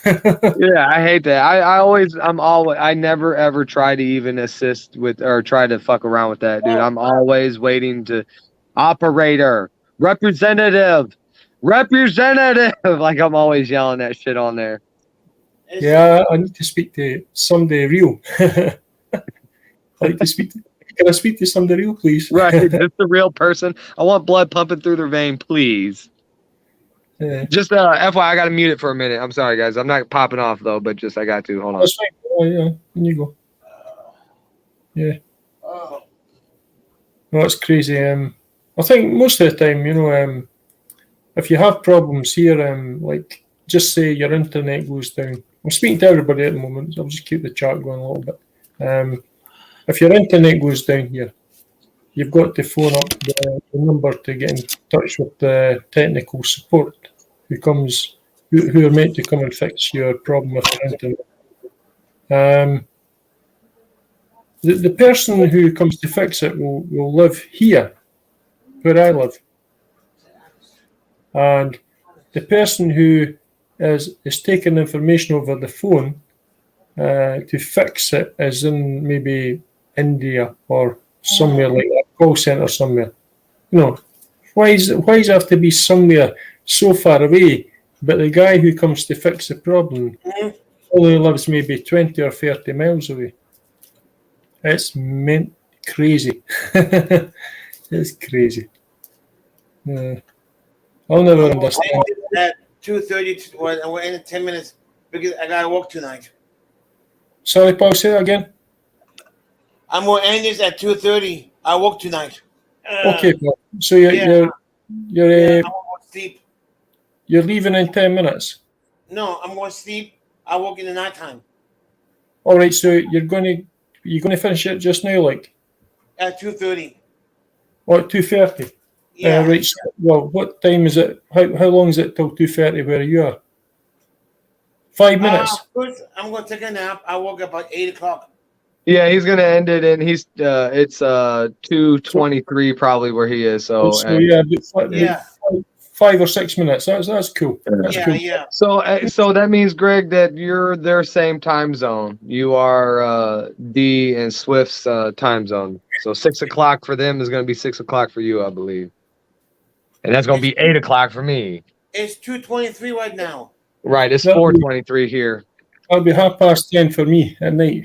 Yeah, I hate that. I never ever try to even assist with or try to fuck around with that, dude. I'm always waiting to operator, representative. Like I'm always yelling that shit on there. Yeah, I need to speak to somebody real. I need to speak to. Can I speak to somebody real, please? Right, just a real person. I want blood pumping through their vein, please. Just FYI, I gotta mute it for a minute. I'm sorry, guys. I'm not popping off though, but just I got to. Hold on. That's fine. Oh yeah, there you go. Yeah. No, it's crazy. I think most of the time, if you have problems here, like just say your internet goes down. I'm speaking to everybody at the moment, so I'll just keep the chat going a little bit. If your internet goes down here, you've got to phone up the number to get in touch with the technical support who are meant to come and fix your problem with your internet. The person who comes to fix it will live here, where I live. And the person who is taking information over the phone to fix it is in maybe India or somewhere like that, call center somewhere. Why does it have to be somewhere so far away? But the guy who comes to fix the problem only lives maybe 20 or 30 miles away. It's crazy. It's crazy. I'll never understand. At 2:30, we're in 10 minutes because I gotta work tonight. Sorry, Paul, say that again. I'm going to end this at 2:30. I work tonight. Okay, Paul. So you're I'm going to sleep. You're leaving in 10 minutes. No, I'm going to sleep. I work in the nighttime. All right, so you're going to finish it just now, like at 2:30. Or at 2:30. Yeah. Right. So, well, what time is it? How long is it till 2:30 where you are? 5 minutes. First, I'm going to take a nap. I woke up at 8 o'clock. Yeah, he's gonna end it, and it's 2:23 probably where he is. So yeah, 5 or 6 minutes. That's cool. That's cool. Yeah. So that means, Greg, that you're their same time zone. You are D and Swift's time zone. So 6 o'clock for them is gonna be 6 o'clock for you, I believe, and that's gonna be 8 o'clock for me. It's 2:23 right now. Right, it's 4:23 here. That'll be 10:30 for me at night.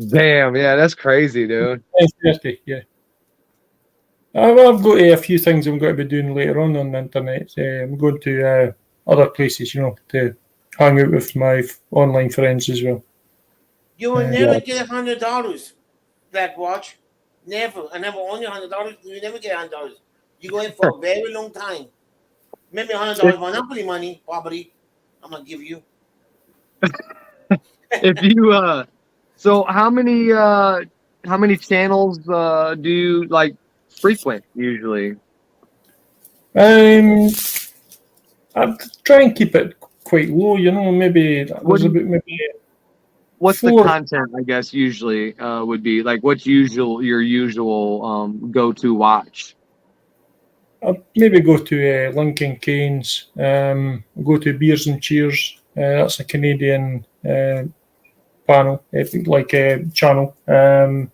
Damn, yeah, that's crazy, dude. 10:30, yeah. I've got a few things I'm going to be doing later on the internet. I'm going to other places, to hang out with my online friends as well. You will never get $100, Black Watch. Never. I never own you $100. You never get $100. You go in for a very long time. Maybe $100 Monopoly money, property. I'm gonna give you. If you so how many many channels do you like frequent usually? I try and keep it quite low, you know. Maybe there's about maybe What's the 4. content? I guess usually would be like what's your usual go-to watch? I'll maybe go to Lincoln Keynes. Go to Beers and Cheers. That's a Canadian panel, channel. And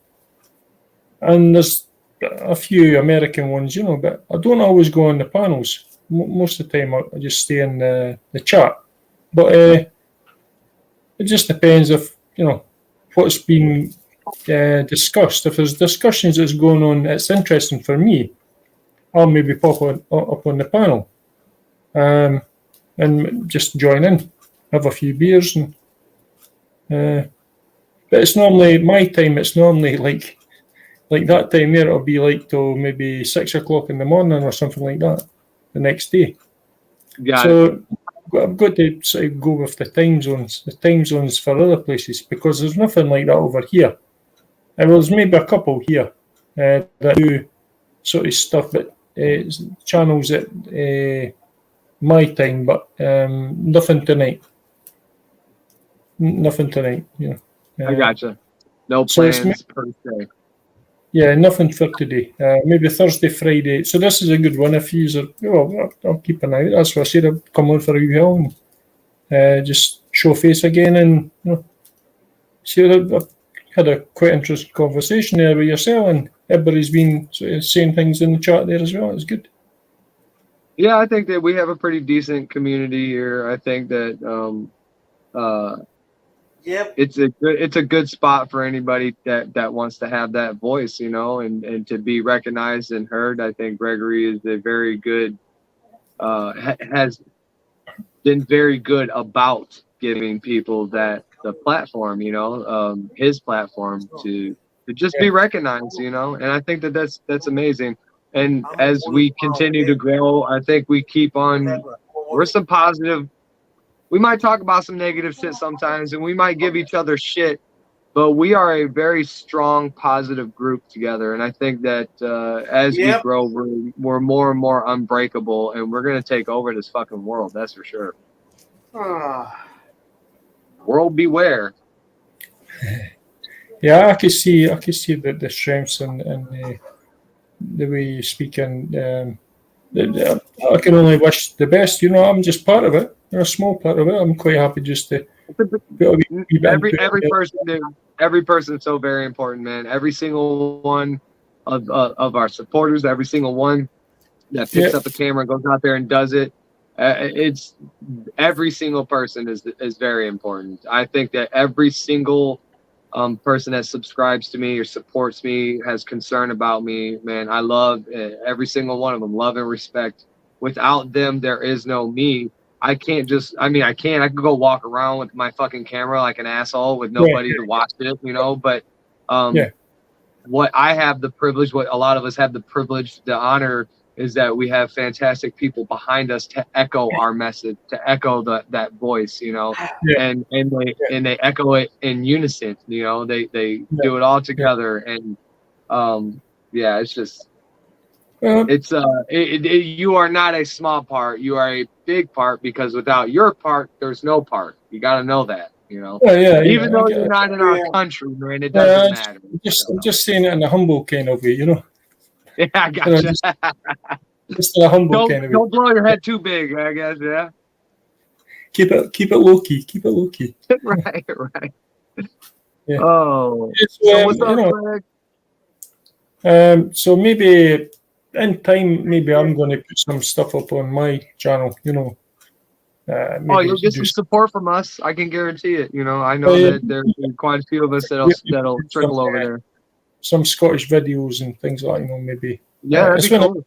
there's a few American ones, you know, but I don't always go on the panels. Most of the time, I just stay in the chat. But it just depends if, you know, what's been discussed. If there's discussions that's going on that's interesting for me, I'll maybe pop up on the panel and just join in, have a few beers. But it's normally, my time, it's normally like that time there, it'll be like till maybe 6 o'clock in the morning or something like that the next day. So I've got to sort of go with the time zones for other places, because there's nothing like that over here. And there's maybe a couple here that do sort of stuff, but channels at my time, but nothing tonight. Nothing tonight, you know. I gotcha. No plans per se. Yeah, nothing for today. Maybe Thursday, Friday. So this is a good one. If you're, I'll keep an eye out. That's what I said. I'll come on for a while and just show face again, and you know, see. I've had a quite interesting conversation there with yourself, and everybody's been sort of saying things in the chat there as well. It's good. Yeah, I think that we have a pretty decent community here. I think that Yep. It's a good spot for anybody that wants to have that voice, you know, and to be recognized and heard. I think Gregory is a very good has been very good about giving people the platform, you know, his platform to just be recognized, you know. And I think that's amazing. And as we continue to grow, I think we keep on. We're some positive. We might talk about some negative shit sometimes, and we might give each other shit, but we are a very strong, positive group together. And I think that as we grow, we're more and more unbreakable, and we're going to take over this fucking world. That's for sure. World beware. Yeah, I can see the strengths and the way you speak, and I can only wish the best. You know, I'm just part of it. You're a small part of it. I'm quite happy just to every person is so very important, man. Every single one of our supporters, every single one that picks up a camera and goes out there and does it. It's every single person is very important. I think that every single person that subscribes to me or supports me, has concern about me, man, I love every single one of them. Love and respect. Without them, there is no me. I can't just, I could go walk around with my fucking camera like an asshole with nobody to watch it, you know, but what I have the privilege, what a lot of us have the privilege, the honor, is that we have fantastic people behind us to echo our message, to echo that voice, you know, and they echo it in unison, you know, they do it all together. And it's just, you are not a small part, you are a big part, because without your part, there's no part. You got to know that, you know. Even though you're not in our country, man, it doesn't matter. I'm just saying it in a humble kind of way, you know. Yeah, I got you. Just in a humble kind of way. Don't blow your head too big, I guess. Yeah. Keep it low key. Keep it low key. Right. Yeah. Oh. So what's up, Greg? So maybe in time, maybe I'm going to put some stuff up on my channel, you know. You'll get some support from us. I can guarantee it. You know, I know that there's quite a few of us that'll trickle over there. Some Scottish videos and things like that, you know, maybe. Yeah, that'd be cool.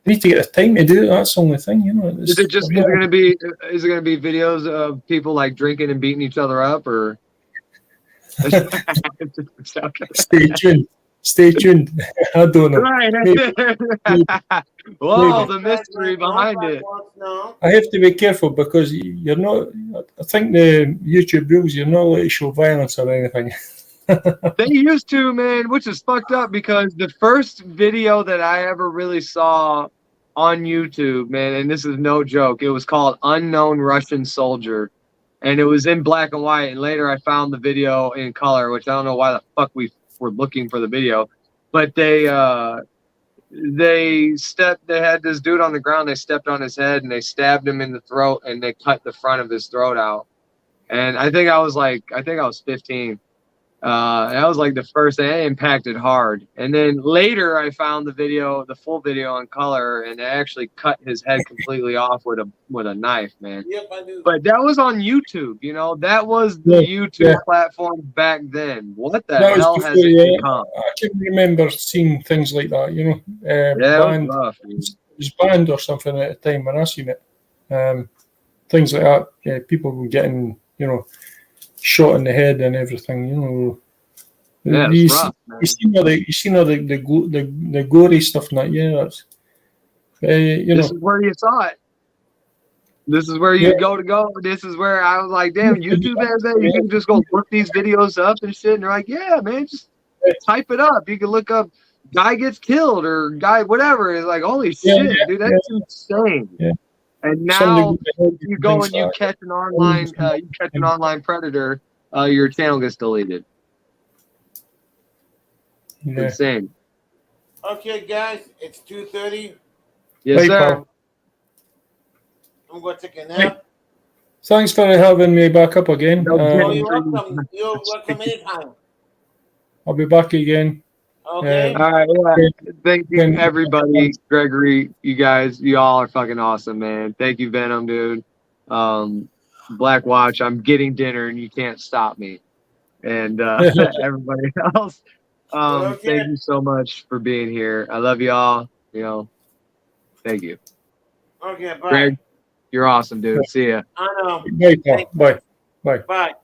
I need to get the time to do it. That's the only thing, you know. Is it going to be videos of people like drinking and beating each other up, or? Stay tuned. I don't know. Right. Wow, the mystery behind it. I have to be careful, because you're not. I think the YouTube rules, you're not allowed to show violence or anything. They used to, man, which is fucked up because the first video that I ever really saw on YouTube, man, and this is no joke, it was called Unknown Russian Soldier. And it was in black and white. And later I found the video in color, which I don't know why the fuck we were looking for the video. But they had this dude on the ground, they stepped on his head and they stabbed him in the throat and they cut the front of his throat out. And I think I was 15. That was like the first thing. It impacted hard. And then later I found the full video in color, and they actually cut his head completely off with a knife, man. Yep, I knew. But that was on YouTube, you know. That was the YouTube platform back then. What the hell has it become? I can remember seeing things like that, you know. It was banned or something at the time when I seen it. Things like that. Yeah, people were getting, you know, shot in the head and everything, you know. Yeah, you seen all the gory stuff, not that's you this know. is where you saw it. This is where you go. This is where I was like, damn, YouTube has that. You can just go look these videos up and shit. And they're like, yeah, man, just type it up. You can look up guy gets killed or guy whatever. It's like, holy shit, dude, that's insane. Yeah. And now you go and you catch an online predator, your channel gets deleted. Yeah. Insane. Okay, guys, it's 2:30. Yes, sir. Paul. I'm going to take a nap. Thanks for having me back up again. Oh, you're welcome. You're welcome anytime. I'll be back again. Okay. All right. Yeah. Thank you, everybody. Gregory, y'all are fucking awesome, man. Thank you, Venom, dude. Black Watch, I'm getting dinner and you can't stop me. And everybody else, thank you so much for being here. I love y'all. You know, thank you. Okay, bye. Greg, you're awesome, dude. See ya. I know. Bye. Bye.